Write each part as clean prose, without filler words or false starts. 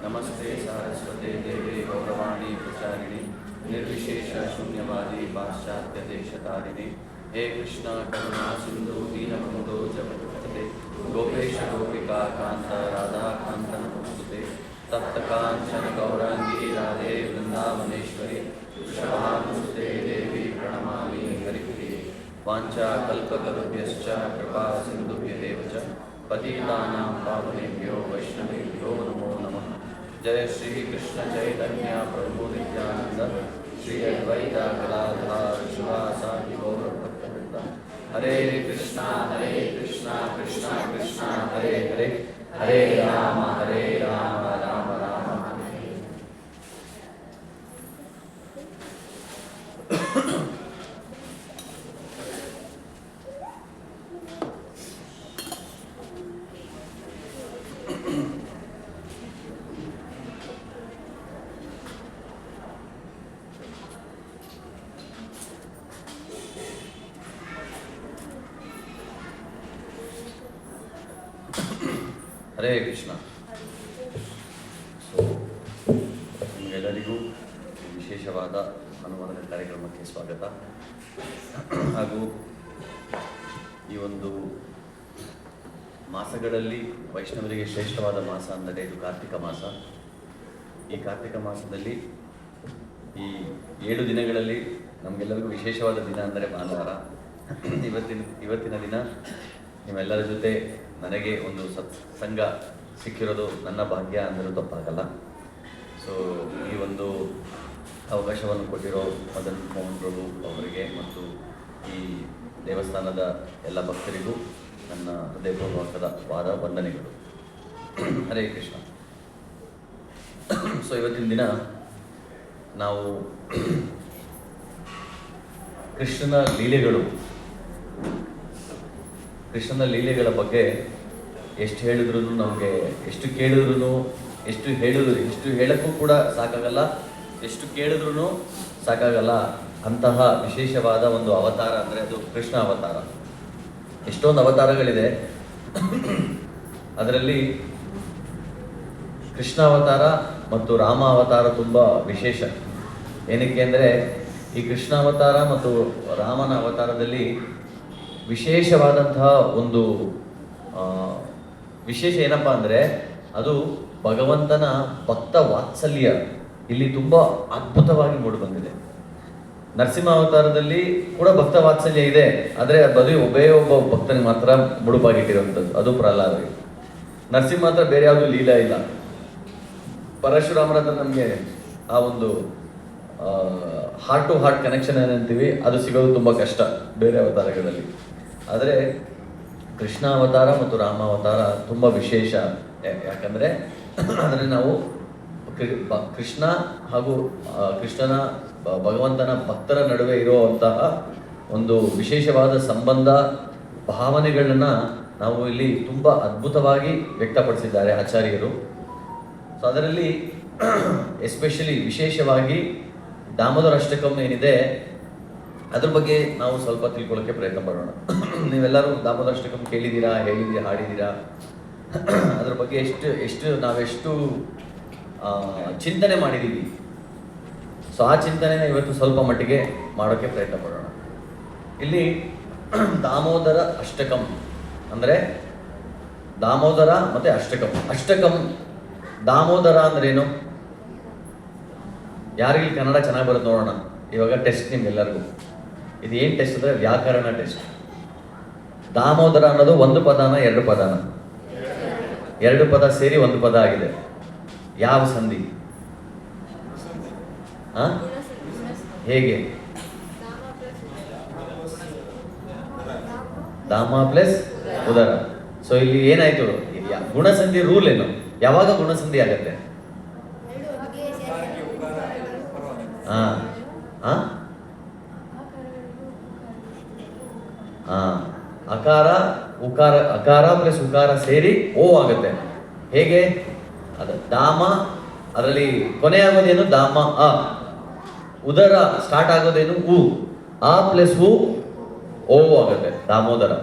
नमस्ते सारस्वते देवे गौरवाणी प्रचारिणे निर्विशेष शून्यवादी पाश्चात्य देशतारिणे हे कृष्ण करुणा सिंधु दीनबंधो जगत्पते गोपेश गोपिका कांत राधा कांत नमोस्तुते तप्त कांचन गौरांगी राधे वृंदावनेश्वरी वृषभानुसुते देवी प्रणमामि हरिप्रिये वाञ्छा कल्पतरुभ्यश्च कृपा सिन्धुभ्येव च पतितानां पावनेभ्यो वैष्णवेभ्यो नमो नमः। जय श्री कृष्ण चैतन्य प्रभु नित्यानंद श्री अद्वैत गदाधर शिवासादि गौर भक्तवृंद। हरे कृष्णा कृष्णा कृष्णा हरे हरे हरे राम राम राम हरे। ಹರೇ ಕೃಷ್ಣ. ಸೊ ನಿಮಗೆಲ್ಲರಿಗೂ ವಿಶೇಷವಾದ ಹನುಮಾನದ ಕಾರ್ಯಕ್ರಮಕ್ಕೆ ಸ್ವಾಗತ. ಹಾಗೂ ಈ ಒಂದು ಮಾಸಗಳಲ್ಲಿ ವೈಷ್ಣವರಿಗೆ ಶ್ರೇಷ್ಠವಾದ ಮಾಸ ಅಂದರೆ ಇದು ಕಾರ್ತಿಕ ಮಾಸ. ಈ ಕಾರ್ತಿಕ ಮಾಸದಲ್ಲಿ ಈ 7 ದಿನಗಳಲ್ಲಿ ನಮಗೆಲ್ಲರಿಗೂ ವಿಶೇಷವಾದ ದಿನ ಅಂದರೆ ಭಾನುವಾರ. ಇವತ್ತಿನ ದಿನ ನಿಮ್ಮೆಲ್ಲರ ಜೊತೆ ನನಗೆ ಒಂದು ಸತ್ಸಂಗ ಸಿಕ್ಕಿರೋದು ನನ್ನ ಭಾಗ್ಯ ಅಂದರೂ ತಪ್ಪಾಗಲ್ಲ. ಸೊ ಈ ಒಂದು ಅವಕಾಶವನ್ನು ಕೊಟ್ಟಿರೋ ಮದನ್ ಮೋಹನ್ ಪ್ರಭು ಅವರಿಗೆ ಮತ್ತು ಈ ದೇವಸ್ಥಾನದ ಎಲ್ಲ ಭಕ್ತರಿಗೂ ನನ್ನ ಹೃದಯಪೂರ್ವಕವಾದ ವಂದನೆಗಳು. ಹರೇ ಕೃಷ್ಣ. ಸೊ ಇವತ್ತಿನ ದಿನ ನಾವು ಕೃಷ್ಣನ ಲೀಲೆಗಳ ಬಗ್ಗೆ ಎಷ್ಟು ಹೇಳಿದ್ರು ನಮಗೆ, ಎಷ್ಟು ಕೇಳಿದ್ರು ಎಷ್ಟು ಹೇಳಕ್ಕೂ ಕೂಡ ಸಾಕಾಗಲ್ಲ, ಎಷ್ಟು ಕೇಳಿದ್ರೂ ಸಾಕಾಗಲ್ಲ ಅಂತಹ ವಿಶೇಷವಾದ ಒಂದು ಅವತಾರ ಅಂದರೆ ಅದು ಕೃಷ್ಣ ಅವತಾರ. ಎಷ್ಟೊಂದು ಅವತಾರಗಳಿದೆ, ಅದರಲ್ಲಿ ಕೃಷ್ಣ ಅವತಾರ ಮತ್ತು ರಾಮ ಅವತಾರ ತುಂಬ ವಿಶೇಷ. ಏನಕ್ಕೆ ಅಂದರೆ ಈ ಕೃಷ್ಣ ಅವತಾರ ಮತ್ತು ರಾಮನ ಅವತಾರದಲ್ಲಿ ವಿಶೇಷವಾದಂತಹ ಒಂದು ವಿಶೇಷ ಏನಪ್ಪ ಅಂದರೆ ಅದು ಭಗವಂತನ ಭಕ್ತ ವಾತ್ಸಲ್ಯ ಇಲ್ಲಿ ತುಂಬ ಅದ್ಭುತವಾಗಿ ಮೂಡಿಬಂದಿದೆ. ನರಸಿಂಹ ಅವತಾರದಲ್ಲಿ ಕೂಡ ಭಕ್ತ ವಾತ್ಸಲ್ಯ ಇದೆ, ಆದರೆ ಬರೀ ಒಬ್ಬ ಭಕ್ತನಿಗೆ ಮಾತ್ರ ಮುಡುಪಾಗಿಟ್ಟಿರುವಂಥದ್ದು, ಅದು ಪ್ರಹ್ಲಾದ. ನರಸಿಂಹ ಹತ್ರ ಬೇರೆ ಯಾವುದು ಲೀಲಾ ಇಲ್ಲ. ಪರಶುರಾಮರ ಹತ್ರ ನಮಗೆ ಆ ಒಂದು ಹಾರ್ಟ್ ಟು ಹಾರ್ಟ್ ಕನೆಕ್ಷನ್ ಏನಂತೀವಿ ಅದು ಸಿಗೋದು ತುಂಬ ಕಷ್ಟ ಬೇರೆ ಅವತಾರಗಳಲ್ಲಿ. ಆದರೆ ಕೃಷ್ಣ ಅವತಾರ ಮತ್ತು ರಾಮ ಅವತಾರ ತುಂಬ ವಿಶೇಷ. ಯಾಕಂದರೆ ಅದರಲ್ಲಿ ನಾವು ಕೃಷ್ಣ ಹಾಗೂ ಕೃಷ್ಣನ ಭಗವಂತನ ಭಕ್ತರ ನಡುವೆ ಇರುವಂತಹ ಒಂದು ವಿಶೇಷವಾದ ಸಂಬಂಧ ಭಾವನೆಗಳನ್ನ ನಾವು ಇಲ್ಲಿ ತುಂಬ ಅದ್ಭುತವಾಗಿ ವ್ಯಕ್ತಪಡಿಸಿದ್ದಾರೆ ಆಚಾರ್ಯರು. ಸೊ ಅದರಲ್ಲಿ ಎಸ್ಪೆಷಲಿ ವಿಶೇಷವಾಗಿ ದಾಮೋದರ ಅಷ್ಟಕಂ ಏನಿದೆ ಅದ್ರ ಬಗ್ಗೆ ನಾವು ಸ್ವಲ್ಪ ತಿಳ್ಕೊಳ್ಳೋಕ್ಕೆ ಪ್ರಯತ್ನ ಪಡೋಣ. ನೀವೆಲ್ಲರೂ ದಾಮೋದರ ಅಷ್ಟಕಂ ಕೇಳಿದ್ದೀರಾ, ಹೇಳಿದ್ದೀರಾ, ಹಾಡಿದ್ದೀರಾ. ಅದ್ರ ಬಗ್ಗೆ ನಾವೆಷ್ಟು ಚಿಂತನೆ ಮಾಡಿದ್ದೀವಿ. ಸೊ ಆ ಚಿಂತನೆನ ಇವತ್ತು ಸ್ವಲ್ಪ ಮಟ್ಟಿಗೆ ಮಾಡೋಕ್ಕೆ ಪ್ರಯತ್ನ ಪಡೋಣ. ಇಲ್ಲಿ ದಾಮೋದರ ಅಷ್ಟಕಂ ಅಂದರೆ ದಾಮೋದರ ಮತ್ತು ಅಷ್ಟಕಂ. ದಾಮೋದರ ಅಂದ್ರೇನು? ಯಾರಿಗೆ ಕನ್ನಡ ಚೆನ್ನಾಗಿ ಬರುತ್ತೆ ನೋಡೋಣ. ಇವಾಗ ಟೆಸ್ಟ್ ನಿಮ್ಗೆಲ್ಲರಿಗೂ. ಇದು ಏನು ಟೆಸ್ಟ್ ಅಂದರೆ ವ್ಯಾಕರಣ ಟೆಸ್ಟ್. ದಾಮೋದರ ಅನ್ನೋದು ಒಂದು ಪದನ ಎರಡು ಪದನ? ಎರಡು ಪದ ಸೇರಿ ಒಂದು ಪದ ಆಗಿದೆ. ಯಾವ ಸಂಧಿ? ಹೇಗೆ? ದಾಮ ಪ್ಲಸ್ ಉದರ. ಸೊ ಇಲ್ಲಿ ಏನಾಯ್ತು? ಗುಣಸಂಧಿ ರೂಲ್ ಏನು? ಯಾವಾಗ ಗುಣಸಂಧಿ ಆಗತ್ತೆ? ಅಕಾರ ಪ್ಲಸ್ ಉಕಾರ ಸೇರಿ ಓ ಆಗುತ್ತೆ. ಹೇಗೆ? ಅದು ದಾಮ, ಅದರಲ್ಲಿ ಕೊನೆ ಆಗೋದೇನು? ದಾಮ ಅ. ಉದರ ಸ್ಟಾರ್ಟ್ ಆಗೋದೇನು? ಉ. ಆ ಪ್ಲಸ್ ಉ ಓ ಆಗುತ್ತೆ, ದಾಮೋದರ.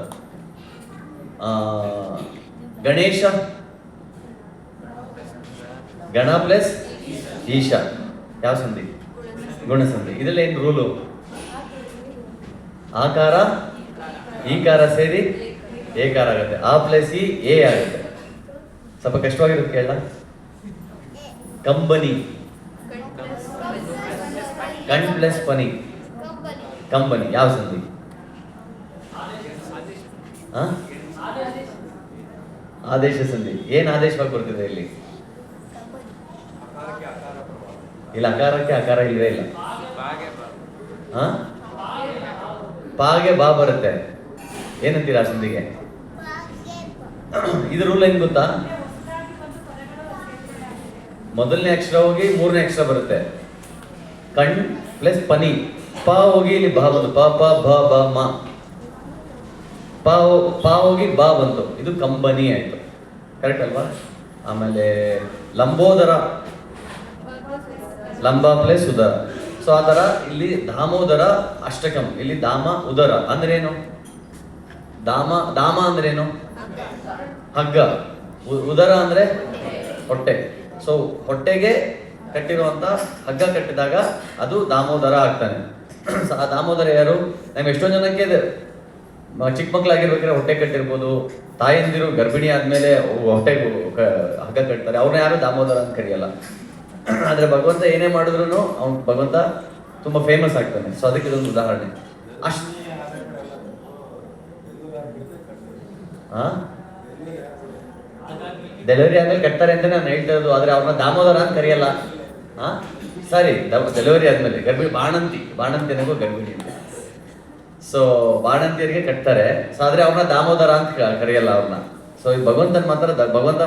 ಗಣೇಶ, ಗಣ ಪ್ಲಸ್ ಈಶ, ಯಾವ ಸಂಧಿ? ಗುಣಸಂಧಿ. ಇದರಲ್ಲಿ ಏನು ರೂಲು? ಆಕಾರ ಈಕಾರ ಸೇರಿ ಏಕಾರ ಆಗುತ್ತೆ. ಆ ಪ್ಲಸ್ ಇ ಎ ಆಗುತ್ತೆ. ಸ್ವಲ್ಪ ಕಷ್ಟವಾಗಿರುತ್ತೆ ಕೇಳ. ಕಂಬನಿ, ಕಣ್ ಪ್ಲಸ್ ಪನಿ, ಕಂಬನಿ, ಯಾವ ಸಂಧಿ? ಆದೇಶ ಸಂಧಿ. ಏನು ಆದೇಶವಾಗಿ ಬರ್ತಿದೆ ಇಲ್ಲಿ? ಇಲ್ಲ, ಅಕಾರಕ್ಕೆ ಅಕಾರ ಇಲ್ವೇ ಇಲ್ಲ. ಪಾಗೆ ಬಾ ಬರುತ್ತೆ. ಏನಂತೀರ ಆ ಸಂಧಿಗೆ? ಇದು ರೂಲ್ ಹೆಂಗ್ ಗೊತ್ತಾ? ಮೊದಲನೇ ಅಕ್ಷರ ಹೋಗಿ ಮೂರನೇ ಅಕ್ಷರ ಬರುತ್ತೆ. ಕಣ್ ಪ್ಲಸ್ ಪನಿ. ಪ ಹೋಗಿ ಇಲ್ಲಿ ಬಾ ಬಂತು. ಪ ಪ ಬ ಬ ಮ. ಪ ಹೋಗಿ ಬಾ ಬಂತು. ಇದು ಕಂಬನಿ ಆಯ್ತು. ಕರೆಕ್ಟ್ ಅಲ್ವಾ? ಆಮೇಲೆ ಲಂಬೋದರ, ಲಂಬ ಪ್ಲಸ್ ಉದರ. ಸೊ ಆ ಥರ ಇಲ್ಲಿ ದಾಮೋದರ ಅಷ್ಟಕಂ. ಇಲ್ಲಿ ದಾಮ ಉದರ ಅಂದ್ರೇನು? ದಾಮ ಅಂದ್ರೇನು? ಹಗ್ಗ. ಉದರ ಅಂದ್ರೆ ಹೊಟ್ಟೆ. ಸೊ ಹೊಟ್ಟೆಗೆ ಕಟ್ಟಿರುವಂತ ಹಗ್ಗ ಕಟ್ಟಿದಾಗ ಅದು ದಾಮೋದರ ಆಗ್ತಾನೆ. ಆ ದಾಮೋದರ ಯಾರು? ನಮ್ಗೆ ಎಷ್ಟೊಂದು ಜನಕ್ಕೆ ಚಿಕ್ಕ ಮಕ್ಕಳಾಗಿರ್ಬೇಕಾದ್ರೆ ಹೊಟ್ಟೆ ಕಟ್ಟಿರ್ಬೋದು. ತಾಯಂದಿರು ಗರ್ಭಿಣಿ ಆದ್ಮೇಲೆ ಹೊಟ್ಟೆಗೆ ಹಗ್ಗ ಕಟ್ತಾರೆ. ಅವ್ರನ್ನ ಯಾರು ದಾಮೋದರ ಅಂತ ಕರೆಯಲ್ಲ. ಆದರೆ ಭಗವಂತ ಏನೇ ಮಾಡಿದ್ರು ಭಗವಂತ ತುಂಬ ಫೇಮಸ್ ಆಗ್ತಾನೆ. ಸೊ ಅದಕ್ಕೆ ಇದೊಂದು ಉದಾಹರಣೆ. ಡೆಲಿವರಿ ಆದ್ಮೇಲೆ ಕಟ್ತಾರೆ ಅಂತ ನಾನು ಹೇಳ್ತಾ ಇರೋದು. ಆದರೆ ಅವ್ರನ್ನ ದಾಮೋದರ ಅಂತ ಕರೆಯಲ್ಲ. ಸರಿ, ಡೆಲಿವರಿ ಆದ್ಮೇಲೆ ಗರ್ಭಿಣಿ ಬಾಣಂತಿ ಅನ್ನೋದು ಗರ್ಭಿಣಿ ಅಂತ. ಸೊ ಬಾಣಂತಿಯರಿಗೆ ಕಟ್ತಾರೆ. ಸೊ ಆದರೆ ಅವ್ರನ್ನ ದಾಮೋದರ ಅಂತ ಕರೆಯಲ್ಲ ಅವ್ರನ್ನ. ಸೊ ಈ ಭಗವಂತ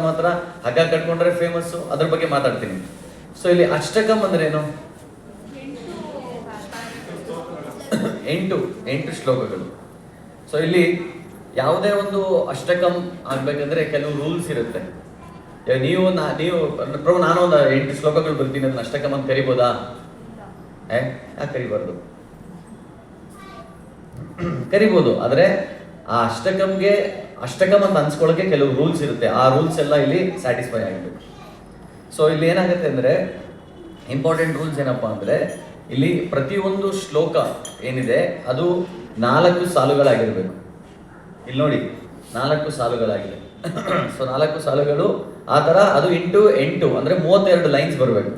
ಮಾತ್ರ ಹಗ್ಗ ಕಟ್ಕೊಂಡ್ರೆ ಫೇಮಸ್ಸು. ಅದ್ರ ಬಗ್ಗೆ ಮಾತಾಡ್ತೀನಿ. ಸೊ ಇಲ್ಲಿ ಅಷ್ಟಕಂ ಅಂದ್ರೆ ಏನು? 8 ಶ್ಲೋಕಗಳು. ಸೊ ಇಲ್ಲಿ ಯಾವುದೇ ಒಂದು ಅಷ್ಟಕಂ ಆಗ್ಬೇಕಂದ್ರೆ ಕೆಲವು ರೂಲ್ಸ್ ಇರುತ್ತೆ. ಇವಾಗ ನೀವು ಪ್ರಭು ನಾನು ಒಂದು 8 ಶ್ಲೋಕಗಳು ಬರ್ತೀನಿ ಅದನ್ನ ಅಷ್ಟಕಂ ಅಂತ ಕರಿಬೋದಾ? ಯಾಕೆ ಕರಿಬಾರ್ದು? ಕರಿಬೋದು. ಆದರೆ ಆ ಅಷ್ಟಕಂ ಅಂತ ಅನ್ಸ್ಕೊಳ್ಳೋಕೆ ಕೆಲವು ರೂಲ್ಸ್ ಇರುತ್ತೆ. ಆ ರೂಲ್ಸ್ ಎಲ್ಲ ಇಲ್ಲಿ ಸ್ಯಾಟಿಸ್ಫೈ ಆಗಬೇಕು. ಸೊ ಇಲ್ಲಿ ಏನಾಗುತ್ತೆ ಅಂದರೆ ಇಂಪಾರ್ಟೆಂಟ್ ರೂಲ್ಸ್ ಏನಪ್ಪ ಅಂದರೆ ಇಲ್ಲಿ ಪ್ರತಿಯೊಂದು ಶ್ಲೋಕ ಏನಿದೆ ಅದು 4 ಸಾಲುಗಳಾಗಿರಬೇಕು. ಇಲ್ಲಿ ನೋಡಿ 4 ಸಾಲುಗಳಾಗಿದೆ. ಸೊ 4 ಸಾಲುಗಳು ಆ ಥರ ಅದು ಇಂಟು 8 ಅಂದರೆ 32 ಲೈನ್ಸ್ ಬರಬೇಕು.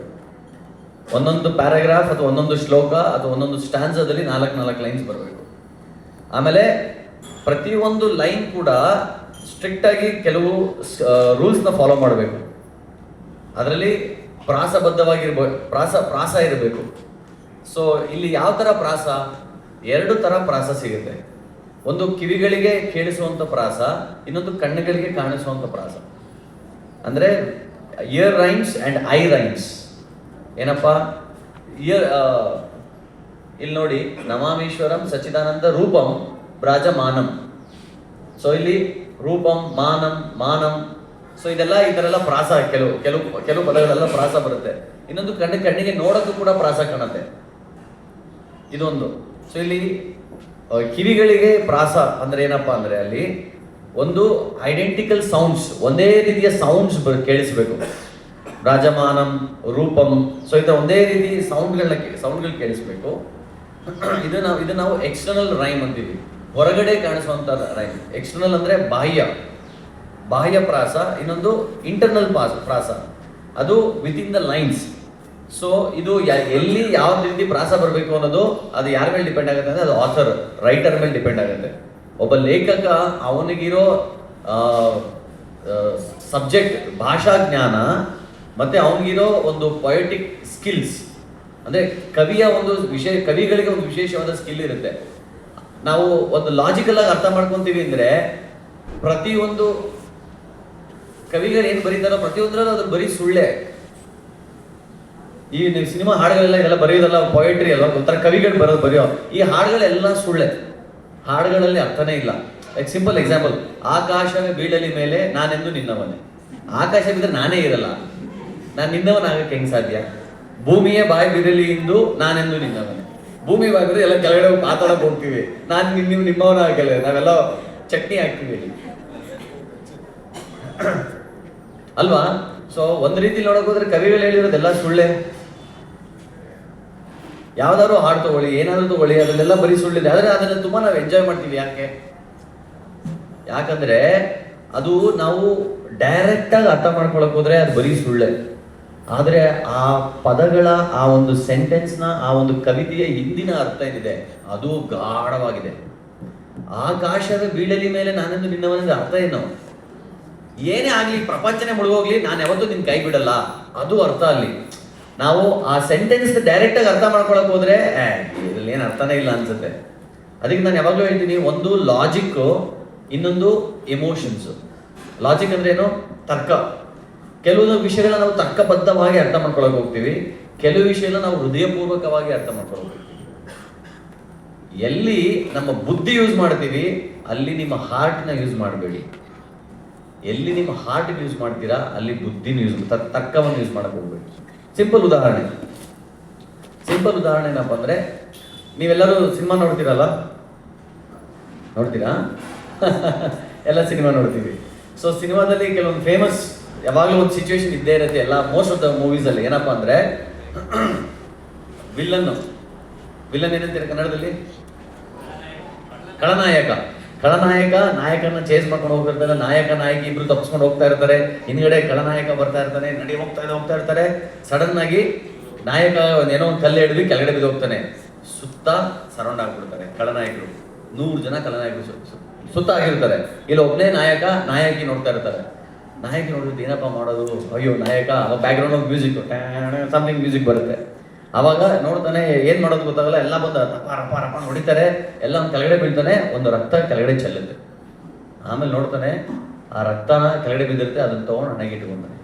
ಒಂದೊಂದು ಪ್ಯಾರಾಗ್ರಾಫ್ ಅಥವಾ ಒಂದೊಂದು ಶ್ಲೋಕ ಅಥವಾ ಒಂದೊಂದು ಸ್ಟ್ಯಾನ್ಸದಲ್ಲಿ 4 ಲೈನ್ಸ್ ಬರಬೇಕು. ಆಮೇಲೆ ಪ್ರತಿಯೊಂದು ಲೈನ್ ಕೂಡ ಸ್ಟ್ರಿಕ್ಟ್ ಆಗಿ ಕೆಲವು ರೂಲ್ಸ್ನ ಫಾಲೋ ಮಾಡಬೇಕು. ಅದರಲ್ಲಿ ಪ್ರಾಸಬದ್ಧವಾಗಿರ್ಬೇಕು, ಪ್ರಾಸ ಇರಬೇಕು. ಸೊ ಇಲ್ಲಿ ಯಾವ ಥರ ಪ್ರಾಸ? 2 ಥರ ಪ್ರಾಸ ಸಿಗುತ್ತೆ. ಒಂದು ಕಿವಿಗಳಿಗೆ ಕೇಳಿಸುವಂಥ ಪ್ರಾಸ, ಇನ್ನೊಂದು ಕಣ್ಣುಗಳಿಗೆ ಕಾಣಿಸುವಂಥ ಪ್ರಾಸ. ಅಂದರೆ year rhymes and I rhymes. ಏನಪ್ಪ ಇಲ್ಲಿ ನೋಡಿ, ನಮಾಮೀಶ್ವರಂ ಸಚ್ಚಿದಾನಂದ ರೂಪಂ ಬ್ರಾಜಮಾನಂ. ಸೊ ಇಲ್ಲಿ ರೂಪಂ, ಮಾನಂ. ಸೊ ಇದೆಲ್ಲ ಈ ಥರ ಎಲ್ಲ ಪ್ರಾಸ, ಕೆಲವು ಪದಗಳೆಲ್ಲ ಪ್ರಾಸ ಬರುತ್ತೆ. ಇನ್ನೊಂದು ಕಣ್ಣಿಗೆ ನೋಡೋಕ್ಕೂ ಕೂಡ ಪ್ರಾಸ ಕಾಣುತ್ತೆ. ಇದೊಂದು. ಸೊ ಇಲ್ಲಿ ಕಿವಿಗಳಿಗೆ ಪ್ರಾಸ ಅಂದ್ರೆ ಏನಪ್ಪಾ ಅಂದ್ರೆ ಅಲ್ಲಿ ಒಂದು ಐಡೆಂಟಿಕಲ್ ಸೌಂಡ್ಸ್, ಒಂದೇ ರೀತಿಯ ಸೌಂಡ್ಸ್ ಕೇಳಿಸ್ಬೇಕು. ರಾಜಮಾನಂ, ರೂಪಂ. ಸೊ ಈ ಥರ ಒಂದೇ ರೀತಿ ಸೌಂಡ್ಗಳು ಕೇಳಿಸ್ಬೇಕು. ಇದು ನಾವು ಎಕ್ಸ್ಟರ್ನಲ್ ರೈಮ್ ಅಂತೀವಿ, ಹೊರಗಡೆ ಕಾಣಿಸುವಂಥ ರೈಮ್. ಎಕ್ಸ್ಟರ್ನಲ್ ಅಂದರೆ ಬಾಹ್ಯ ಪ್ರಾಸ. ಇನ್ನೊಂದು ಇಂಟರ್ನಲ್ ಪ್ರಾಸ, ಅದು ವಿತಿನ್ ದ ಲೈನ್ಸ್. ಸೊ ಇದು ಎಲ್ಲಿ ಯಾವ ರೀತಿ ಪ್ರಾಸ ಬರಬೇಕು ಅನ್ನೋದು ಅದು ಯಾರ ಮೇಲೆ ಡಿಪೆಂಡ್ ಆಗುತ್ತೆ ಅಂದರೆ ಅದು ರೈಟರ್ ಮೇಲೆ ಡಿಪೆಂಡ್ ಆಗುತ್ತೆ. ಒಬ್ಬ ಲೇಖಕ ಅವನಿಗಿರೋ ಸಬ್ಜೆಕ್ಟ್, ಭಾಷಾ ಜ್ಞಾನ ಮತ್ತು ಅವನಿಗಿರೋ ಒಂದು ಪೊಯೆಟಿಕ್ ಸ್ಕಿಲ್ಸ್, ಅಂದರೆ ಕವಿಗಳಿಗೆ ಒಂದು ವಿಶೇಷವಾದ ಸ್ಕಿಲ್ ಇರುತ್ತೆ. ನಾವು ಒಂದು ಲಾಜಿಕಲ್ ಆಗಿ ಅರ್ಥ ಮಾಡ್ಕೊತೀವಿ ಅಂದರೆ ಪ್ರತಿಯೊಂದು ಕವಿಗಳು ಏನು ಬರೀತಾರೋ ಪ್ರತಿಯೊಂದರಲ್ಲೂ ಅದು ಬರೀ ಸುಳ್ಳೆ. ಈ ನೀವು ಸಿನಿಮಾ ಹಾಡುಗಳೆಲ್ಲ ಇದೆಲ್ಲ ಬರೆಯೋದಲ್ಲ ಪೊಯೆಟ್ರಿ ಅಲ್ವಾ, ಒಂಥರ ಕವಿಗಳು ಬರೆಯೋ ಈ ಹಾಡುಗಳೆಲ್ಲ ಸುಳ್ಳೆ. ಹಾಡುಗಳಲ್ಲಿ ಅರ್ಥನೇ ಇಲ್ಲ. ಲೈಕ್ ಸಿಂಪಲ್ ಎಕ್ಸಾಂಪಲ್, ಆಕಾಶವೇ ಬೀಳಲಿ ಮೇಲೆ ನಾನೆಂದು ನಿನ್ನವನೇ. ಆಕಾಶ ಬಿದ್ದರೆ ನಾನೇ ಇರಲ್ಲ, ನಾನು ನಿನ್ನವನಾಗಕ್ಕೆ ಹೆಂಗೆ ಸಾಧ್ಯ? ಭೂಮಿಯೇ ಬಾಯಿ ಬಿರಲಿ ಇಂದು ನಾನೆಂದು ನಿನ್ನವನೇ. ಭೂಮಿ ಬಾಯಿ ಬಿದ್ರೆ ಎಲ್ಲ ಕೆಳಗಡೆ ಮಾತಾಡಕ್ಕೆ ಹೋಗ್ತೀವಿ, ನೀವು ನಿಮ್ಮವನಾಗಲ್ಲ, ನಾವೆಲ್ಲ ಚಟ್ನಿ ಹಾಕ್ತೀವಿ ಅಲ್ವಾ? ಸೊ ಒಂದು ರೀತಿ ನೋಡಕ್ ಹೋದ್ರೆ ಕವಿಗಳು ಹೇಳಿರೋದೆಲ್ಲ ಸುಳ್ಳೆ. ಯಾವ್ದಾದ್ರು ಹಾಡು ತಗೊಳ್ಳಿ, ಏನಾದ್ರು ತಗೊಳ್ಳಿ, ಅದನ್ನೆಲ್ಲ ಬರೀ ಸುಳ್ಳಿದೆ. ಆದರೆ ಅದನ್ನ ತುಂಬಾ ನಾವು ಎಂಜಾಯ್ ಮಾಡ್ತೀವಿ. ಯಾಕಂದ್ರೆ ಅದು ನಾವು ಡೈರೆಕ್ಟ್ ಆಗಿ ಅರ್ಥ ಮಾಡ್ಕೊಳಕ್ ಹೋದ್ರೆ ಅದು ಬರೀ ಸುಳ್ಳೆ. ಆದರೆ ಆ ಪದಗಳ, ಆ ಒಂದು ಸೆಂಟೆನ್ಸ್ನ, ಆ ಒಂದು ಕವಿತೆಯ ಹಿಂದಿನ ಅರ್ಥ ಏನಿದೆ ಅದು ಗಾಢವಾಗಿದೆ. ಆಕಾಶವೇ ಬೀಳಲಿ ಮೇಲೆ ನಾನೆಂದು ನಿನ್ನವನಿಂದ ಅರ್ಥ ಏನು? ಏನೇ ಆಗಲಿ, ಪ್ರಪಂಚನೇ ಮುಳುಗೋಗ್ಲಿ, ನಾನು ಯಾವತ್ತೂ ನಿನ್ನ ಕೈ ಬಿಡಲ್ಲ, ಅದು ಅರ್ಥ ಅಲ್ಲಿ. ನಾವು ಆ ಸೆಂಟೆನ್ಸ್ ಡೈರೆಕ್ಟಾಗಿ ಅರ್ಥ ಮಾಡ್ಕೊಳಕ್ ಹೋದ್ರೆ ಇದ್ರಲ್ಲಿ ಏನು ಅರ್ಥನೇ ಇಲ್ಲ ಅನ್ಸುತ್ತೆ. ಅದಕ್ಕೆ ನಾನು ಯಾವಾಗಲೂ ಹೇಳ್ತೀನಿ, ಒಂದು ಲಾಜಿಕ್ಕು, ಇನ್ನೊಂದು ಎಮೋಷನ್ಸು. ಲಾಜಿಕ್ ಅಂದ್ರೆ ಏನು? ತರ್ಕ. ಕೆಲವೊಂದು ವಿಷಯಗಳನ್ನ ನಾವು ತರ್ಕಬದ್ಧವಾಗಿ ಅರ್ಥ ಮಾಡ್ಕೊಳಕ್ ಹೋಗ್ತೀವಿ, ಕೆಲವು ವಿಷಯನ ನಾವು ಹೃದಯಪೂರ್ವಕವಾಗಿ ಅರ್ಥ ಮಾಡ್ಕೊಳಕ್ ಹೋಗ್ತೀವಿ. ಎಲ್ಲಿ ನಮ್ಮ ಬುದ್ಧಿ ಯೂಸ್ ಮಾಡ್ತೀವಿ ಅಲ್ಲಿ ನಿಮ್ಮ ಹಾರ್ಟ್ನ ಯೂಸ್ ಮಾಡಬೇಡಿ. ಎಲ್ಲಿ ನಿಮ್ಮ ಹಾರ್ಟ್ ಯೂಸ್ ಮಾಡ್ತೀರಾ ಅಲ್ಲಿ ಬುದ್ಧಿನ ತರ್ಕವನ್ನು ಯೂಸ್ ಮಾಡಕ್ ಹೋಗ್ಬೇಡಿ. ಸಿಂಪಲ್ ಉದಾಹರಣೆ ಏನಪ್ಪ ಅಂದ್ರೆ, ನೀವೆಲ್ಲರೂ ಸಿನಿಮಾ ನೋಡ್ತೀರಲ್ಲ? ನೋಡ್ತೀರಾ? ಎಲ್ಲ ಸಿನಿಮಾ ನೋಡ್ತೀವಿ. ಸೊ ಸಿನಿಮಾದಲ್ಲಿ ಕೆಲವೊಂದು ಫೇಮಸ್, ಯಾವಾಗಲೂ ಒಂದು ಸಿಚುವೇಶನ್ ಇದ್ದೇ ಇರುತ್ತೆ ಎಲ್ಲ ಮೋಸ್ಟ್ ಆಫ್ ದ ಮೂವೀಸಲ್ಲಿ. ಏನಪ್ಪಾ ಅಂದ್ರೆ ವಿಲ್ಲನ್ ಏನಂತೀರ ಕನ್ನಡದಲ್ಲಿ? ಖಳನಾಯಕ ನಾಯಕನ ಚೇಸ್ ಮಾಡ್ಕೊಂಡು ಹೋಗ್ತಿರ್ತಾರೆ. ನಾಯಕಿ ಇಬ್ರು ತಪ್ಪಿಸ್ಕೊಂಡು ಹೋಗ್ತಾ ಇರ್ತಾರೆ. ಹಿಂದ್ಗಡೆ ಖಳನಾಯಕ ಬರ್ತಾ ಇರ್ತಾನೆ, ಹೋಗ್ತಾ ಇರ್ತಾರೆ. ಸಡನ್ ಆಗಿ ನಾಯಕ ಏನೋ ಒಂದು ಕಲ್ಲು ಹಿಡಿದು ಕೆಳಗಡೆ ಬಿದ್ದು ಹೋಗ್ತಾನೆ. ಸುತ್ತ ಸರೌಂಡ್ ಆಗ್ಬಿಡ್ತಾರೆ ಖಳನಾಯಕರು. 100 ಜನ ಖಳನಾಯಕರು ಸುತ್ತ ಆಗಿರ್ತಾರೆ. ಇಲ್ಲಿ ಒಬ್ಬನೇ ನಾಯಕಿ ನೋಡ್ತಾ ಇರ್ತಾರೆ. ನಾಯಕಿ ನೋಡಿದ್ರೆ ಏನಪ್ಪ ಮಾಡೋದು? ಅಯ್ಯೋ ನಾಯಕ, ಬ್ಯಾಕ್ಗ್ರೌಂಡ್ ಮ್ಯೂಸಿಕ್, ಸಮಥಿಂಗ್ ಮ್ಯೂಸಿಕ್ ಬರುತ್ತೆ. ಅವಾಗ ನೋಡ್ತಾನೆ, ಏನ್ ಮಾಡೋದು ಗೊತ್ತಾಗಲ್ಲ. ಎಲ್ಲ ಬಂದು ರಪ್ಪ ಹೊಡಿತಾರೆ, ಎಲ್ಲ ಒಂದು ಕೆಳಗಡೆ ಬೀಳ್ತಾನೆ. ಒಂದು ರಕ್ತ ಕೆಳಗಡೆ ಚೆಲ್ಲುತ್ತೆ. ಆಮೇಲೆ ನೋಡ್ತಾನೆ, ಆ ರಕ್ತನ ಕೆಳಗಡೆ ಬಿದ್ದಿರುತ್ತೆ, ಅದನ್ನ ತಗೊಂಡು ಹಣೆಗೆ ಇಟ್ಕೊಂತಾನೆ.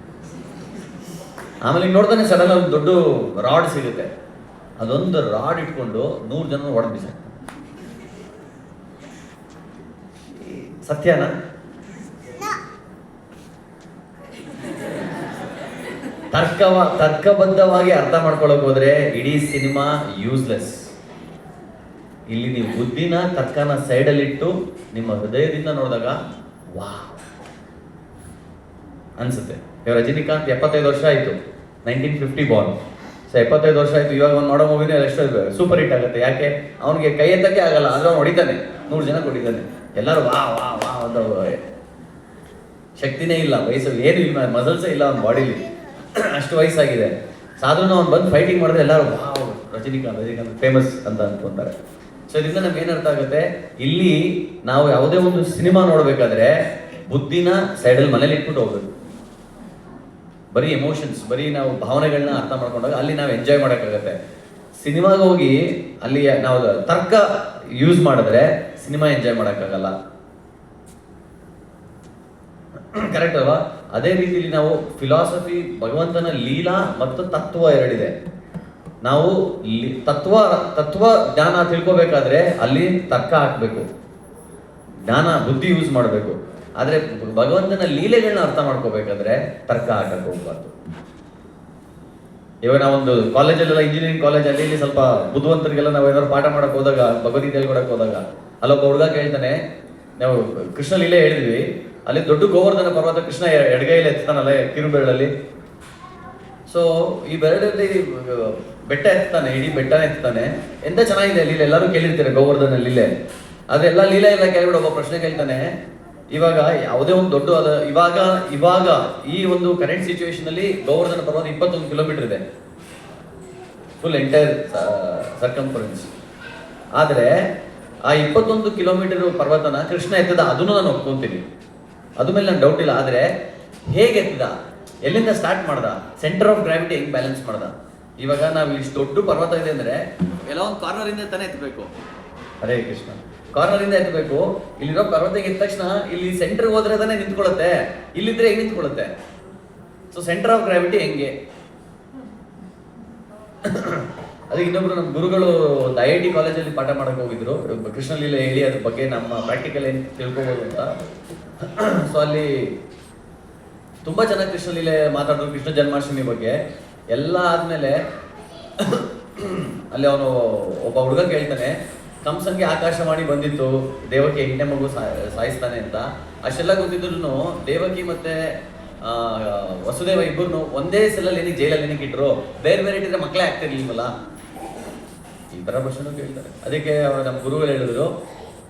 ಆಮೇಲೆ ಈಗ ನೋಡ್ತಾನೆ, ಸಡನ್ ಒಂದು ದೊಡ್ಡ ರಾಡ್ ಸಿಗುತ್ತೆ. ಅದೊಂದು ರಾಡ್ ಇಟ್ಕೊಂಡು 100 ಜನ ಹೊಡೆದು ಬಿಸಾಕ್ತಾನೆ. ಸತ್ಯನಾ? ತರ್ಕಬದ್ಧವಾಗಿ ಅರ್ಥ ಮಾಡ್ಕೊಳಕ್ ಹೋದ್ರೆ ಇಡೀ ಸಿನಿಮಾ ಯೂಸ್ಲೆಸ್. ಇಲ್ಲಿ ನೀವು ಬುದ್ಧಿನ ತರ್ಕನ ಸೈಡಲ್ಲಿಟ್ಟು ನಿಮ್ಮ ಹೃದಯದಿಂದ ನೋಡಿದಾಗ ವಾ ಅನ್ಸುತ್ತೆ. ಇವಾಗ ರಜನಿಕಾಂತ್ 75 ವರ್ಷ ಆಯಿತು, 1950 ಬಾರ್ನ್. ಸೊ 75 ವರ್ಷ ಆಯಿತು, ಇವಾಗ ಒಂದು ಮಾಡೋ ಮೂವಿನ ಎಷ್ಟು ಸೂಪರ್ ಹಿಟ್ ಆಗುತ್ತೆ. ಯಾಕೆ? ಅವನಿಗೆ ಕೈ ಎತ್ತಕ್ಕೆ ಆಗಲ್ಲ, ಆದ್ರೆ ಅವ್ನು ಹೊಡಿತಾನೆ, 100 ಜನ ಹೊಡಿತಾನೆ, ಎಲ್ಲರೂ ವಾ ವಾ ವಾ ಅಂತ. ಶಕ್ತಿನೇ ಇಲ್ಲ, ವಯಸ್ಸು ಏನು ಇಲ್ಲ, ಮಸಲ್ಸೇ ಇಲ್ಲ ಅವ್ನ ಬಾಡಿಲಿ, ಅಷ್ಟು ವಯಸ್ಸಾಗಿದೆ. ಸಾಧಾರಣ ಅವ್ನು ಬಂದು ಫೈಟಿಂಗ್ ಮಾಡಿದ್ರೆ ಎಲ್ಲರೂ ವಾವ್ ರಜನಿಕಾಂತ್ ಫೇಮಸ್ ಅಂತ ಅನ್ಕೊಂತಾರೆ. ಸೊ ಇದರಿಂದ ನಮ್ಗೆ ಏನರ್ಥ ಆಗುತ್ತೆ, ಇಲ್ಲಿ ನಾವು ಯಾವುದೇ ಒಂದು ಸಿನಿಮಾ ನೋಡ್ಬೇಕಾದ್ರೆ ಬುದ್ಧಿನ ಸೈಡಲ್ಲಿ ಮನೇಲಿ ಇಟ್ಬಿಟ್ಟು ಹೋಗ್ಬೇಕು. ಬರೀ ಎಮೋಷನ್ಸ್, ಬರೀ ನಾವು ಭಾವನೆಗಳನ್ನ ಅರ್ಥ ಮಾಡ್ಕೊಂಡಾಗ ಅಲ್ಲಿ ನಾವು ಎಂಜಾಯ್ ಮಾಡೋಕ್ಕಾಗತ್ತೆ. ಸಿನಿಮಾಗೆ ಹೋಗಿ ಅಲ್ಲಿ ನಾವು ತರ್ಕ ಯೂಸ್ ಮಾಡಿದ್ರೆ ಸಿನಿಮಾ ಎಂಜಾಯ್ ಮಾಡೋಕ್ಕಾಗಲ್ಲ. ಕರೆಕ್ಟ್ ಅಲ್ವಾ? ಅದೇ ರೀತಿಯಲ್ಲಿ ನಾವು ಫಿಲಾಸಫಿ, ಭಗವಂತನ ಲೀಲಾ ಮತ್ತು ತತ್ವ ಎರಡಿದೆ. ನಾವು ತತ್ವ ಜ್ಞಾನ ತಿಳ್ಕೋಬೇಕಾದ್ರೆ ಅಲ್ಲಿ ತರ್ಕ ಹಾಕ್ಬೇಕು, ಜ್ಞಾನ ಬುದ್ಧಿ ಯೂಸ್ ಮಾಡಬೇಕು. ಆದರೆ ಭಗವಂತನ ಲೀಲೆಗಳನ್ನ ಅರ್ಥ ಮಾಡ್ಕೋಬೇಕಾದ್ರೆ ತರ್ಕ ಹಾಕಕ್ಕೆ ಹೋಗ್ಬಾರ್ದು. ಇವಾಗ ನಾವೊಂದು ಕಾಲೇಜಲ್ಲೆಲ್ಲ, ಇಂಜಿನಿಯರಿಂಗ್ ಕಾಲೇಜಲ್ಲಿ ಇಲ್ಲಿ ಸ್ವಲ್ಪ ಬುದ್ಧಿವಂತರಿಗೆಲ್ಲ ನಾವು ಏನಾದ್ರು ಪಾಠ ಮಾಡಕ್ಕೆ ಹೋದಾಗ, ಭಗವದ್ಗೀತೆ ಹೇಳ್ಕೊಡಕ್ಕೆ ಹೋದಾಗ ಅಲ್ಲೊಬ್ಬ ಹುಡುಗ ಕೇಳ್ತಾನೆ, ನಾವು ಕೃಷ್ಣ ಲೀಲೆ ಹೇಳಿದ್ವಿ, ಅಲ್ಲಿ ದೊಡ್ಡ ಗೋವರ್ಧನ ಪರ್ವತ ಕೃಷ್ಣ ಎಡಗೈಲಿ ಎತ್ತಾನಲ್ಲ ಕಿರುಬೆರಳಲ್ಲಿ. ಸೊ ಈ ಬೆರಳಲ್ಲಿ ಬೆಟ್ಟ ಎತ್ತಾನೆ, ಇಡೀ ಬೆಟ್ಟನ ಎತ್ತಾನೆ. ಎಂತ ಚೆನ್ನಾಗಿದೆ ಲೀಲೆ, ಎಲ್ಲರೂ ಕೇಳಿರ್ತಾರೆ ಗೋವರ್ಧನ ಲೀಲೆ. ಆದ್ರೆ ಎಲ್ಲ ಲೀಲೆ ಎಲ್ಲ ಕೇಳ್ಬಿಟ್ಟು ಒಬ್ಬ ಪ್ರಶ್ನೆ ಕೇಳ್ತಾನೆ, ಇವಾಗ ಯಾವುದೇ ಒಂದು ದೊಡ್ಡ ಇವಾಗ ಈ ಒಂದು ಕರೆಂಟ್ ಸಿಚುವೇಶನ್ ಅಲ್ಲಿ ಗೋವರ್ಧನ ಪರ್ವತ 21 ಕಿಲೋಮೀಟರ್ ಇದೆ, ಫುಲ್ ಎಂಟೈರ್ ಸರ್ಕಂಫರೆನ್ಸ್. ಆದ್ರೆ ಆ 21 ಕಿಲೋಮೀಟರ್ ಪರ್ವತನ ಕೃಷ್ಣ ಎತ್ತದ, ಅದನ್ನು ನಾನು ಒಪ್ಕೊಂತೀನಿ, ಅದ್ರ ಮೇಲೆ ನಾನು ಡೌಟ್ ಇಲ್ಲ. ಆದ್ರೆ ಹೇಗೆ ಎತ್ತದ, ಎಲ್ಲಿಂದ ಸ್ಟಾರ್ಟ್ ಮಾಡ್ದ, ಸೆಂಟರ್ ಆಫ್ ಗ್ರಾವಿಟಿ ಹೆಂಗ್ ಬ್ಯಾಲೆನ್ಸ್ ಮಾಡ್ದ? ಇವಾಗ ನಾವು ಇಷ್ಟು ದೊಡ್ಡ ಪರ್ವತ ಇದೆ ಅಂದ್ರೆ ಎಲ್ಲ ಒಂದು ಕಾರ್ನರ್ ಇಂದ ತಾನೇ ಎತ್ತಬೇಕು. ಹರೇ ಕೃಷ್ಣ, ಕಾರ್ನರ್ ಇಂದ ಎತ್ತಬೇಕು. ಇಲ್ಲಿರೋ ಪರ್ವತ ಎದ್ದ ತಕ್ಷಣ ಇಲ್ಲಿ ಸೆಂಟರ್ ಹೋದ್ರೆ ತಾನೇ ನಿಂತ್ಕೊಳ್ಳುತ್ತೆ, ಇಲ್ಲಿದ್ರೆ ಹೆಂಗ್ ನಿಂತ್ಕೊಳ್ಳುತ್ತೆ? ಸೊ ಸೆಂಟರ್ ಆಫ್ ಗ್ರಾವಿಟಿ ಹೆಂಗೆ? ಅದಕ್ಕೆ ಇನ್ನೊಬ್ರು ನಮ್ಮ ಗುರುಗಳು ಒಂದು IIT ಕಾಲೇಜಲ್ಲಿ ಪಾಠ ಮಾಡಕ್ಕೆ ಹೋಗಿದ್ರು, ಕೃಷ್ಣ ಲೀಲೆ ಹೇಳಿ ಅದ್ರ ಬಗ್ಗೆ ನಮ್ಮ ಪ್ರಾಕ್ಟಿಕಲ್ ಏನು ತಿಳ್ಕೊಬೋದು ಅಂತ. ಸೊ ಅಲ್ಲಿ ತುಂಬಾ ಚೆನ್ನಾಗಿ ಕೃಷ್ಣ ಲೀಲೆ ಮಾತಾಡಿದ್ರು, ಕೃಷ್ಣ ಜನ್ಮಾಷ್ಟಮಿ ಬಗ್ಗೆ ಎಲ್ಲ ಆದ್ಮೇಲೆ ಅಲ್ಲಿ ಅವನು ಒಬ್ಬ ಹುಡುಗ ಕೇಳ್ತಾನೆ, ಕಂಸಂಗೆ ಆಕಾಶವಾಣಿ ಬಂದಿತ್ತು ದೇವಕಿ ಹೆಣ್ಣೆ ಮಗು ಸಾಯಿಸ್ತಾನೆ ಅಂತ. ಅಷ್ಟೆಲ್ಲ ಗೊತ್ತಿದ್ರು ದೇವಕಿ ಮತ್ತೆ ವಸುದೇವ ಇಬ್ಬರು ಒಂದೇ ಸೆಲ್ಲಲ್ಲಿ ಏನಕ್ಕೆ ಜೈಲಲ್ಲಿ ಏನಕ್ಕೆ ಇಟ್ರು, ಬೇರೆ ಬೇರೆ ಇಟ್ಟಿದ್ರೆ ಮಕ್ಕಳೇ ಆಗ್ತಿರ್ಲಿಲ್ವಲ್ಲ? ಈ ತರ ಪ್ರಶ್ನೆ ಕೇಳ್ತಾರೆ. ಅದಕ್ಕೆ ನಮ್ಮ ಗುರುಗಳು ಹೇಳಿದ್ರು,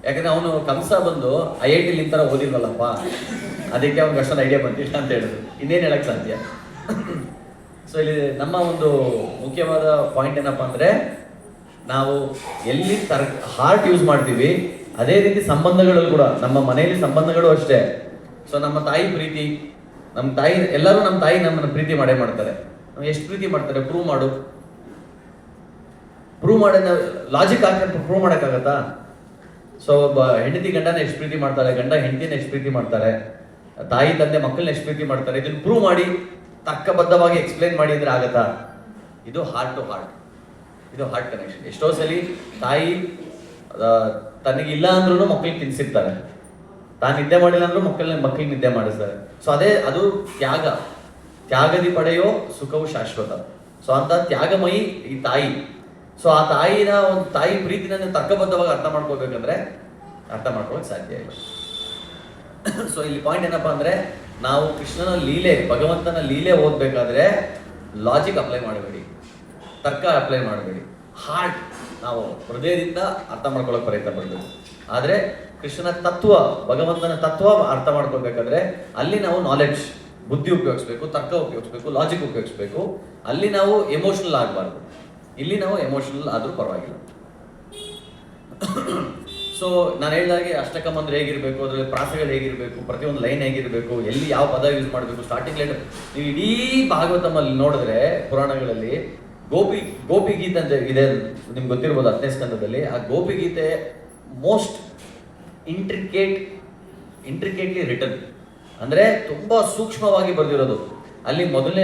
ಯಾಕಂದ್ರೆ ಅವನು ಕಂಸ ಬಂದು IIT ಈ ತರ ಓದಿಲ್ವಲ್ಲಪ್ಪ, ಅದಕ್ಕೆ ಅವ್ನಿಗೆ ಅಷ್ಟೊಂದು ಐಡಿಯಾ ಬಂದಿಲ್ಲ ಅಂತ ಹೇಳಿದ್ರು. ಇನ್ನೇನು ಹೇಳಕ್ ಸಾಧ್ಯ? ಸೊ ಇಲ್ಲಿ ನಮ್ಮ ಒಂದು ಮುಖ್ಯವಾದ ಪಾಯಿಂಟ್ ಏನಪ್ಪಾ ಅಂದ್ರೆ, ನಾವು ಎಲ್ಲಿ ಹಾರ್ಟ್ ಯೂಸ್ ಮಾಡ್ತೀವಿ ಅದೇ ರೀತಿ ಸಂಬಂಧಗಳು ಕೂಡ, ನಮ್ಮ ಮನೆಯಲ್ಲಿ ಸಂಬಂಧಗಳು ಅಷ್ಟೇ. ಸೊ ನಮ್ಮ ತಾಯಿ ಪ್ರೀತಿ, ನಮ್ಮ ತಾಯಿ ಎಲ್ಲರೂ ನಮ್ಮ ತಾಯಿ ನಮ್ಮನ್ನು ಪ್ರೀತಿ ಮಾಡೇ ಮಾಡ್ತಾರೆ. ಎಷ್ಟು ಪ್ರೀತಿ ಮಾಡ್ತಾರೆ? ಪ್ರೂವ್ ಮಾಡಿ ಲಾಜಿಕ್ ಹಾಕಿ ಪ್ರೂವ್ ಮಾಡೋಕ್ಕಾಗತ್ತಾ? ಸೊ ಹೆಂಡತಿ ಗಂಡನ ಎಷ್ಟು ಪ್ರೀತಿ ಮಾಡ್ತಾರೆ, ಗಂಡ ಹೆಂಡತಿನ ಎಷ್ಟು ಪ್ರೀತಿ ಮಾಡ್ತಾರೆ, ತಾಯಿ ತಂದೆ ಮಕ್ಕಳನ್ನ ಎಷ್ಟು ಪ್ರೀತಿ ಮಾಡ್ತಾರೆ, ಇದನ್ನು ಪ್ರೂವ್ ಮಾಡಿ ತರ್ಕಬದ್ಧವಾಗಿ ಎಕ್ಸ್ಪ್ಲೇನ್ ಮಾಡಿ ಅಂದ್ರೆ ಆಗತ್ತಾ? ಇದು ಹಾರ್ಟ್ ಟು ಹಾರ್ಟ್, ಇದು ಹಾರ್ಟ್ ಕನೆಕ್ಷನ್. ಎಷ್ಟೋ ಸಲಿ ತಾಯಿ ತನಗಿಲ್ಲ ಅಂದ್ರೂ ಮಕ್ಕಳಿಗೆ ತಿನ್ಸಿರ್ತಾರೆ, ತಾನು ನಿದ್ದೆ ಮಾಡಿಲ್ಲ ಅಂದ್ರೂ ಮಕ್ಕಳಿಗೆ ನಿದ್ದೆ ಮಾಡಿಸ್ತಾರೆ. ಸೊ ಅದು ತ್ಯಾಗದಿ ಪಡೆಯೋ ಸುಖವು ಶಾಶ್ವತ. ಸೊ ಅಂತ ತ್ಯಾಗಮಯಿ ಈ ತಾಯಿ. ಸೊ ಆ ತಾಯಿನ ಒಂದು ತಾಯಿ ಪ್ರೀತಿನ ತರ್ಕಬದ್ಧವಾಗಿ ಅರ್ಥ ಮಾಡ್ಕೋಬೇಕಂದ್ರೆ ಅರ್ಥ ಮಾಡ್ಕೊಳಕ್ ಸಾಧ್ಯ ಇಲ್ಲ. ಸೊ ಇಲ್ಲಿ ಪಾಯಿಂಟ್ ಏನಪ್ಪಾ ಅಂದ್ರೆ, ನಾವು ಕೃಷ್ಣನ ಲೀಲೆ, ಭಗವಂತನ ಲೀಲೆ ಓದ್ಬೇಕಾದ್ರೆ ಲಾಜಿಕ್ ಅಪ್ಲೈ ಮಾಡಬೇಡಿ, ತರ್ಕ ಅಪ್ಲೈ ಮಾಡಬೇಡಿ, ಹಾರ್ಟ್ ನಾವು ಹೃದಯದಿಂದ ಅರ್ಥ ಮಾಡ್ಕೊಳ್ಳೋಕೆ ಪ್ರಯತ್ನ ಪಡಬೇಕು. ಆದರೆ ಕೃಷ್ಣನ ತತ್ವ, ಭಗವಂತನ ತತ್ವ ಅರ್ಥ ಮಾಡ್ಕೊಳ್ಬೇಕಾದ್ರೆ ಅಲ್ಲಿ ನಾವು ನಾಲೆಡ್ಜ್, ಬುದ್ಧಿ ಉಪಯೋಗಿಸ್ಬೇಕು, ತರ್ಕ ಉಪಯೋಗಿಸ್ಬೇಕು, ಲಾಜಿಕ್ ಉಪಯೋಗಿಸ್ಬೇಕು. ಅಲ್ಲಿ ನಾವು ಎಮೋಷನಲ್ ಆಗಬಾರ್ದು. ಇಲ್ಲಿ ನಾವು ಎಮೋಷನಲ್ ಆದರೂ ಪರವಾಗಿಲ್ಲ. ಸೊ ನಾನು ಹೇಳಿದಾಗೆ ಅಷ್ಟಕಂ ಅಂದ್ರೆ ಹೇಗಿರಬೇಕು, ಅದರಲ್ಲಿ ಪ್ರಾಸಗಳು ಹೇಗಿರಬೇಕು, ಪ್ರತಿಯೊಂದು ಲೈನ್ ಹೇಗಿರಬೇಕು, ಎಲ್ಲಿ ಯಾವ ಪದ ಯೂಸ್ ಮಾಡಬೇಕು, ಸ್ಟಾರ್ಟಿಂಗ್ ಲೈನ್. ನೀವು ಇಡೀ ಭಾಗವತಮಲ್ಲಿ ನೋಡಿದ್ರೆ ಪುರಾಣಗಳಲ್ಲಿ ಗೋಪಿ ಗೀತೆ ಅಂತ ಇದೆ, ನಿಮ್ಗೆ ಗೊತ್ತಿರ್ಬೋದು 10ನೇ ಸ್ಕಂದದಲ್ಲಿ. ಆ ಗೋಪಿ ಗೀತೆ ಮೋಸ್ಟ್ ಇಂಟ್ರಿಕೇಟ್ಲಿ ರಿಟರ್ನ್, ಅಂದ್ರೆ ತುಂಬಾ ಸೂಕ್ಷ್ಮವಾಗಿ ಬರೆದಿರೋದು. ಅಲ್ಲಿ ಮೊದಲನೇ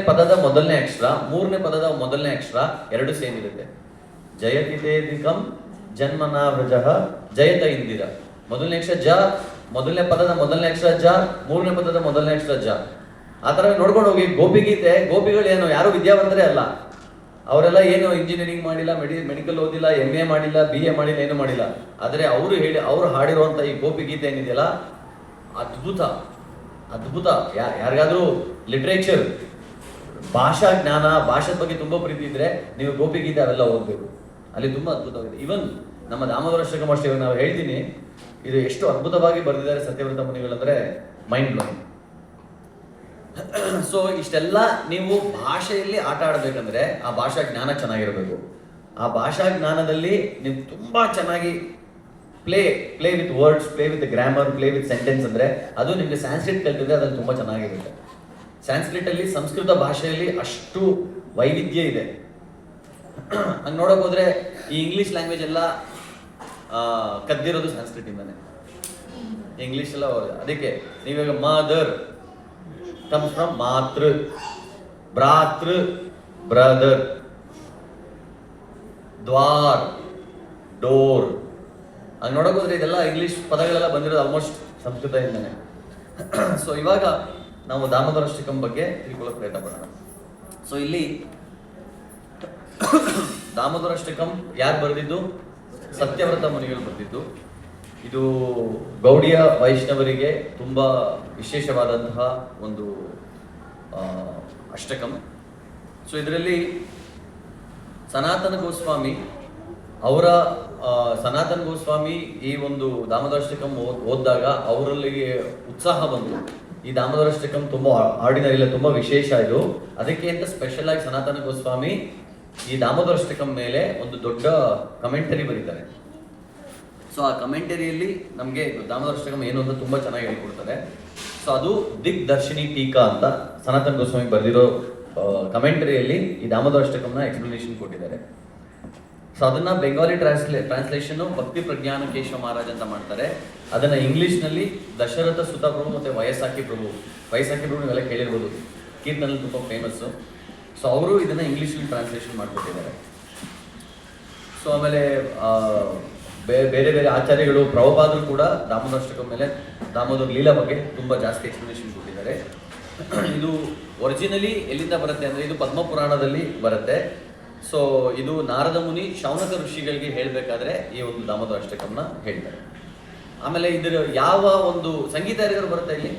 ಪದದ ಮೊದಲನೇ ಅಕ್ಷರ, ಮೂರನೇ ಪದದ ಮೊದಲನೇ ಅಕ್ಷರ ಎರಡು ಸೇಮ್ ಇರುತ್ತೆ. ಜಯತಿತೇದಿಕಂ ಜನ್ಮನ ವ್ರಜಃ ಜಯತ ಇಂದಿರ. ಮೊದಲನೇ ಅಕ್ಷರ ಜ, ಮೊದಲನೇ ಪದದ ಮೊದಲನೇ ಅಕ್ಷರ ಜ, ಮೂರನೇ ಪದದ ಮೊದಲನೇ ಅಕ್ಷರ ಜ. ಆ ಥರ ನೋಡ್ಕೊಂಡು ಹೋಗಿ. ಗೋಪಿಗೀತೆ, ಗೋಪಿಗಳೇನು ಯಾರು ವಿದ್ಯಾವಂತರೇ ಅಲ್ಲ, ಅವರೆಲ್ಲ ಏನು ಇಂಜಿನಿಯರಿಂಗ್ ಮಾಡಿಲ್ಲ, ಮೆಡಿಕಲ್ ಓದಿಲ್ಲ, MA ಮಾಡಿಲ್ಲ, BA ಮಾಡಿಲ್ಲ, ಏನು ಮಾಡಿಲ್ಲ. ಆದರೆ ಅವರು ಹಾಡಿರುವಂಥ ಈ ಗೋಪಿಗೀತೆ ಏನಿದೆಯಲ್ಲ, ಅದ್ಭುತ ಅದ್ಭುತ. ಯಾರಿಗಾದ್ರೂ ಲಿಟ್ರೇಚರ್, ಭಾಷಾ ಜ್ಞಾನ, ಭಾಷೆ ಬಗ್ಗೆ ತುಂಬ ಪ್ರೀತಿ ಇದ್ರೆ ನೀವು ಗೋಪಿಗೀತೆ ಅವೆಲ್ಲ ಓದಬೇಕು. ಅಲ್ಲಿ ತುಂಬ ಅದ್ಭುತವಾಗಿದೆ. ಈವನ್ ನಮ್ಮ ದಾಮೋದರ ಅಷ್ಟಕಂ ಅಷ್ಟೇ, ನಾವು ಹೇಳ್ತೀನಿ, ಇದು ಎಷ್ಟು ಅದ್ಭುತವಾಗಿ ಬರೆದಿದ್ದಾರೆ ಸತ್ಯವ್ರತ ಮುನಿಗಳಂದ್ರೆ ಮೈಂಡ್ ಬ್ಲೋಯಿಂಗ್. ಸೊ ಇಷ್ಟೆಲ್ಲ ನೀವು ಭಾಷೆಯಲ್ಲಿ ಆಟ ಆಡಬೇಕಂದ್ರೆ ಆ ಭಾಷಾ ಜ್ಞಾನ ಚೆನ್ನಾಗಿರಬೇಕು. ಆ ಭಾಷಾ ಜ್ಞಾನದಲ್ಲಿ ನೀವು ತುಂಬ ಚೆನ್ನಾಗಿ play with words, play with grammar, play with sentence. ಅಂದರೆ ಅದು ನಿಮಗೆ ಸ್ಯಾನ್ಸ್ಕ್ರಿಟ್ ಕಲ್ತಿದ್ರೆ ಅದ್ರಲ್ಲಿ ತುಂಬ ಚೆನ್ನಾಗಿರುತ್ತೆ. ಸ್ಯಾನ್ಸ್ಕ್ರಿಟಲ್ಲಿ, ಸಂಸ್ಕೃತ ಭಾಷೆಯಲ್ಲಿ ಅಷ್ಟು ವೈವಿಧ್ಯ ಇದೆ. ಹಂಗೆ ನೋಡೋಕೆ ಹೋದರೆ ಈ ಇಂಗ್ಲೀಷ್ ಲ್ಯಾಂಗ್ವೇಜ್ ಎಲ್ಲ ಕದ್ದಿರೋದು ಸಂಸ್ಕೃತಿಂದಾನೆ. ಇಂಗ್ಲೀಷ್ ಎಲ್ಲ ಅದಕ್ಕೆ ನೀವಾಗ ಮದರ್ comes from ಮಾತೃ, ಭ್ರಾತೃ ಬ್ರದರ್, ದ್ವಾರ್ ಡೋರ್. ಹಂಗೆ ನೋಡೋಕೆ ಹೋದ್ರೆ ಇದೆಲ್ಲ ಇಂಗ್ಲೀಷ್ ಪದಗಳೆಲ್ಲ ಬಂದಿರೋದು ಆಲ್ಮೋಸ್ಟ್ ಸಂಸ್ಕೃತದಿಂದನೇ. ಸೊ ಇವಾಗ ನಾವು ದಾಮೋದರ ಅಷ್ಟಕಂ ಬಗ್ಗೆ ತಿಳ್ಕೊಳ್ಳೋಕೆ ಪ್ರಯತ್ನ ಪಡೋಣ. ಸೊ ಇಲ್ಲಿ ದಾಮೋದರ ಅಷ್ಟಕಂ ಯಾರು ಬರೆದಿದ್ದು? ಸತ್ಯವ್ರತ ಮುನಿಗಳು ಬರೆದಿದ್ದು. ಇದು ಗೌಡಿಯ ವೈಷ್ಣವರಿಗೆ ತುಂಬ ವಿಶೇಷವಾದಂತಹ ಒಂದು ಅಷ್ಟಕಂ. ಸೊ ಇದರಲ್ಲಿ ಸನಾತನ ಗೋಸ್ವಾಮಿ ಈ ಒಂದು ದಾಮೋದರ ಅಷ್ಟಕಂ ಓದಿದಾಗ ಅವರಲ್ಲಿ ಉತ್ಸಾಹ ಬಂತು. ಈ ದಾಮೋದರ ಅಷ್ಟಕಂ ತುಂಬ ಆರ್ಡಿನರಿ ಇಲ್ಲ, ತುಂಬ ವಿಶೇಷ ಇದು. ಅದಕ್ಕೆ ಅಂತ ಸ್ಪೆಷಲ್ ಆಗಿ ಸನಾತನ ಗೋಸ್ವಾಮಿ ಈ ದಾಮೋದರ ಅಷ್ಟಕಂ ಮೇಲೆ ಒಂದು ದೊಡ್ಡ ಕಮೆಂಟರಿ ಬರೀತಾರೆ. ಸೊ ಆ ಕಮೆಂಟರಿಯಲ್ಲಿ ನಮಗೆ ದಾಮೋದರ ಅಷ್ಟಕಂ ಏನು ಅಂತ ತುಂಬ ಚೆನ್ನಾಗಿ ಹೇಳ್ಕೊಡ್ತಾರೆ. ಸೊ ಅದು ದಿಗ್ದರ್ಶಿನಿ ಟೀಕಾ ಅಂತ ಸನಾತನ ಗೋಸ್ವಾಮಿ ಬರೆದಿರೋ ಕಮೆಂಟರಿಯಲ್ಲಿ ಈ ದಾಮೋದರ ಅಷ್ಟಕಂನ ಎಕ್ಸ್ಪ್ಲನೇಷನ್ ಕೊಟ್ಟಿದ್ದಾರೆ. ಸೊ ಅದನ್ನ ಬೆಂಗಾಲಿ ಟ್ರಾನ್ಸ್ಲೇಷನ್ ಭಕ್ತಿ ಪ್ರಜ್ಞಾನ ಕೇಶವ ಮಹಾರಾಜ್ ಅಂತ ಮಾಡ್ತಾರೆ. ಅದನ್ನ ಇಂಗ್ಲಿಷ್ನಲ್ಲಿ ದಶರಥ ಸುತ ಪ್ರಭು ಮತ್ತು ವಯಸ್ಸಾಕಿ ಪ್ರಭು ನೀವೆಲ್ಲ ಕೇಳಿರ್ಬೋದು, ಕೀರ್ತನಲ್ಲಿ ತುಂಬ ಫೇಮಸ್ಸು. ಸೊ ಅವರು ಇದನ್ನ ಇಂಗ್ಲೀಷಲ್ಲಿ ಟ್ರಾನ್ಸ್ಲೇಷನ್ ಮಾಡಿಕೊಟ್ಟಿದ್ದಾರೆ. ಸೊ ಆಮೇಲೆ ಬೇರೆ ಬೇರೆ ಆಚಾರ್ಯಗಳು, ಪ್ರಭುಪಾದರು ಕೂಡ ದಾಮೋದರ ಅಷ್ಟಕಂ ಮೇಲೆ, ದಾಮೋದರ ಲೀಲಾ ಬಗ್ಗೆ ತುಂಬ ಜಾಸ್ತಿ ಎಕ್ಸ್ಪ್ಲನೇಷನ್ ಕೊಟ್ಟಿದ್ದಾರೆ. ಇದು ಒರಿಜಿನಲಿ ಎಲ್ಲಿಂದ ಬರುತ್ತೆ ಅಂದರೆ ಇದು ಪದ್ಮಪುರಾಣದಲ್ಲಿ ಬರುತ್ತೆ. ಸೊ ಇದು ನಾರದ ಮುನಿ ಶೌನಕ ಋಷಿಗಳಿಗೆ ಹೇಳಬೇಕಾದ್ರೆ ಈ ಒಂದು ದಾಮೋದರ ಅಷ್ಟಕಂನ ಹೇಳ್ತಾರೆ. ಆಮೇಲೆ ಇದರ ಯಾವ ಒಂದು ಸಂಗೀತ ಯಾರಿಗಾರು ಬರುತ್ತೆ ಇಲ್ಲಿ?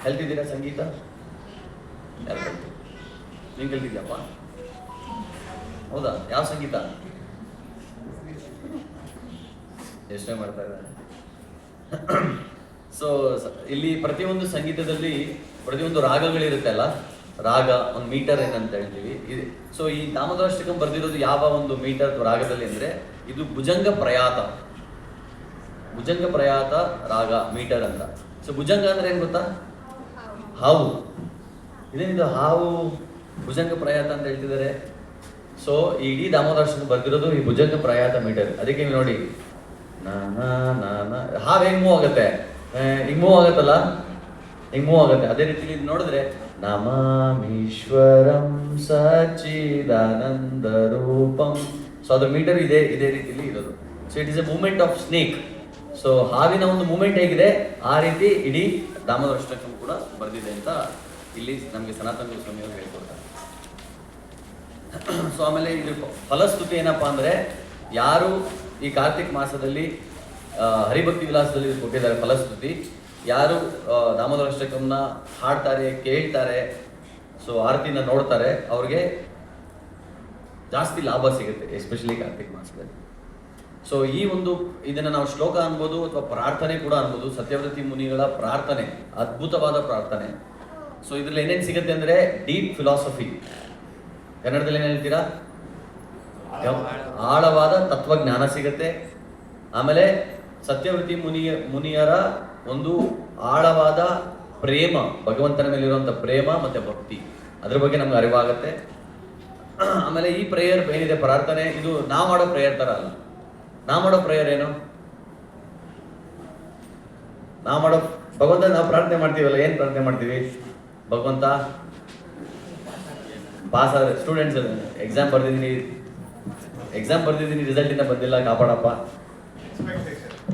ಕಲ್ತಿದ್ದೀರಾ ಸಂಗೀತ? ಯಾರು ಕಲ್ತಿ? ನೀನು ಕಲ್ತಿದ್ಯಪ್ಪ? ಹೌದಾ? ಯಾವ ಸಂಗೀತ? ಯೋಚನೆ ಮಾಡ್ತಾ ಇದ್ದಾರೆ. ಸೊ ಇಲ್ಲಿ ಪ್ರತಿಯೊಂದು ಸಂಗೀತದಲ್ಲಿ ಪ್ರತಿಯೊಂದು ರಾಗಗಳಿರುತ್ತೆ ಅಲ್ಲ, ರಾಗ ಒಂದು ಮೀಟರ್ ಏನಂತ ಹೇಳ್ತೀವಿ. ಸೊ ಈ ದಾಮೋದರ ಅಷ್ಟಕಂ ಬರೆದಿರೋದು ಯಾವ ಒಂದು ಮೀಟರ್ ರಾಗದಲ್ಲಿ ಅಂದರೆ ಇದು ಭುಜಂಗ ಪ್ರಯಾತ ರಾಗ ಮೀಟರ್ ಅಂತ. ಸೊ ಭುಜಂಗ ಅಂದ್ರೆ ಏನು ಗೊತ್ತಾ? ಹಾವು. ಇದೇನಿದು ಹಾವು ಭುಜಂಗ ಪ್ರಯಾತ ಅಂತ ಹೇಳ್ತಿದ್ದಾರೆ. ಸೊ ಇಡೀ ದಾಮೋದರ ಅಷ್ಟಕಂ ಬರೆದಿರೋದು ಈ ಭುಜಂಗ ಪ್ರಯಾತ ಮೀಟರ್. ಅದಕ್ಕೆ ನೋಡಿ, ಹಾವು ಹೆಂಗ್ ಮೂವ್ ಆಗುತ್ತೆ, ಹಿಂಗ್ ಮೂವ್ ಆಗುತ್ತಲ್ಲ, ಹಿಂಗ್ ಮೂವ್ ಆಗುತ್ತೆ. ಅದೇ ರೀತಿಲಿ ನೋಡಿದ್ರೆ ನಮಾಮೀಶ್ವರಂ ಸಚ್ಚಿದಾನಂದ ರೂಪಂ. ಸೊ ಅದ್ರ ಮೀಟರ್ ಇದೇ ರೀತಿಲಿ ಇರೋದು. So it is A movement of snake. So ಹಾವಿನ ಒಂದು ಮೂವ್ಮೆಂಟ್ ಹೇಗಿದೆ ಆ ರೀತಿ ಇಡೀ ದಾಮೋದರ ಅಷ್ಟಕಂ ಕೂಡ ಬರೆದಿದೆ ಅಂತ ಇಲ್ಲಿ ನಮಗೆ ಸನಾತನ ಗೋಸ್ವಾಮಿ ಅವರು ಹೇಳ್ಕೊಡ್ತಾರೆ. ಸೊ ಆಮೇಲೆ ಇದ್ರ ಫಲಸ್ತುತಿ ಏನಪ್ಪಾ ಅಂದ್ರೆ, ಯಾರು ಈ ಕಾರ್ತಿಕ್ ಮಾಸದಲ್ಲಿ ಹರಿಭಕ್ತಿ ವಿಲಾಸದಲ್ಲಿ ಕೊಟ್ಟಿದ್ದಾರೆ ಫಲಸ್ತುತಿ, ಯಾರು ದಾಮೋದರ ಅಷ್ಟಕಂನ ಹಾಡ್ತಾರೆ, ಕೇಳ್ತಾರೆ, ಸೊ ಆರತಿನ ನೋಡ್ತಾರೆ, ಅವ್ರಿಗೆ ಜಾಸ್ತಿ ಲಾಭ ಸಿಗುತ್ತೆ, ಎಸ್ಪೆಷಲಿ ಕಾರ್ತಿಕ್ ಮಾಸದಲ್ಲಿ. ಸೊ ಈ ಒಂದು ಇದನ್ನು ನಾವು ಶ್ಲೋಕ ಅನ್ಬೋದು ಅಥವಾ ಪ್ರಾರ್ಥನೆ ಕೂಡ ಅನ್ಬೋದು. ಸತ್ಯವ್ರತಿ ಮುನಿಗಳ ಪ್ರಾರ್ಥನೆ ಅದ್ಭುತವಾದ ಪ್ರಾರ್ಥನೆ. ಸೊ ಇದ್ರಲ್ಲಿ ಏನೇನು ಸಿಗುತ್ತೆ ಅಂದರೆ ಡೀಪ್ ಫಿಲಾಸಫಿ, ಕನ್ನಡದಲ್ಲಿ ಏನು ಹೇಳ್ತೀರಾ, ಆಳವಾದ ತತ್ವಜ್ಞಾನ ಸಿಗುತ್ತೆ. ಆಮೇಲೆ ಸತ್ಯವ್ರತಿ ಮುನಿಯರ ಒಂದು ಆಳವಾದ ಪ್ರೇಮ, ಭಗವಂತನ ಮೇಲಿರುವಂಥ ಪ್ರೇಮ ಮತ್ತು ಭಕ್ತಿ, ಅದ್ರ ಬಗ್ಗೆ ನಮ್ಗೆ ಅರಿವಾಗುತ್ತೆ. ಆಮೇಲೆ ಈ ಪ್ರೇಯರ್ ಏನಿದೆ ಪ್ರಾರ್ಥನೆ, ಇದು ನಾವು ಮಾಡೋ ಪ್ರೇಯರ್ ಥರ ಅಲ್ಲ. ನಾವು ಮಾಡೋ ಪ್ರೇಯರ್ ಏನು, ನಾವು ಮಾಡೋ ಭಗವಂತ ನಾವು ಪ್ರಾರ್ಥನೆ ಮಾಡ್ತೀವಲ್ಲ, ಏನು ಪ್ರಾರ್ಥನೆ ಮಾಡ್ತೀವಿ? ಭಗವಂತ ಪಾಸ್ ಆದರೆ, ಸ್ಟೂಡೆಂಟ್ಸ್ ಎಕ್ಸಾಮ್ ಬರ್ದಿದ್ದೀನಿ ರಿಸಲ್ಟ್ ಇಂದ ಬಂದಿಲ್ಲ, ಕಾಪಾಡಪ್ಪ,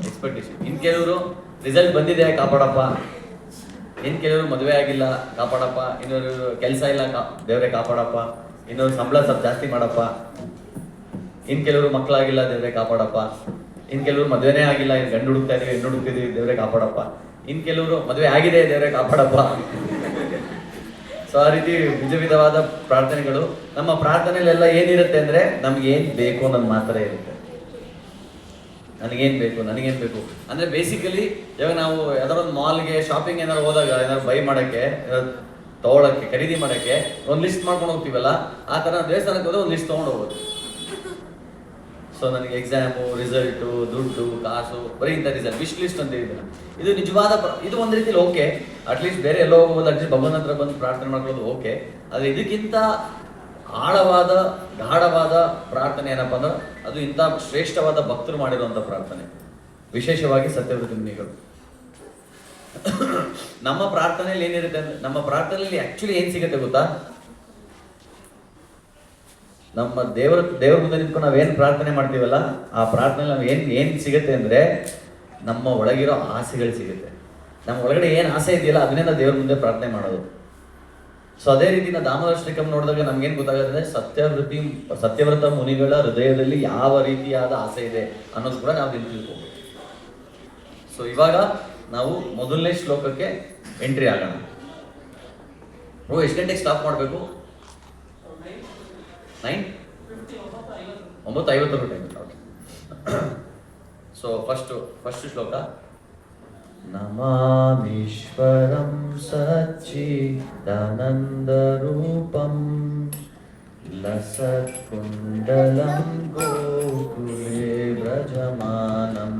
ಎಕ್ಸ್ಪೆಕ್ಟೇಷನ್. ಇನ್ ಕೆಲವರು ರಿಸಲ್ಟ್ ಬಂದಿದೆ, ಕಾಪಾಡಪ್ಪ. ಇನ್ನು ಕೆಲವರು ಮದುವೆ ಆಗಿಲ್ಲ ಕಾಪಾಡಪ್ಪ, ಇನ್ನೊರು ಕೆಲಸ ಇಲ್ಲ ದೇವರೇ ಕಾಪಾಡಪ್ಪ, ಇನ್ನೊರು ಸಂಬಳ ಸ್ವಲ್ಪ ಜಾಸ್ತಿ ಮಾಡಪ್ಪ, ಇನ್ನು ಕೆಲವರು ಮಕ್ಕಳಾಗಿಲ್ಲ ದೇವರೇ ಕಾಪಾಡಪ್ಪ, ಇನ್ನು ಕೆಲವರು ಮದುವೆನೇ ಆಗಿಲ್ಲ, ಇನ್ನು ಗಂಡು ಹುಡುಕ್ತಾ ಇದೀವಿ, ಹೆಣ್ಣು ಹುಡುಕ್ತಿದೀವಿ, ದೇವರೇ ಕಾಪಾಡಪ್ಪ, ಇನ್ನು ಕೆಲವರು ಮದುವೆ ಆಗಿದೆ, ದೇವರೇ ಕಾಪಾಡಪ್ಪ. ಸೊ ಆ ರೀತಿ ವಿಧವಾದ ಪ್ರಾರ್ಥನೆಗಳು. ನಮ್ಮ ಪ್ರಾರ್ಥನೆಯಲ್ಲೆಲ್ಲ ಏನಿರುತ್ತೆ ಅಂದರೆ ನಮ್ಗೆ ಏನು ಬೇಕು ಅನ್ನೋದು ಮಾತ್ರ ಇರುತ್ತೆ. ನನಗೇನು ಬೇಕು ಅಂದರೆ ಬೇಸಿಕಲಿ ಇವಾಗ ನಾವು ಯಾವ್ದಾದ್ರು ಒಂದು ಮಾಲ್ಗೆ ಶಾಪಿಂಗ್ ಏನಾದ್ರು ಹೋದಾಗ ಏನಾದ್ರು ಬೈ ಮಾಡೋಕ್ಕೆ, ತೊಗೊಳಕ್ಕೆ, ಖರೀದಿ ಮಾಡೋಕ್ಕೆ ಒಂದು ಲಿಸ್ಟ್ ಮಾಡ್ಕೊಂಡು ಹೋಗ್ತೀವಲ್ಲ, ಆ ಥರ ದೇವಸ್ಥಾನಕ್ಕೆ ಹೋದ್ರೆ ಒಂದು ಲಿಸ್ಟ್ ತೊಗೊಂಡು ಹೋಗೋದು. ಸೊ ನನಗೆ ಎಕ್ಸಾಮು, ರಿಸಲ್ಟು, ದುಡ್ಡು, ಕಾಸು, ಬರೀ ಇಂಥ ರಿಸಲ್ಟ್, ವಿಶ್ ಲಿಸ್ಟ್ ಅಂತ ಹೇಳಿದ್ರೆ ಇದು ನಿಜವಾದ ಇದು ಒಂದು ರೀತಿಯಲ್ಲಿ ಓಕೆ. ಅಟ್ಲೀಸ್ಟ್ ಬೇರೆ ಎಲ್ಲೋ ಹೋಗೋದು, ಅಟ್ಲೀಸ್ಟ್ ಭಗವಂತನ ಹತ್ರ ಬಂದು ಪ್ರಾರ್ಥನೆ ಮಾಡ್ಕೊಳ್ಳೋದು ಓಕೆ. ಆದರೆ ಇದಕ್ಕಿಂತ ಆಳವಾದ ಗಾಢವಾದ ಪ್ರಾರ್ಥನೆ ಏನಪ್ಪ ಅಂದ್ರೆ ಅದು ಇಂಥ ಶ್ರೇಷ್ಠವಾದ ಭಕ್ತರು ಮಾಡಿರುವಂಥ ಪ್ರಾರ್ಥನೆ, ವಿಶೇಷವಾಗಿ ಸತ್ಯವ್ರತ ಮುನಿಗಳು. ನಮ್ಮ ಪ್ರಾರ್ಥನೆಯಲ್ಲಿ ಏನಿರುತ್ತೆ ಅಂದ್ರೆ, ನಮ್ಮ ಪ್ರಾರ್ಥನೆಯಲ್ಲಿ ಆ್ಯಕ್ಚುಲಿ ಏನು ಸಿಗುತ್ತೆ ಗೊತ್ತಾ? ನಮ್ಮ ದೇವರ ಮುಂದೆ ನಿಂತ್ಕೊಂಡು ನಾವೇನು ಪ್ರಾರ್ಥನೆ ಮಾಡ್ತೀವಲ್ಲ, ಆ ಪ್ರಾರ್ಥನೆಯಲ್ಲಿ ನಾವು ಏನು ಸಿಗುತ್ತೆ ಅಂದರೆ ನಮ್ಮ ಒಳಗಿರೋ ಆಸೆಗಳು ಸಿಗುತ್ತೆ. ನಮ್ಮ ಒಳಗಡೆ ಏನು ಆಸೆ ಇದೆಯಲ್ಲ ಅದನ್ನೇ ನಾವು ದೇವ್ರ ಮುಂದೆ ಪ್ರಾರ್ಥನೆ ಮಾಡೋದು. ಸೊ ಅದೇ ರೀತಿ ನಾವು ದಾಮೋದರ ಶ್ರೀಕಂ ನೋಡಿದಾಗ ನಮ್ಗೇನು ಗೊತ್ತಾಗುತ್ತೆ, ಸತ್ಯವ್ರತ ಮುನಿಗಳ ಹೃದಯದಲ್ಲಿ ಯಾವ ರೀತಿಯಾದ ಆಸೆ ಇದೆ ಅನ್ನೋದು ಕೂಡ ನಾವು ತಿಳ್ಕೊಬೇಕು. ಸೊ ಇವಾಗ ನಾವು ಮೊದಲನೇ ಶ್ಲೋಕಕ್ಕೆ ಎಂಟ್ರಿ ಆಗೋಣ. ಎಷ್ಟು ಗಂಟೆಗೆ ಸ್ಟಾಪ್ ಮಾಡಬೇಕು? 9:50 ಟೈಮ್. ಓಕೆ. ಸೊ ಫಸ್ಟ್ ಶ್ಲೋಕ. ನಮಾಮೀಶ್ವರಂ ಸಚ್ಚಿದಾನಂದರೂಪಂ ಲಸತ್ಕುಂಡಲಂ ಗೋಕುಲೇ ವ್ರಜಮಾನಂ.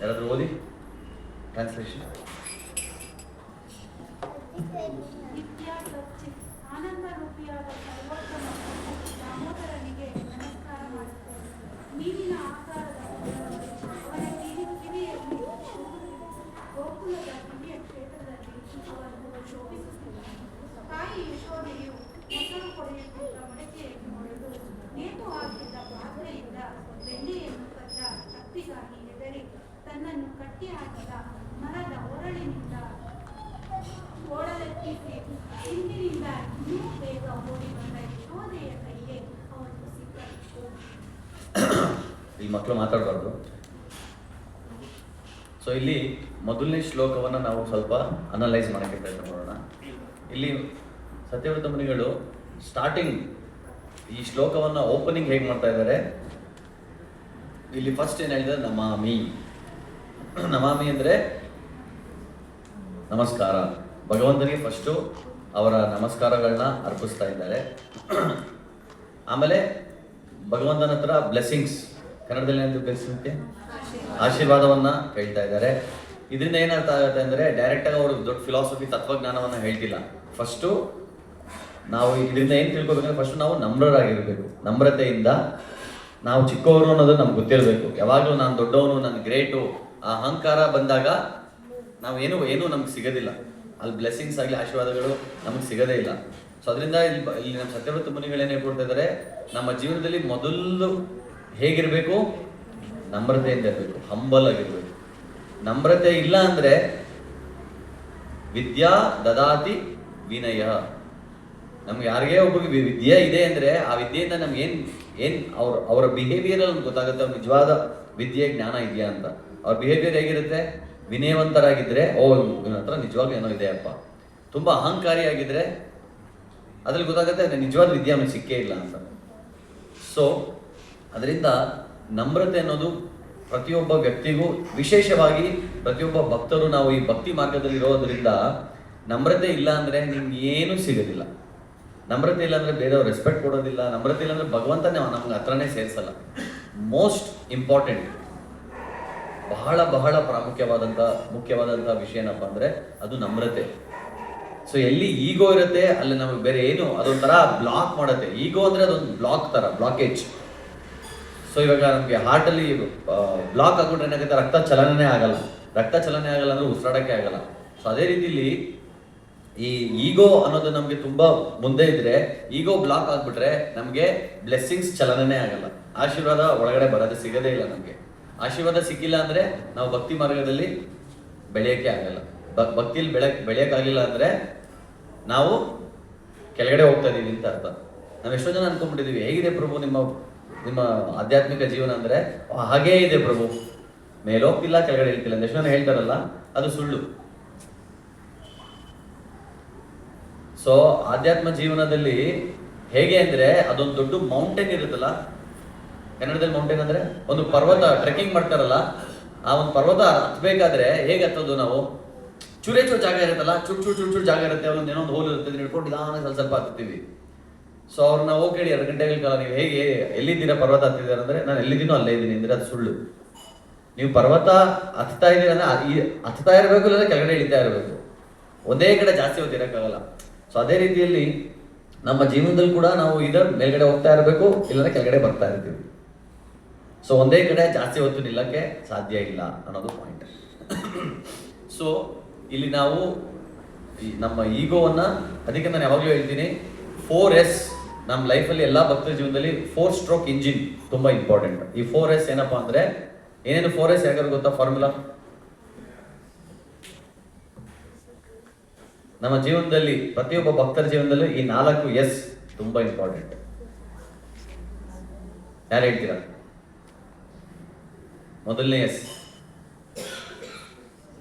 ಯಾರಾದ್ರೂ ಓದಿ ಟ್ರಾನ್ಸ್ಲೇಷನ್. ಆನಂದ ರೂಪಿಯಾದ ಸರ್ವೋತ್ತಮ ದಾಮೋದರನಿಗೆ ನಮಸ್ಕಾರ ಮಾಡುತ್ತೇನೆ. ನೀರಿನ ಆಕಾರದ ಅವನ ಕಿವಿಯಲ್ಲಿ ಗೋಕುಲದ ದಿವ್ಯ ಕ್ಷೇತ್ರದಲ್ಲಿ ಅವನು ಶೋಭಿಸುತ್ತಿದ್ದಾನೆ. ತಾಯಿ ಯಶೋದೆಯು ಮೊಸರು ಕೊಡೆಯುತ್ತಿದ್ದ ಮಡಕೆಯನ್ನು ಹೊಡೆದು ನೇತು ಹಾಕಿದ್ದ ಪಾತ್ರೆಯಿಂದ ಬೆಣ್ಣೆಯನ್ನು ಕದ್ದ ಶಕ್ತಿಗಾಗಿ ಹೆದರಿ ತನ್ನನ್ನು ಕಟ್ಟಿ ಹಾಕಿದ ಮರದ ಒರಳಿನಿಂದ ಓಡಲೆತ್ತಿಸಿ ಹಿಂದಿನಿಂದ ಇನ್ನೂ ಬೇಗ ಓಡಿ ಬಂದ ಯಶೋದೆಯ ಕೈಗೆ ಅವನು ಸಿಕ್ಕಿತು. ಈ ಮಕ್ಕಳು ಮಾತಾಡಬಾರ್ದು. ಸೊ ಇಲ್ಲಿ ಮೊದಲನೇ ಶ್ಲೋಕವನ್ನು ನಾವು ಸ್ವಲ್ಪ ಅನಲೈಸ್ ಮಾಡೋಕ್ಕೆ ಪ್ರಯತ್ನ ಮಾಡೋಣ. ಇಲ್ಲಿ ಸತ್ಯವ್ರತ ಮುನಿಗಳು ಸ್ಟಾರ್ಟಿಂಗ್ ಈ ಶ್ಲೋಕವನ್ನು ಓಪನಿಂಗ್ ಹೇಗೆ ಮಾಡ್ತಾ ಇದ್ದಾರೆ, ಇಲ್ಲಿ ಫಸ್ಟ್ ಏನು ಹೇಳಿದ್ದಾರೆ, ನಮಾಮಿ ಅಂದರೆ ನಮಸ್ಕಾರ. ಭಗವಂತನಿಗೆ ಫಸ್ಟು ಅವರ ನಮಸ್ಕಾರಗಳನ್ನ ಅರ್ಪಿಸ್ತಾ ಇದ್ದಾರೆ. ಆಮೇಲೆ ಭಗವಂತನ ಹತ್ರ ಬ್ಲೆಸ್ಸಿಂಗ್ಸ್, ಕನ್ನಡದಲ್ಲಿ ಏನಂತ ಬ್ಲೆಸ್ಸಿಂಗ್ಗೆ ಆಶೀರ್ವಾದವನ್ನು ಹೇಳ್ತಾ ಇದ್ದಾರೆ. ಇದರಿಂದ ಏನರ್ಥ ಆಗುತ್ತೆ ಅಂದರೆ ಡೈರೆಕ್ಟಾಗಿ ಅವರು ದೊಡ್ಡ ಫಿಲಾಸಫಿ ತತ್ವಜ್ಞಾನವನ್ನು ಹೇಳ್ತಿಲ್ಲ. ಫಸ್ಟು ನಾವು ಇದರಿಂದ ಏನು ತಿಳ್ಕೊಬೇಕಂದ್ರೆ ಫಸ್ಟು ನಾವು ನಮ್ರರಾಗಿರಬೇಕು. ನಮ್ರತೆಯಿಂದ ನಾವು ಚಿಕ್ಕವರು ಅನ್ನೋದು ನಮ್ಗೆ ಗೊತ್ತಿರಬೇಕು. ಯಾವಾಗಲೂ ನಾನು ದೊಡ್ಡವನು, ನಾನು ಗ್ರೇಟು, ಆ ಅಹಂಕಾರ ಬಂದಾಗ ನಾವೇನು ನಮ್ಗೆ ಸಿಗೋದಿಲ್ಲ. ಅಲ್ಲಿ ಬ್ಲೆಸ್ಸಿಂಗ್ಸ್ ಆಗಲಿ ಆಶೀರ್ವಾದಗಳು ನಮಗೆ ಸಿಗೋದೇ ಇಲ್ಲ. ಸೊ ಅದರಿಂದ ಇಲ್ಲಿ ನಮ್ಮ ಸತ್ಯವ್ರತ ಮುನಿಗಳೇನು ಹೇಳ್ಕೊಡ್ತಾ ಇದ್ದಾರೆ, ನಮ್ಮ ಜೀವನದಲ್ಲಿ ಮೊದಲು ಹೇಗಿರಬೇಕು, ನಮ್ರತೆಯಿಂದ ಇರಬೇಕು, ಹಂಬಲ್ ಆಗಿರಬೇಕು. ನಮ್ರತೆ ಇಲ್ಲ ಅಂದರೆ ವಿದ್ಯಾ ದದಾತಿ ವಿನಯ. ನಮ್ಗೆ ಯಾರಿಗೇ ಒಬ್ಬರಿಗೆ ವಿದ್ಯೆ ಇದೆ ಅಂದರೆ ಆ ವಿದ್ಯೆಯಿಂದ ನಮ್ಗೆ ಏನು ಅವರ ಬಿಹೇವಿಯರಲ್ಲಿ ಗೊತ್ತಾಗುತ್ತೆ ಅವ್ರ ನಿಜವಾದ ವಿದ್ಯೆ ಜ್ಞಾನ ಇದೆಯಾ ಅಂತ. ಅವ್ರ ಬಿಹೇವಿಯರ್ ಹೇಗಿರುತ್ತೆ, ವಿನಯವಂತರಾಗಿದ್ದರೆ ಇವನ ಹತ್ರ ನಿಜವಾಗ್ಲೂ ಏನೋ ಇದೆಯಪ್ಪ. ತುಂಬ ಅಹಂಕಾರಿಯಾಗಿದ್ದರೆ ಅದ್ರಲ್ಲಿ ಗೊತ್ತಾಗುತ್ತೆ ನಿಜವಾದ ವಿದ್ಯೆ ಅವನಿಗೆ ಸಿಕ್ಕೇ ಇಲ್ಲ ಅಂತ. ಸೊ ಅದರಿಂದ ನಮ್ರತೆ ಅನ್ನೋದು ಪ್ರತಿಯೊಬ್ಬ ವ್ಯಕ್ತಿಗೂ, ವಿಶೇಷವಾಗಿ ಪ್ರತಿಯೊಬ್ಬ ಭಕ್ತರು ನಾವು ಈ ಭಕ್ತಿ ಮಾರ್ಗದಲ್ಲಿ ಇರೋದ್ರಿಂದ ನಮ್ರತೆ ಇಲ್ಲ ಅಂದರೆ ನಿಮ್ಗೆ ಏನೂ ಸಿಗೋದಿಲ್ಲ. ನಮ್ರತೆ ಇಲ್ಲ ಅಂದರೆ ಬೇರೆಯವ್ರು ರೆಸ್ಪೆಕ್ಟ್ ಕೊಡೋದಿಲ್ಲ, ನಮ್ರತೆ ಇಲ್ಲ ಅಂದರೆ ಭಗವಂತನೇ ನಮ್ಗೆ ಹತ್ರನೇ ಸೇರಿಸಲ್ಲ. ಮೋಸ್ಟ್ ಇಂಪಾರ್ಟೆಂಟ್, ಬಹಳ ಬಹಳ ಮುಖ್ಯವಾದಂಥ ವಿಷಯ ಏನಪ್ಪ ಅಂದರೆ ಅದು ನಮ್ರತೆ. ಸೊ ಎಲ್ಲಿ ಈಗೋ ಇರುತ್ತೆ ಅಲ್ಲಿ ನಮಗೆ ಬೇರೆ ಏನು ಅದೊಂಥರ ಬ್ಲಾಕ್ ಮಾಡುತ್ತೆ. ಈಗೋ ಅಂದರೆ ಅದೊಂದು ಬ್ಲಾಕ್ ಥರ, ಬ್ಲಾಕೇಜ್. ಸೊ ಇವಾಗ ನಮಗೆ ಹಾರ್ಟಲ್ಲಿ ಬ್ಲಾಕ್ ಆಗ್ಬಿಟ್ರೆ ಏನಾಗುತ್ತೆ, ರಕ್ತ ಚಲನೆ ಆಗಲ್ಲ ಅಂದರೆ ಉಸಿರಾಡೋಕ್ಕೆ ಆಗಲ್ಲ. ಸೊ ಅದೇ ರೀತಿಲಿ ಈ ಈಗೋ ಅನ್ನೋದು ನಮಗೆ ತುಂಬ ಮುಂದೆ ಇದ್ರೆ, ಈಗೋ ಬ್ಲಾಕ್ ಆಗಿಬಿಟ್ರೆ ನಮಗೆ ಬ್ಲೆಸ್ಸಿಂಗ್ಸ್ ಚಲನೆ ಆಗಲ್ಲ, ಆಶೀರ್ವಾದ ಒಳಗಡೆ ಬರೋದು ಸಿಗೋದೇ ಇಲ್ಲ. ನಮಗೆ ಆಶೀರ್ವಾದ ಸಿಕ್ಕಿಲ್ಲ ಅಂದರೆ ನಾವು ಭಕ್ತಿ ಮಾರ್ಗದಲ್ಲಿ ಬೆಳೆಯೋಕ್ಕೆ ಆಗಲ್ಲ. ಭಕ್ತಿಲಿ ಬೆಳೆಯೋಕ್ಕಾಗಲಿಲ್ಲ ಅಂದರೆ ನಾವು ಕೆಳಗಡೆ ಹೋಗ್ತಾ ಇದ್ದೀವಿ ಅಂತ ಅರ್ಥ. ನಾವು ಎಷ್ಟೋ ಜನ ಅನ್ಕೊಂಡ್ಬಿಟ್ಟಿದ್ದೀವಿ, ಹೇಗಿದೆ ಪ್ರಭು ನಿಮ್ಮ ಆಧ್ಯಾತ್ಮಿಕ ಜೀವನ ಅಂದರೆ ಹಾಗೇ ಇದೆ ಪ್ರಭು, ಮೇಲೋಗ್ತಿಲ್ಲ ಕೆಳಗಡೆ ಇಳ್ತಿಲ್ಲ ಅಂತ ಎಷ್ಟೋ ಜನ ಹೇಳ್ತಾರಲ್ಲ, ಅದು ಸುಳ್ಳು. ಸೊ ಆಧ್ಯಾತ್ಮ ಜೀವನದಲ್ಲಿ ಹೇಗೆ ಅಂದರೆ ಅದೊಂದು ದೊಡ್ಡ ಮೌಂಟೇನ್ ಇರುತ್ತಲ್ಲ, ಕನ್ನಡದಲ್ಲಿ ಮೌಂಟೇನ್ ಅಂದರೆ ಒಂದು ಪರ್ವತ, ಟ್ರೆಕ್ಕಿಂಗ್ ಮಾಡ್ತಾರಲ್ಲ, ಆ ಒಂದು ಪರ್ವತ ಹತ್ಬೇಕಾದ್ರೆ ಹೇಗೆ ಹತ್ತೋದು ನಾವು, ಚೂರೇ ಚೂರು ಜಾಗ ಇರುತ್ತಲ್ಲ, ಚೂರು ಜಾಗ ಇರುತ್ತೆ, ಅವ್ರೊಂದು ಏನೋ ಒಂದು ಹೋಲ್ ಇರುತ್ತೆ, ಹಿಡ್ಕೊಂಡು ನಿಧಾನ ಸ್ವಲ್ಪ ಹತ್ತೀವಿ. ಸೊ ಅವ್ರನ್ನ ಹೋಗಿ ಕೇಳಿ 2 ಗಂಟೆಗಳ ಕಾಲ ನೀವು ಹೇಗೆ ಎಲ್ಲಿದ್ದೀರಾ ಪರ್ವತ ಹತ್ತಿದ್ದೀರ ಅಂದರೆ ನಾನು ಎಲ್ಲಿದ್ದೀನೋ ಅಲ್ಲೇ ಇದ್ದೀನಿ ಅಂದರೆ ಅದು ಸುಳ್ಳು. ನೀವು ಪರ್ವತ ಹತ್ತಾ ಇದ್ದೀರ ಅಂದರೆ ಹತ್ತಾ ಇರಬೇಕು, ಇಲ್ಲ ಕೆಳಗಡೆ ಇಳಿತಾ ಇರಬೇಕು, ಒಂದೇ ಕಡೆ ಜಾಸ್ತಿ ಹೊತ್ತಿರೋಕ್ಕಾಗಲ್ಲ. ಸೊ ಅದೇ ರೀತಿಯಲ್ಲಿ ನಮ್ಮ ಜೀವನದಲ್ಲಿ ಕೂಡ ನಾವು ಇದರ ಮೇಲ್ಗಡೆ ಹೋಗ್ತಾ ಇರಬೇಕು, ಇಲ್ಲಾಂದ್ರೆ ಕೆಳಗಡೆ ಬರ್ತಾ ಇರ್ತೀವಿ. ಸೊ ಒಂದೇ ಕಡೆ ಜಾಸ್ತಿ ಹೊತ್ತು ನಿಲ್ಲಕ್ಕೆ ಸಾಧ್ಯ ಇಲ್ಲ ಅನ್ನೋದು ಪಾಯಿಂಟ್. ಸೊ ಇಲ್ಲಿ ನಾವು ನಮ್ಮ ಈಗೋವನ್ನು, ಅದಕ್ಕೆ ನಾನು ಯಾವಾಗಲೂ ಹೇಳ್ತೀನಿ 4S ನಮ್ಮ ಲೈಫಲ್ಲಿ ಎಲ್ಲ ಭಕ್ತರ ಜೀವನದಲ್ಲಿ 4 ಸ್ಟ್ರೋಕ್ ಇಂಜಿನ್ ತುಂಬ ಇಂಪಾರ್ಟೆಂಟ್. ಈ 4S ಏನಪ್ಪಾ ಅಂದರೆ, ಏನೇನು 4S ಯಾರು ಗೊತ್ತಾ ಫಾರ್ಮುಲಾ? ನಮ್ಮ ಜೀವನದಲ್ಲಿ ಪ್ರತಿಯೊಬ್ಬ ಭಕ್ತರ ಜೀವನದಲ್ಲಿ ಈ 4S ತುಂಬ ಇಂಪಾರ್ಟೆಂಟ್. ಯಾರು ಹೇಳ್ತೀರಾ? ಮೊದಲನೇ ಎಸ್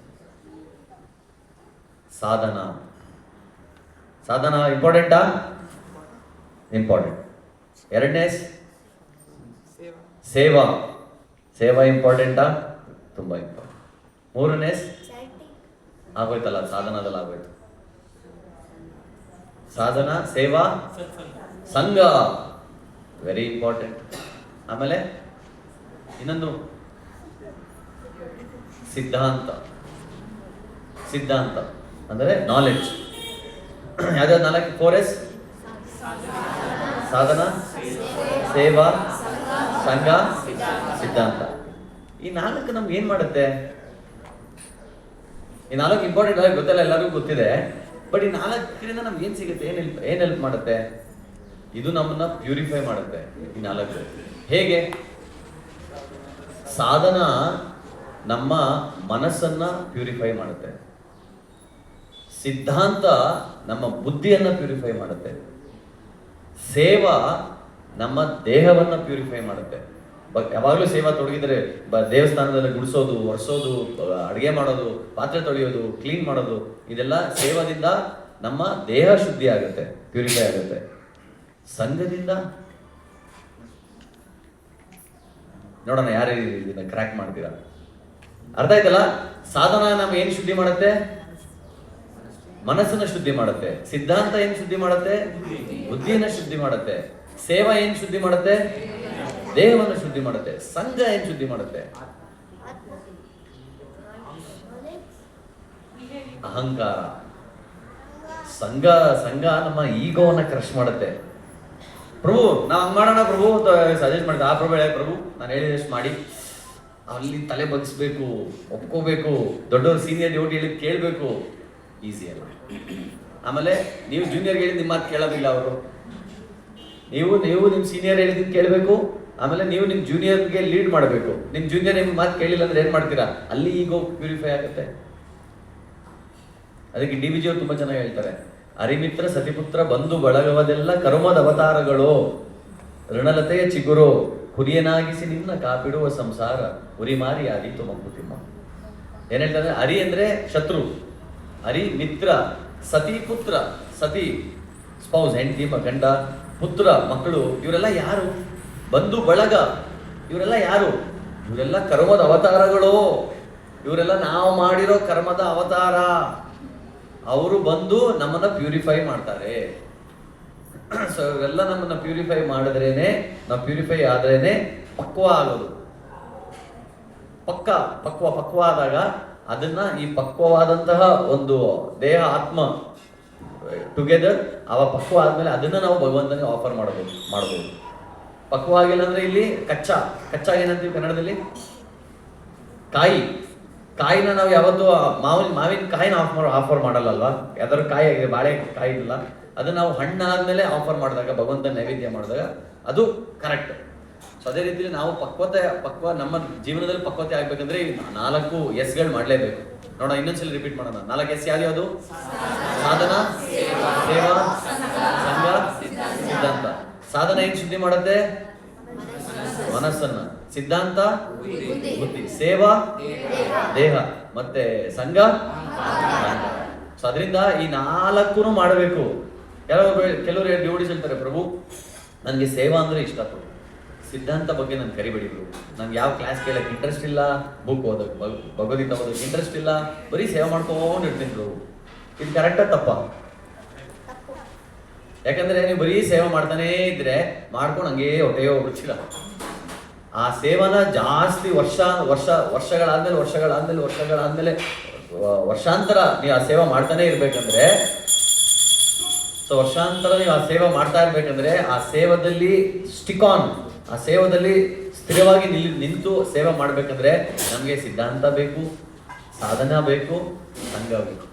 ಸಾಧನ. ಸಾಧನ ಇಂಪಾರ್ಟೆಂಟಾ? ಇಂಪಾರ್ಟೆಂಟ್. ಎರಡನೇ ಸೇವಾ. ಸೇವಾ ಇಂಪಾರ್ಟೆಂಟಾ? ತುಂಬ ಇಂಪಾರ್ಟೆಂಟ್. ಮೂರನೇ ಆಗೋಯ್ತಲ್ಲ, ಸಾಧನದಲ್ಲಿ ಆಗೋಯ್ತು. ಸಾಧನ, ಸೇವಾ, ಸಂಘ ವೆರಿ ಇಂಪಾರ್ಟೆಂಟ್. ಆಮೇಲೆ ಇನ್ನೊಂದು ಸಿದ್ಧಾಂತ. ಸಿದ್ಧಾಂತ ಅಂದರೆ ನಾಲೆಡ್ಜ್. ಯಾವ್ದಾದ್ರು 4 4S? ಸಾಧನ, ಸೇವಾ, ಸಂಘ, ಸಿದ್ಧಾಂತ. ಈ 4 ನಮ್ಗೆ ಏನ್ ಮಾಡುತ್ತೆ? ಈ 4 ಇಂಪಾರ್ಟೆಂಟ್ ಆಗಿ ಗೊತ್ತಿಲ್ಲ, ಎಲ್ಲರಿಗೂ ಗೊತ್ತಿದೆ. ಬಟ್ ಈ 4ರಿಂದ ನಮ್ಗೆ ಏನ್ ಸಿಗುತ್ತೆ? ಏನ್ ಹೆಲ್ಪ್ ಮಾಡುತ್ತೆ? ಇದು ನಮ್ಮನ್ನ ಪ್ಯೂರಿಫೈ ಮಾಡುತ್ತೆ. ಈ 4 ಹೇಗೆ? ಸಾಧನ ನಮ್ಮ ಮನಸ್ಸನ್ನ ಪ್ಯೂರಿಫೈ ಮಾಡುತ್ತೆ. ಸಿದ್ಧಾಂತ ನಮ್ಮ ಬುದ್ಧಿಯನ್ನ ಪ್ಯೂರಿಫೈ ಮಾಡುತ್ತೆ. ಸೇವಾ ನಮ್ಮ ದೇಹವನ್ನ ಪ್ಯೂರಿಫೈ ಮಾಡುತ್ತೆ. ಯಾವಾಗಲೂ ಸೇವಾ ತೊಡಗಿದ್ರೆ ದೇವಸ್ಥಾನದಲ್ಲಿ ಗುಡಿಸೋದು, ಒರೆಸೋದು, ಅಡುಗೆ ಮಾಡೋದು, ಪಾತ್ರೆ ತೊಳೆಯೋದು, ಕ್ಲೀನ್ ಮಾಡೋದು, ಇದೆಲ್ಲ ಸೇವಾದಿಂದ ನಮ್ಮ ದೇಹ ಶುದ್ಧಿ ಆಗುತ್ತೆ, ಪ್ಯೂರಿಫೈ ಆಗುತ್ತೆ. ಸಂಘದಿಂದ ನೋಡೋಣ ಯಾರು ಇದನ್ನ ಕ್ರ್ಯಾಕ್ ಮಾಡ್ತೀರಾ. ಅರ್ಥ ಆಯ್ತಲ್ಲ? ಸಾಧನ ನಮ್ಮ ಏನು ಶುದ್ಧಿ ಮಾಡುತ್ತೆ? ಮನಸ್ಸನ್ನ ಶುದ್ಧಿ ಮಾಡುತ್ತೆ. ಸಿದ್ಧಾಂತ ಏನ್ ಶುದ್ಧಿ ಮಾಡುತ್ತೆ? ಬುದ್ಧಿಯನ್ನ ಶುದ್ಧಿ ಮಾಡುತ್ತೆ. ಸೇವಾ ಏನ್ ಶುದ್ಧಿ ಮಾಡುತ್ತೆ? ದೇಹವನ್ನು ಶುದ್ಧಿ ಮಾಡುತ್ತೆ. ಸಂಘ ಏನ್ ಶುದ್ಧಿ ಮಾಡುತ್ತೆ? ಅಹಂಕಾರ. ಸಂಘ ನಮ್ಮ ಈಗೋವನ್ನ ಕ್ರಶ್ ಮಾಡುತ್ತೆ. ಪ್ರಭು ನಾವು ಹಂಗ್ ಮಾಡೋಣ ಪ್ರಭು ಸಜೆಸ್ಟ್ ಮಾಡಿದೆ. ಆ ಪ್ರಭು ನಾನು ಹೇಳಿದಷ್ಟು ಮಾಡಿ, ಅಲ್ಲಿ ತಲೆ ಬಗ್ಸ್ಬೇಕು, ಒಪ್ಕೋಬೇಕು, ದೊಡ್ಡವ್ರು ಸೀನಿಯರ್ ಡ್ಯೂಟಿ ಹೇಳಿದ್ ಕೇಳಬೇಕು. ಈಸಿ ಅಲ್ಲ. ಆಮೇಲೆ ನೀವು ಜೂನಿಯರ್ಗೆ ಹೇಳಿದ ನಿಮ್ಮ ಮಾತು ಕೇಳೋದಿಲ್ಲ ಅವರು. ನೀವು ನಿಮ್ಮ ಸೀನಿಯರ್ ಹೇಳಿದ್ದನ್ನು ಕೇಳಬೇಕು. ಆಮೇಲೆ ನೀವು ನಿಮ್ಮ ಜೂನಿಯರ್ಗೆ ಲೀಡ್ ಮಾಡಬೇಕು. ನಿಮ್ಮ ಜೂನಿಯರ್ ನಿಮ್ಮ ಮಾತು ಕೇಳಿಲ್ಲ ಅಂದ್ರೆ ಏನು ಮಾಡ್ತೀರಾ? ಅಲ್ಲಿ ಈಗೋ ಪ್ಯೂರಿಫೈ ಆಗುತ್ತೆ. ಅದಕ್ಕೆ DVG ಅವರು ತುಂಬ ಚೆನ್ನಾಗಿ ಹೇಳ್ತಾರೆ, ಅರಿಮಿತ್ರ ಸತಿಪುತ್ರ ಬಂಧು ಬಳಗವದೆಲ್ಲ ಕರ್ಮದ ಅವತಾರಗಳು, ಋಣಲತೆಯ ಚಿಗುರು, ಹುರಿಯನಾಗಿಸಿ ನಿನ್ನ ಕಾಪಿಡುವ ಸಂಸಾರ, ಉರಿಮಾರಿ ಆದೀತು ಮಂಕುತಿಮ್ಮ. ಏನ್ ಹೇಳ್ತಾರೆ? ಅರಿ ಅಂದ್ರೆ ಶತ್ರು, ಅರಿ ಮಿತ್ರ, ಸತಿ ಪುತ್ರ, ಸತಿ ಸ್ಪೌಸ್ ಹೆಂಡತಿ ಗಂಡ, ಪುತ್ರ ಮಕ್ಕಳು, ಇವರೆಲ್ಲ ಯಾರು? ಬಂಧು ಬಳಗ, ಇವರೆಲ್ಲ ಯಾರು? ಇವರೆಲ್ಲ ಕರ್ಮದ ಅವತಾರಗಳು. ಇವರೆಲ್ಲ ನಾವು ಮಾಡಿರೋ ಕರ್ಮದ ಅವತಾರ. ಅವರು ಬಂದು ನಮ್ಮನ್ನ ಪ್ಯೂರಿಫೈ ಮಾಡ್ತಾರೆ. ಸೊ ಇವೆಲ್ಲ ನಮ್ಮನ್ನು ಪ್ಯೂರಿಫೈ ಮಾಡಿದ್ರೇನೆ, ನಾವು ಪ್ಯೂರಿಫೈ ಆದ್ರೇನೆ ಪಕ್ವ ಆಗೋದು. ಪಕ್ವ ಆದಾಗ ಅದನ್ನ ಈ ಪಕ್ವವಾದಂತಹ ಒಂದು ದೇಹ ಆತ್ಮ ಟುಗೆದರ್ ಪಕ್ವ ಆದ್ಮೇಲೆ ಅದನ್ನ ನಾವು ಭಗವಂತನಿಗೆ ಆಫರ್ ಮಾಡಬಹುದು. ಪಕ್ವ ಆಗಿಲ್ಲ ಅಂದ್ರೆ ಇಲ್ಲಿ ಕಚ್ಚಾ ಏನಂತೀವಿ ಕನ್ನಡದಲ್ಲಿ? ಕಾಯಿನ ನಾವು ಯಾವತ್ತು ಮಾವಿನ ಕಾಯಿನ ಆಫರ್ ಮಾಡಲ್ಲಲ್ವಾ? ಯಾವ್ದಾದ್ರು ಕಾಯಿ ಆಗಿದೆ, ಬಾಳೆ ಕಾಯಿ ಇಲ್ಲ, ಅದನ್ನ ನಾವು ಹಣ್ಣಾದ್ಮೇಲೆ ಆಫರ್ ಮಾಡಿದಾಗ, ಭಗವಂತ ನೈವೇದ್ಯ ಮಾಡಿದಾಗ ಅದು ಕರೆಕ್ಟ್. ಸೊ ಅದೇ ರೀತಿಯಲ್ಲಿ ನಾವು ಪಕ್ವ ನಮ್ಮ ಜೀವನದಲ್ಲಿ ಪಕ್ವತೆ ಆಗ್ಬೇಕಂದ್ರೆ ಈ 4 ಎಸ್ಗಳು ಮಾಡಲೇಬೇಕು. ನೋಡೋಣ, ಇನ್ನೊಂದ್ಸಲ ರಿಪೀಟ್ ಮಾಡೋಣ. 4 ಎಸ್ ಯಾವ್ದು? ಸಾಧನ, ಸೇವಾ, ಸಂಘ, ಸಿದ್ಧಾಂತ. ಸಾಧನ ಏನ್ ಶುದ್ಧಿ ಮಾಡುತ್ತೆ? ಮನಸ್ಸನ್ನ. ಸಿದ್ಧಾಂತ ಬುದ್ಧಿ. ಸೇವಾ ದೇಹ. ಮತ್ತೆ ಸಂಘ. ಸೊ ಅದರಿಂದ ಈ 4 ಮಾಡಬೇಕು. ಕೆಲವರು ಡಿವೋಟೀಸ್ ಹೇಳ್ತಾರೆ, ಪ್ರಭು ನನಗೆ ಸೇವಾ ಅಂದ್ರೆ ಇಷ್ಟ, ಸಿದ್ಧಾಂತ ಬಗ್ಗೆ ನನ್ಗೆ ಕರಿಬೇಡಿ ಪ್ರಭು, ನನ್ಗೆ ಯಾವ ಕ್ಲಾಸ್ ಕೇಳಕ್ಕೆ ಇಂಟ್ರೆಸ್ಟ್ ಇಲ್ಲ, ಬುಕ್ ಓದೋಕೆ ಭಗವದ್ಗೀತಾ ಓದೋಕೆ ಇಂಟ್ರೆಸ್ಟ್ ಇಲ್ಲ, ಬರೀ ಸೇವೆ ಮಾಡ್ಕೊಂಡಿರ್ತೀನಿ ಪ್ರಭು. ಇದು ಕರೆಕ್ಟಾ ತಪ್ಪಾ? ಯಾಕಂದ್ರೆ ನೀವು ಬರೀ ಸೇವೆ ಮಾಡ್ತಾನೇ ಇದ್ರೆ ಮಾಡ್ಕೊಂಡು ಹಂಗೇ ಹೊಟ್ಟೆಯೋ ಬಿಡ್ತೀರ. ಆ ಸೇವನ ಜಾಸ್ತಿ ವರ್ಷಗಳಾದ್ಮೇಲೆ ವರ್ಷಾಂತರ ನೀವು ಆ ಸೇವೆ ಮಾಡ್ತಾನೆ ಇರ್ಬೇಕಂದ್ರೆ, ಸೊ ವರ್ಷಾಂತರ ನೀವು ಆ ಸೇವೆ ಮಾಡ್ತಾ ಇರ್ಬೇಕಂದ್ರೆ ಆ ಸೇವದಲ್ಲಿ ಸ್ಟಿಕ್ ಆನ್, ಆ ಸೇವದಲ್ಲಿ ಸ್ಥಿರವಾಗಿ ನಿಂತು ಸೇವೆ ಮಾಡ್ಬೇಕಂದ್ರೆ ನಮಗೆ ಸಿದ್ಧಾಂತ ಬೇಕು, ಸಾಧನ ಬೇಕು, ಸಂಘ ಬೇಕು.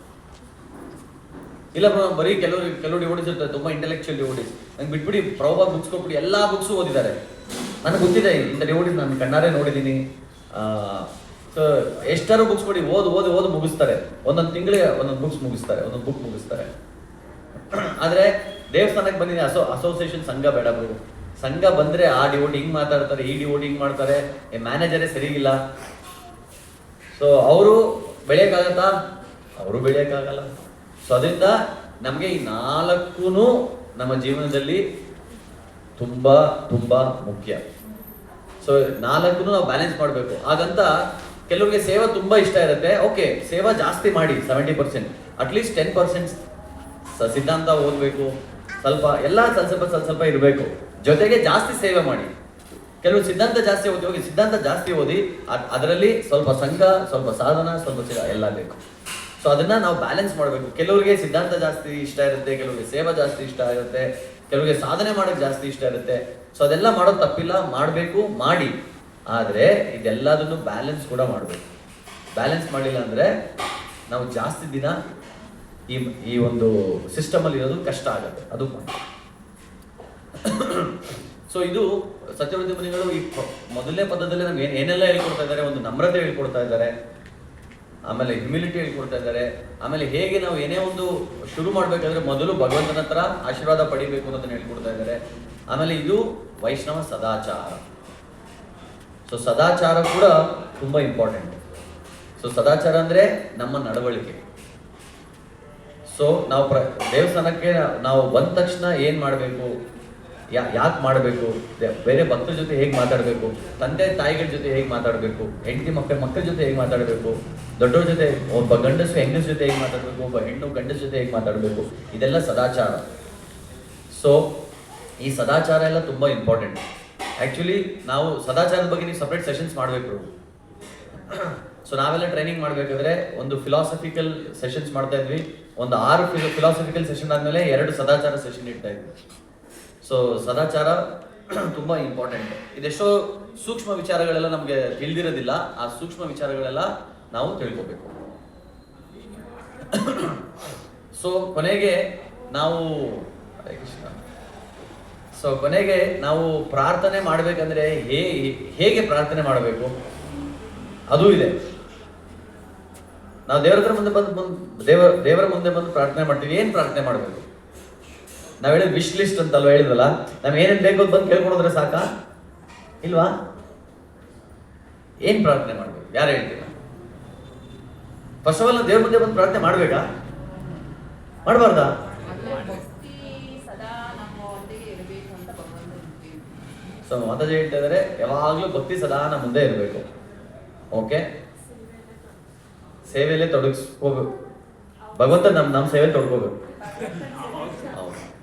ಇಲ್ಲ ಬರೀ ಕೆಲವು ಡಿವೋಟೀಸ್ ಇರ್ತಾರೆ, ತುಂಬಾ ಇಂಟೆಲೆಕ್ಚುಯಲ್ ಡಿವೋಟೀಸ್, ನಂಗೆ ಬಿಟ್ಬಿಡಿ ಪ್ರಭುಪಾದ ಬುಕ್ಸ್ ಕೊಟ್ಬಿಡಿ, ಎಲ್ಲಾ ಬುಕ್ಸ್ ಓದಿದ್ದಾರೆ. ನನಗೆ ಗೊತ್ತಿದೆ ಇಂಥ ಡಿವೋಟೀಸ್, ನಾನು ಕಣ್ಣಾರೆ ನೋಡಿದ್ದೀನಿ. ಸೊ ಎಷ್ಟಾರು ಬುಕ್ಸ್ ಕೊಡಿ, ಓದು ಮುಗಿಸ್ತಾರೆ. ಒಂದೊಂದು ತಿಂಗಳಿಗೆ ಒಂದೊಂದು ಬುಕ್ ಮುಗಿಸ್ತಾರೆ. ಆದ್ರೆ ದೇವಸ್ಥಾನಕ್ಕೆ ಬಂದಿದೆ ಅಸೋಸಿಯೇಷನ್ ಸಂಘ ಬೇಡ ಬಿಡು. ಸಂಘ ಬಂದ್ರೆ ಆ ಡಿವೋಟಿ ಹಿಂಗ್ ಮಾತಾಡ್ತಾರೆ, ಈ ಡಿವೋಟಿ ಹಿಂಗ್ ಮಾಡ್ತಾರೆ, ಮ್ಯಾನೇಜರೇ ಸರಿಗಿಲ್ಲ. ಸೊ ಅವರು ಬೆಳೆಯಕ್ಕಾಗತ್ತಾ? ಅವರು ಬೆಳೆಯಕ್ಕಾಗಲ್ಲ. ಸೊ ಅದರಿಂದ ನಮ್ಗೆ ಈ 4 ನಮ್ಮ ಜೀವನದಲ್ಲಿ ತುಂಬಾ ತುಂಬಾ ಮುಖ್ಯ. ಸೊ 4 ನಾವು ಬ್ಯಾಲೆನ್ಸ್ ಮಾಡಬೇಕು. ಹಾಗಂತ ಕೆಲವರಿಗೆ ಸೇವಾ ತುಂಬಾ ಇಷ್ಟ ಇರುತ್ತೆ, ಓಕೆ ಸೇವಾ ಜಾಸ್ತಿ ಮಾಡಿ 70%, ಅಟ್ಲೀಸ್ಟ್ 10% ಸಿದ್ಧಾಂತ ಓದಬೇಕು, ಸ್ವಲ್ಪ ಇರಬೇಕು, ಜೊತೆಗೆ ಜಾಸ್ತಿ ಸೇವೆ ಮಾಡಿ. ಕೆಲವು ಸಿದ್ಧಾಂತ ಜಾಸ್ತಿ ಓದಿ, ಸಿದ್ಧಾಂತ ಜಾಸ್ತಿ ಓದಿ ಅದರಲ್ಲಿ ಸ್ವಲ್ಪ ಸಂಘ, ಸ್ವಲ್ಪ ಸಾಧನ, ಸ್ವಲ್ಪ ಎಲ್ಲ ಬೇಕು. ಸೊ ಅದನ್ನ ನಾವು ಬ್ಯಾಲೆನ್ಸ್ ಮಾಡಬೇಕು. ಕೆಲವರಿಗೆ ಸಿದ್ಧಾಂತ ಜಾಸ್ತಿ ಇಷ್ಟ ಇರುತ್ತೆ, ಕೆಲವರಿಗೆ ಸೇವಾ ಜಾಸ್ತಿ ಇಷ್ಟ ಇರುತ್ತೆ, ಕೆಲವರಿಗೆ ಸಾಧನೆ ಮಾಡೋಕೆ ಜಾಸ್ತಿ ಇಷ್ಟ ಇರುತ್ತೆ. ಸೊ ಅದೆಲ್ಲ ಮಾಡೋದು ತಪ್ಪಿಲ್ಲ, ಮಾಡಬೇಕು, ಮಾಡಿ. ಆದರೆ ಇದೆಲ್ಲದನ್ನು ಬ್ಯಾಲೆನ್ಸ್ ಕೂಡ ಮಾಡಬೇಕು. ಬ್ಯಾಲೆನ್ಸ್ ಮಾಡಿಲ್ಲ ಅಂದರೆ ನಾವು ಜಾಸ್ತಿ ದಿನ ಈ ಒಂದು ಸಿಸ್ಟಮಲ್ಲಿ ಇರೋದು ಕಷ್ಟ ಆಗುತ್ತೆ. ಅದು ಸೊ ಇದು ಸತ್ಯವ್ರತ ಮುನಿಗಳು ಈ ಮೊದಲನೇ ಪದದಲ್ಲಿ ನಮ್ಗೆ ಏನೆಲ್ಲ ಹೇಳ್ಕೊಡ್ತಾ ಇದ್ದಾರೆ, ಒಂದು ನಮ್ರತೆ ಹೇಳ್ಕೊಡ್ತಾ ಇದ್ದಾರೆ, ಆಮೇಲೆ ಹ್ಯುಮಿಲಿಟಿ ಹೇಳ್ಕೊಡ್ತಾ ಇದ್ದಾರೆ, ಆಮೇಲೆ ಹೇಗೆ ನಾವು ಏನೇ ಒಂದು ಶುರು ಮಾಡ್ಬೇಕಾದ್ರೆ ಮೊದಲು ಭಗವಂತನ ಹತ್ರ ಆಶೀರ್ವಾದ ಪಡಿಬೇಕು ಅನ್ನೋದನ್ನ ಹೇಳ್ಕೊಡ್ತಾ ಇದ್ದಾರೆ. ಆಮೇಲೆ ಇದು ವೈಷ್ಣವ ಸದಾಚಾರ. ಸೊ ಸದಾಚಾರ ಕೂಡ ತುಂಬಾ ಇಂಪಾರ್ಟೆಂಟ್. ಸೊ ಸದಾಚಾರ ಅಂದ್ರೆ ನಮ್ಮ ನಡವಳಿಕೆ. ಸೊ ನಾವು ದೇವಸ್ಥಾನಕ್ಕೆ ನಾವು ಬಂದ ತಕ್ಷಣ ಏನ್ ಮಾಡಬೇಕು, ಯಾಕೆ ಮಾಡಬೇಕು, ಬೇರೆ ಭಕ್ತರ ಜೊತೆ ಹೇಗೆ ಮಾತಾಡಬೇಕು, ತಂದೆ ತಾಯಿಗಳ ಜೊತೆ ಹೇಗೆ ಮಾತಾಡಬೇಕು, ಹೆಂಡತಿ ಮಕ್ಕಳ ಜೊತೆ ಹೇಗೆ ಮಾತಾಡಬೇಕು, ದೊಡ್ಡವ್ರ ಜೊತೆ, ಒಬ್ಬ ಗಂಡಸು ಹೆಂಗಸ ಜೊತೆ ಹೇಗೆ ಮಾತಾಡಬೇಕು, ಒಬ್ಬ ಹೆಣ್ಣು ಗಂಡಸ ಜೊತೆ ಹೇಗೆ ಮಾತಾಡಬೇಕು, ಇದೆಲ್ಲ ಸದಾಚಾರ. ಸೊ ಈ ಸದಾಚಾರ ಎಲ್ಲ ತುಂಬಾ ಇಂಪಾರ್ಟೆಂಟ್. ಆಕ್ಚುಲಿ ನಾವು ಸದಾಚಾರದ ಬಗ್ಗೆ ನೀವು ಸಪ್ರೇಟ್ ಸೆಷನ್ಸ್ ಮಾಡಬೇಕು. ಸೊ ನಾವೆಲ್ಲ ಟ್ರೈನಿಂಗ್ ಮಾಡಬೇಕಾದ್ರೆ ಒಂದು ಫಿಲಾಸಫಿಕಲ್ ಸೆಷನ್ಸ್ ಮಾಡ್ತಾ ಇದ್ವಿ. ಒಂದು 6 ಫಿಲಾಸಫಿಕಲ್ ಸೆಷನ್ ಆದ್ಮೇಲೆ 2 ಸದಾಚಾರ ಸೆಷನ್ ಇಡ್ತಾ ಇದ್ವಿ. ಸೊ ಸದಾಚಾರ ತುಂಬಾ ಇಂಪಾರ್ಟೆಂಟ್. ಇದೆಷ್ಟೋ ಸೂಕ್ಷ್ಮ ವಿಚಾರಗಳೆಲ್ಲ ನಮ್ಗೆ ತಿಳಿದಿರೋದಿಲ್ಲ. ಆ ಸೂಕ್ಷ್ಮ ವಿಚಾರಗಳೆಲ್ಲ ನಾವು ತಿಳ್ಕೋಬೇಕು. ಸೊ ಕೊನೆಗೆ ನಾವು ಪ್ರಾರ್ಥನೆ ಮಾಡ್ಬೇಕಂದ್ರೆ ಹೇಗೆ ಪ್ರಾರ್ಥನೆ ಮಾಡಬೇಕು ಅದು ಇದೆ. ನಾವು ದೇವರ ಮುಂದೆ ಬಂದು ಪ್ರಾರ್ಥನೆ ಮಾಡ್ತೀವಿ. ಏನ್ ಪ್ರಾರ್ಥನೆ ಮಾಡ್ಬೇಕು? ನಾವ್ ಹೇಳಿದ್ ವಿಶ್ ಲಿಸ್ಟ್ ಅಂತಲ್ವಾ ಹೇಳಿದ್ವಲ್ಲ, ನಮ್ಗೆ ಏನೇನ್ ಬೇಕು ಅಂತ ಬಂದು ಕೇಳ್ಕೊಂಡ್ರೆ ಸಾಕಾ? ಇಲ್ವಾ? ಏನ್ ಪ್ರಾರ್ಥನೆ ಮಾಡ್ಬೇಕು? ಯಾರು ಹೇಳ್ತೀರ? ಫಸ್ಟ್ ಆಫ್ ಆಲ್ ದೇವ್ರ ಮುಂದೆ ಬಂದು ಪ್ರಾರ್ಥನೆ ಮಾಡ್ಬೇಕಾ, ಮಾಡಬಾರ್ದಾ? ಸೊ ಮಾತಾಜಿ ಹೇಳ್ತಾ ಇದಾರೆ, ಯಾವಾಗ್ಲೂ ಭಕ್ತಿ ಸದಾ ನಮ್ಮ ಮುಂದೆ ಇರಬೇಕು. ಓಕೆ, ಸೇವೆಯಲ್ಲೇ ತೊಡಗಿಸ್ಕೋಬೇಕು. ಭಗವಂತ ನಮ್ಮ ಸೇವೆ ತೊಡ್ಕೋಬೇಕು.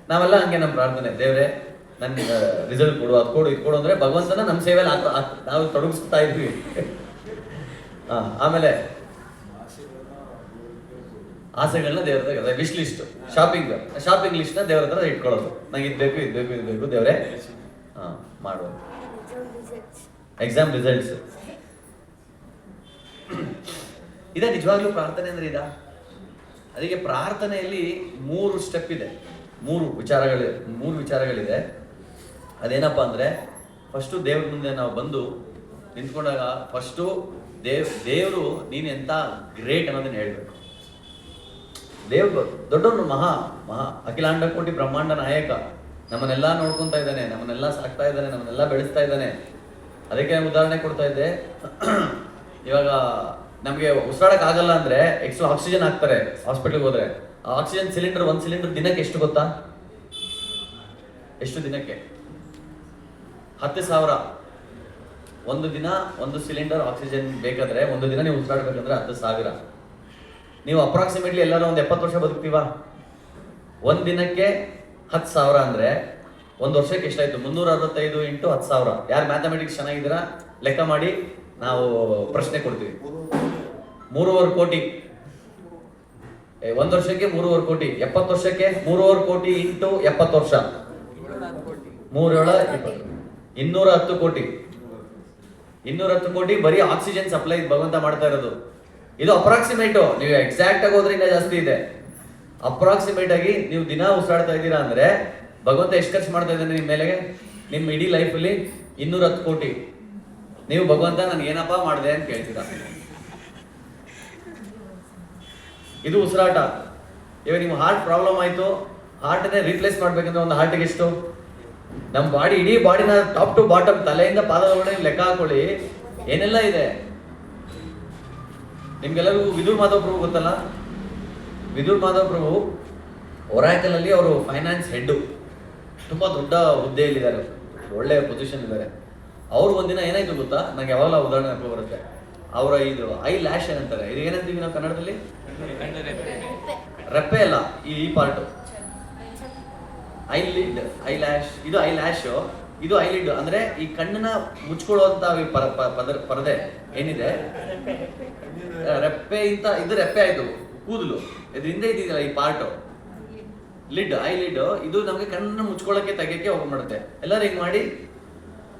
ನಾವೆಲ್ಲ ಹಂಗೆ ನಮ್ಮ ಪ್ರಾರ್ಥನೆ, ದೇವರೇ ನನ್ನ ರಿಸಲ್ಟ್ ಕೊಡು, ಅದು ಕೊಡು, ಇದು ಕೊಡು ಅಂದರೆ ಭಗವಂತನ ನಮ್ಮ ಸೇವೆಯಲ್ಲಿ ನಾವು ತೊಡಗಿಸ್ತಾ ಇದ್ವಿ. ಆಮೇಲೆ ಆಸೆಗಳನ್ನ ದೇವ್ರ ಹತ್ರ, ವಿಶ್ ಲಿಸ್ಟ್, ಶಾಪಿಂಗ್ ಲಿಸ್ಟ್ನ ದೇವ್ರ ಹತ್ರ ಇಟ್ಕೊಳ್ಳೋದು. ನಂಗೆ ಇದು ಬೇಕು, ಇದು ಬೇಕು, ಇದು ಬೇಕು, ದೇವರೇ ಮಾಡುವ. ಎಕ್ಸಾಮ್ ರಿಸಲ್ಟ್ಸ್ ಇದೆ ನಿಜವಾಗ್ಲೂ ಪ್ರಾರ್ಥನೆ ಅಂದ್ರೆ ಇದ. ಅದಕ್ಕೆ ಪ್ರಾರ್ಥನೆಯಲ್ಲಿ 3 ಸ್ಟೆಪ್ ಇದೆ, 3 ವಿಚಾರಗಳಿದೆ. ಅದೇನಪ್ಪ ಅಂದ್ರೆ, ಫಸ್ಟು ದೇವ್ರ ಮುಂದೆ ನಾವು ಬಂದು ನಿಂತ್ಕೊಂಡಾಗ ಫಸ್ಟು ದೇವರು ನೀನು ಎಂತ ಗ್ರೇಟ್ ಅನ್ನೋದನ್ನ ಹೇಳ್ಬೇಕು. ದೇವ್ರು ದೊಡ್ಡವನು, ಮಹಾ ಅಖಿಲಾಂಡ ಕೋಟಿ ಬ್ರಹ್ಮಾಂಡ ನಾಯಕ, ನಮ್ಮನ್ನೆಲ್ಲ ನೋಡ್ಕೊತಾ ಇದ್ದಾನೆ, ನಮ್ಮನ್ನೆಲ್ಲ ಸಾಕ್ತಾ ಇದ್ದಾನೆ, ನಮ್ಮನ್ನೆಲ್ಲ ಬೆಳೆಸ್ತಾ ಇದ್ದಾನೆ. ಅದಕ್ಕೆ ಉದಾಹರಣೆ ಕೊಡ್ತಾ ಇದ್ದೆ. ಇವಾಗ ನಮಗೆ ಉಸಿರಾಡಕ್ ಆಗಲ್ಲ ಅಂದ್ರೆ ಎಕ್ಸ್ಟ್ರಾ ಆಕ್ಸಿಜನ್ ಹಾಕ್ತಾರೆ ಹಾಸ್ಪಿಟಲ್ಗೆ ಹೋದ್ರೆ. ಆ ಆಕ್ಸಿಜನ್ ಸಿಲಿಂಡರ್, 1 ಸಿಲಿಂಡರ್ ದಿನಕ್ಕೆ ಎಷ್ಟು ಗೊತ್ತಾ? ಎಷ್ಟು ದಿನಕ್ಕೆ? 10,000. ಒಂದು ದಿನ 1 ಸಿಲಿಂಡರ್ ಆಕ್ಸಿಜನ್ ಬೇಕಾದ್ರೆ, ಒಂದು ದಿನ ನೀವು ಉಸಿರಾಡ್ಬೇಕಂದ್ರೆ 10,000. ನೀವು ಅಪ್ರಾಕ್ಸಿಮೇಟ್ಲಿ ಎಲ್ಲರೂ ಒಂದು 70 ವರ್ಷ ಬದುಕ್ತೀವಾ? 1 ದಿನಕ್ಕೆ 10,000 ಅಂದ್ರೆ 1 ವರ್ಷಕ್ಕೆ ಎಷ್ಟಾಯ್ತು? 365 × 10,000. ಯಾರು ಮ್ಯಾಥಮೆಟಿಕ್ಸ್ ಚೆನ್ನಾಗಿದ್ದೀರಾ ಲೆಕ್ಕ ಮಾಡಿ, ನಾವು ಪ್ರಶ್ನೆ ಕೊಡ್ತೀವಿ. 3.25 ಕೋಟಿ. 1 ವರ್ಷಕ್ಕೆ 3.25 ಕೋಟಿ, 70 ವರ್ಷಕ್ಕೆ 3.25 ಕೋಟಿ × 70 ವರ್ಷ, 210 ಕೋಟಿ. 210 ಕೋಟಿ ಬರೀ ಆಕ್ಸಿಜನ್ ಸಪ್ಲೈ ಭಗವಂತ ಮಾಡ್ತಾ ಇರೋದು. ಇದು ಅಪ್ರಾಕ್ಸಿಮೇಟು, ನೀವು ಎಕ್ಸಾಕ್ಟ್ ಆಗಿ ಹೋದ್ರೆ ಇನ್ನೂ ಜಾಸ್ತಿ ಇದೆ. ಅಪ್ರಾಕ್ಸಿಮೇಟ್ ಆಗಿ ನೀವು ದಿನ ಉಸಿರಾಡ್ತಾ ಇದ್ದೀರಾ ಅಂದ್ರೆ ಭಗವಂತ ಎಷ್ಟು ಖರ್ಚು ಮಾಡ್ತಾ ಇದ್ದಾನೆ ನಿಮ್ಮ ಮೇಲೆ? ನಿಮ್ಮ ಇಡೀ ಲೈಫಲ್ಲಿ 210 ಕೋಟಿ. ನೀವು ಭಗವಂತ ನನಗೆ ಏನಪ್ಪ ಮಾಡಿದೆ ಅಂತ ಕೇಳ್ತೀರಾ. ಇದು ಉಸಿರಾಟ. ಇವಾಗ ನಿಮ್ಮ ಹಾರ್ಟ್ ಪ್ರಾಬ್ಲಮ್ ಆಯ್ತು, ಹಾರ್ಟ್ನೇ ರೀಪ್ಲೇಸ್ ಮಾಡ್ಬೇಕಂದ್ರೆ ಒಂದು ಹಾರ್ಟಿಗೆ ಎಷ್ಟು? ನಮ್ಮ ಬಾಡಿ, ಇಡೀ ಬಾಡಿನ ಟಾಪ್ ಟು ಬಾಟಮ್, ತಲೆಯಿಂದ ಪಾದದವರೆಗೆ ಲೆಕ್ಕ ಹಾಕೊಳ್ಳಿ, ಏನೆಲ್ಲ ಇದೆ. ನಿಮ್ಗೆಲ್ಲರಿಗೂ ವಿದುರ್ ಮಾಧವ್ ಪ್ರಭು ಗೊತ್ತಲ್ಲ? ವಿದುರ್ ಮಾಧವ್ ಪ್ರಭು ಒರಾಕಲ್ ಅಲ್ಲಿ ಅವರು ಫೈನಾನ್ಸ್ ಹೆಡ್, ತುಂಬಾ ದೊಡ್ಡ ಹುದ್ದೆಯಲ್ಲಿದ್ದಾರೆ, ಒಳ್ಳೆ ಪೊಸಿಷನ್ ಇದ್ದಾರೆ. ಅವ್ರು ಒಂದಿನ ಏನಾಯ್ತು ಗೊತ್ತಾ? ನಂಗೆ ಯಾವಾಗಲೂ ಉದಾಹರಣೆ ನೆನಪು ಬರುತ್ತೆ. ಅವರ ಇದು ಐ ಲ್ಯಾಶ್ ಏನಂತಾರೆ, ಇದು ಏನಂತೀವಿ ನಾವು ಕನ್ನಡದಲ್ಲಿ? ರೆಪ್ಪೆ ಅಲ್ಲ, ಈ ಪಾರ್ಟ್ ಐಲಿಡ್, ಐ ಲ್ಯಾಶ್. ಇದು ಐ ಲ್ಯಾಶ್, ಇದು ಐಲಿಡ್. ಅಂದ್ರೆ ಈ ಕಣ್ಣನ್ನ ಮುಚ್ಕೊಳ್ಳುವಂತ ಪರದೆ ಏನಿದೆ, ರೆಪ್ಪೆ ಇಂತ, ಇದು ರೆಪ್ಪೆ ಆಯ್ತು, ಕೂದಲು ಇದು ಹಿಂದೆ ಇದೆಯಲ್ಲ ಈ ಪಾರ್ಟ್, ಲಿಡ್, ಐ ಲಿಡ್. ಇದು ನಮಗೆ ಕಣ್ಣನ್ನ ಮುಚ್ಕೊಳ್ಳೋಕೆ ತೆಗೆಯಕ್ಕೆ ಹೋಗಿ ಮಾಡುತ್ತೆ. ಎಲ್ಲರೂ ಹಿಂಗ್ ಮಾಡಿ,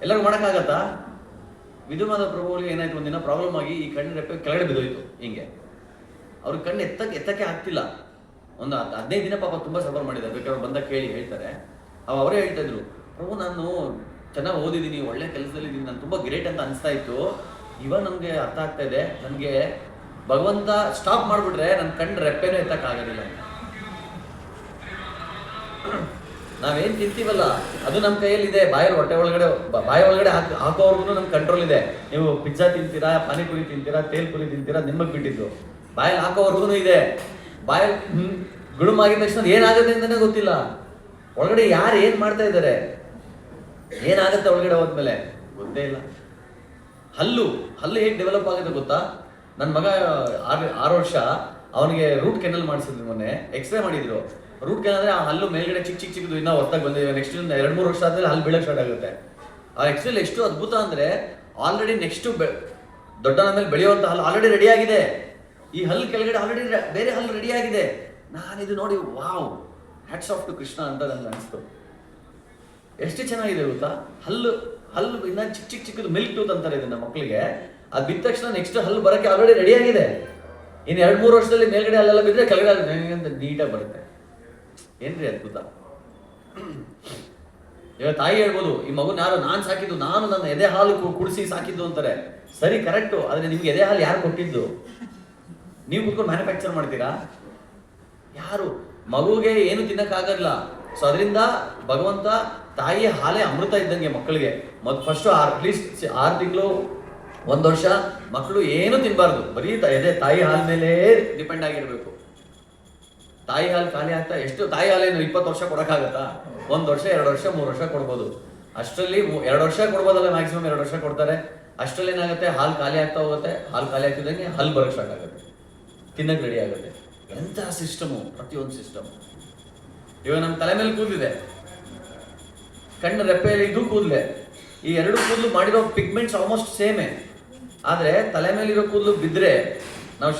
ಎಲ್ಲರೂ ಮಾಡೋಕ್ಕಾಗತ್ತಾ? ವಿದುಮಾದ ಪ್ರಭುಗಳಿಗೆ ಏನಾಯ್ತು, ಒಂದಿನ ಪ್ರಾಬ್ಲಮ್ ಆಗಿ ಈ ಕಣ್ಣು ರೆಪ್ಪೆ ಕೆಳಗಡೆ ಬಿದ್ದೋಯ್ತು. ಹಿಂಗೆ ಅವ್ರಿಗೆ ಕಣ್ಣು ಎತ್ತಕ್ಕೆ ಆಗ್ತಿಲ್ಲ. ಒಂದು 15 ದಿನ ಪಾಪ ತುಂಬಾ ಸಫರ್ ಮಾಡಿದ್ದಾರೆ. ಬೇಕಾದ್ರೆ ಬಂದಾಗ ಕೇಳಿ ಹೇಳ್ತಾರೆ. ಅವರೇ ಹೇಳ್ತಾ ಇದ್ರು, ಪ್ರಭು ನಾನು ಚೆನ್ನಾಗಿ ಓದಿದ್ದೀನಿ, ಒಳ್ಳೆ ಕೆಲಸದಲ್ಲಿ ಇದ್ದೀನಿ, ನಾನು ತುಂಬಾ ಗ್ರೇಟ್ ಅಂತ ಅನಿಸ್ತಾ ಇತ್ತು. ಇವಾಗ ನಮ್ಗೆ ಅರ್ಥ ಆಗ್ತಾ ಇದೆ, ನನಗೆ ಭಗವಂತ ಸ್ಟಾಪ್ ಮಾಡ್ಬಿಟ್ರೆ ನನ್ನ ಕಣ್ಣು ರೆಪ್ಪೆನೂ ಎತ್ತಕ್ಕಾಗೋದಿಲ್ಲ. ನಾವೇನ್ ತಿಂತೀವಲ್ಲ ಅದು ನಮ್ಮ ಕೈಯಲ್ಲಿದೆ. ಬಾಯಿ ಒಳಗಡೆ ಹಾಕೋವರೆಗೂ ನಮ್ಗೆ ಕಂಟ್ರೋಲ್ ಇದೆ. ನೀವು ಪಿಜ್ಜಾ ತಿಂತೀರಾ, ಪಾನಿಪುರಿ ತಿಂತೀರಾ, ತೇಲ್ಪುರಿ ತಿಂತೀರಾ, ನಿಮಗೆ ಬಿಟ್ಟಿದ್ದು. ಬಾಯಲ್ಲಿ ಹಾಕೋವರೆಗೂ ಇದೆ. ಬಾಯಲ್ಲಿ ಗುಳುಮಾಗಿದ ತಕ್ಷಣ ಏನಾಗುತ್ತೆ ಅಂತಲೇ ಗೊತ್ತಿಲ್ಲ. ಒಳಗಡೆ ಯಾರು ಏನ್ ಮಾಡ್ತಾ ಇದ್ದಾರೆ, ಏನಾಗುತ್ತೆ ಒಳಗಡೆ ಹೋದ್ಮೇಲೆ ಗೊತ್ತೇ ಇಲ್ಲ. ಹಲ್ಲು ಹೇಗೆ ಡೆವಲಪ್ ಆಗುತ್ತೆ ಗೊತ್ತಾ? ನನ್ನ ಮಗ 6 ವರ್ಷ, ಅವನಿಗೆ ರೂಟ್ ಕೆನಲ್ ಮಾಡಿಸಿದ್ರು ಮೊನ್ನೆ, ಎಕ್ಸ್ರೇ ಮಾಡಿದ್ರು. ರೂಟ್ ಕೆನಲ್ ಅಂದ್ರೆ ಆ ಹಲ್ಲು ಮೇಲ್ಗಡೆ ಚಿಕ್ಕದು ಇನ್ನೂ ಹೊತ್ತಾಗಿ ಬಂದಿದೆ. ನೆಕ್ಸ್ಟ್ 2-3 ವರ್ಷ ಆದ್ಮೇಲೆ ಹಲ್ಲು ಬೀಳಕ್ ಸ್ಟಾರ್ಟ್ ಆಗುತ್ತೆ. ಆ ಎಕ್ಸ್ರೇಲಿ ಎಷ್ಟು ಅದ್ಭುತ ಅಂದ್ರೆ, ಆಲ್ರೆಡಿ ನೆಕ್ಸ್ಟ್ ದೊಡ್ಡನ ಮೇಲೆ ಬೆಳೆಯುವಂತ ಹಲ್ಲು ಆಲ್ರೆಡಿ ರೆಡಿ ಆಗಿದೆ. ಈ ಹಲ್ಲು ಕೆಳಗಡೆ ಆಲ್ರೆಡಿ ಬೇರೆ ಹಲ್ಲು ರೆಡಿ ಆಗಿದೆ. ನಾನಿದು ನೋಡಿ wow, hats off to Krishna ಅಂತ ನನ್ಗೆ ಅನಿಸ್ತು. ಎಷ್ಟು ಚೆನ್ನಾಗಿದೆ ಗೊತ್ತಾ? ಹಲ್ಲು ಇನ್ನ ಚಿಕ್ಕದು ಮಿಲ್ಕ್ ಟೂತ್ ಅಂತಾರೆ ಇದನ್ನ ಮಕ್ಕಳಿಗೆ. ಅದು ಬಿದ್ದ ತಕ್ಷಣ ನೆಕ್ಸ್ಟ್ ಹಲ್ಲು ಬರೋಕ್ಕೆ ಆಲ್ರೆಡಿ ರೆಡಿ ಆಗಿದೆ. ಇನ್ನು 2-3 ವರ್ಷದಲ್ಲಿ ಮೇಲ್ಗಡೆ ಹಲ್ಲೆಲ್ಲ ಬಿದ್ದರೆ ಕೆಳಗಡೆ ನೀಟಾಗಿ ಬರುತ್ತೆ. ಏನ್ರಿ ಅದ್ಭುತ. ಇವಾಗ ತಾಯಿ ಹೇಳ್ಬೋದು, ಈ ಮಗುನ ಯಾರು ನಾನು ಸಾಕಿದ್ದು, ನಾನು ನನ್ನ ಎದೆ ಹಾಲು ಕುಡಿಸಿ ಸಾಕಿದ್ದು ಅಂತಾರೆ. ಸರಿ, ಕರೆಕ್ಟು. ಆದರೆ ನಿಮ್ಗೆ ಎದೆ ಹಾಲು ಯಾರು ಕೊಟ್ಟಿದ್ದು? ನೀವು ಕೂತ್ಕೊಂಡು ಮ್ಯಾನುಫ್ಯಾಕ್ಚರ್ ಮಾಡ್ತೀರಾ? ಯಾರು? ಮಗುಗೆ ಏನು ತಿನ್ನಕ್ಕಾಗಲ್ಲ. ಸೊ ಅದರಿಂದ ಭಗವಂತ ತಾಯಿಯ ಹಾಲೇ ಅಮೃತ ಇದ್ದಂಗೆ ಮಕ್ಕಳಿಗೆ. ಫಸ್ಟ್ ಅಟ್ಲೀಸ್ಟ್ 6 ತಿಂಗಳು 1 ವರ್ಷ ಮಕ್ಕಳು ಏನು ತಿನ್ನಬಾರ್ದು, ಬರೀ ತಾಯಿ ಹಾಲ್ ಮೇಲೆ ಡಿಪೆಂಡ್ ಆಗಿರ್ಬೇಕು. ತಾಯಿ ಹಾಲು ಖಾಲಿ ಆಗ್ತಾ, ಎಷ್ಟು ತಾಯಿ ಹಾಲೇನು 20 ವರ್ಷ ಕೊಡೋಕ್ಕಾಗತ್ತಾ? 1 ವರ್ಷ, 2 ವರ್ಷ, 3 ವರ್ಷ ಕೊಡ್ಬೋದು. ಅಷ್ಟರಲ್ಲಿ 2 ವರ್ಷ ಕೊಡ್ಬೋದಲ್ಲ, ಮ್ಯಾಕ್ಸಿಮಮ್ 2 ವರ್ಷ ಕೊಡ್ತಾರೆ. ಅಷ್ಟರಲ್ಲಿ ಏನಾಗುತ್ತೆ, ಹಾಲು ಖಾಲಿ ಆಗ್ತಾ ಹೋಗುತ್ತೆ. ಹಾಲು ಖಾಲಿ ಆಗ್ತಿದ್ದಂಗೆ ಹಲ್ಲು ಬರೋಕ್ಕೆ ಸ್ಟಾರ್ಟ್ ಆಗುತ್ತೆ, ತಿನ್ನಕ್ಕೆ ರೆಡಿ ಆಗುತ್ತೆ. ಎಂಥ ಸಿಸ್ಟಮು, ಪ್ರತಿಯೊಂದು ಸಿಸ್ಟಮ್. ಇವಾಗ ನಮ್ಮ ತಲೆ ಮೇಲೆ ಕೂದಲಿದೆ, ಕಣ್ಣು ರೆಪ್ಪೆಯಲ್ಲಿ ಇದು ಕೂದಲೇ, ಈ ಎರಡು ಕೂದಲು ಮಾಡಿರೋ ಪಿಗ್ಮೆಂಟ್ಸ್ ಆಲ್ಮೋಸ್ಟ್ ಸೇಮೇ. ಆದರೆ ತಲೆ ಮೇಲಿರೋ ಕೂದಲು ಬಿದ್ದರೆ, ನಾವು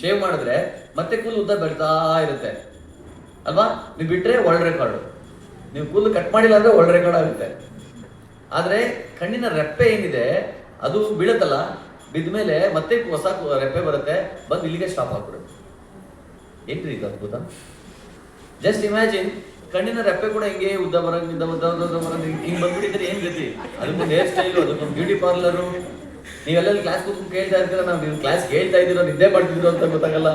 ಶೇವ್ ಮಾಡಿದ್ರೆ ಮತ್ತೆ ಕೂದಲು ಉದ್ದ ಬೆಳ್ತಾ ಇರುತ್ತೆ ಅಲ್ವಾ? ನೀವು ಬಿಟ್ಟರೆ ವರ್ಲ್ಡ್ ರೆಕಾರ್ಡು, ನೀವು ಕೂದಲು ಕಟ್ ಮಾಡಿಲ್ಲ ಅಂದರೆ ವರ್ಲ್ಡ್ ರೆಕಾರ್ಡ್ ಆಗುತ್ತೆ. ಆದರೆ ಕಣ್ಣಿನ ರೆಪ್ಪೆ ಏನಿದೆ ಅದು ಬೀಳುತ್ತಲ್ಲ, ಬಿದ್ದ ಮೇಲೆ ಮತ್ತೆ ಹೊಸ ರೆಪ್ಪೆ ಬರುತ್ತೆ, ಬಂದು ಇಲ್ಲಿಗೆ ಸ್ಟಾಪ್ ಆಗ್ಬಿಡುತ್ತೆ. ಏನ್ರಿ ಇದು ಅದ್ಭುತ! ಜಸ್ಟ್ ಇಮ್ಯಾಜಿನ್, ಕಣ್ಣಿನ ರೆಪ್ಪೆ ಕೂಡ ಹಿಂಗೆ ಉದ್ದ ಬರೋದು ಹಿಂಗೆ ಬಂದ್ಬಿಟ್ಟಿದ್ರೆ ಏನು ಗತಿ? ಅದಕ್ಕೊಂದು ಹೇರ್ ಸ್ಟೈಲು, ಅದಕ್ಕೊಂದು ಬ್ಯೂಟಿ ಪಾರ್ಲರು. ನೀವೆಲ್ಲ ಕ್ಲಾಸ್ ಕೂತ್ಕೊಂಡು ಕೇಳ್ತಾ ಇರ್ತೀರ, ನಾವು ನೀವು ಕ್ಲಾಸ್ ಕೇಳ್ತಾ ಇದ್ದೀರೋ ನಿದ್ದೆ ಮಾಡ್ತಿದ್ದೀರೋ ಅಂತ ಗೊತ್ತಾಗಲ್ಲ.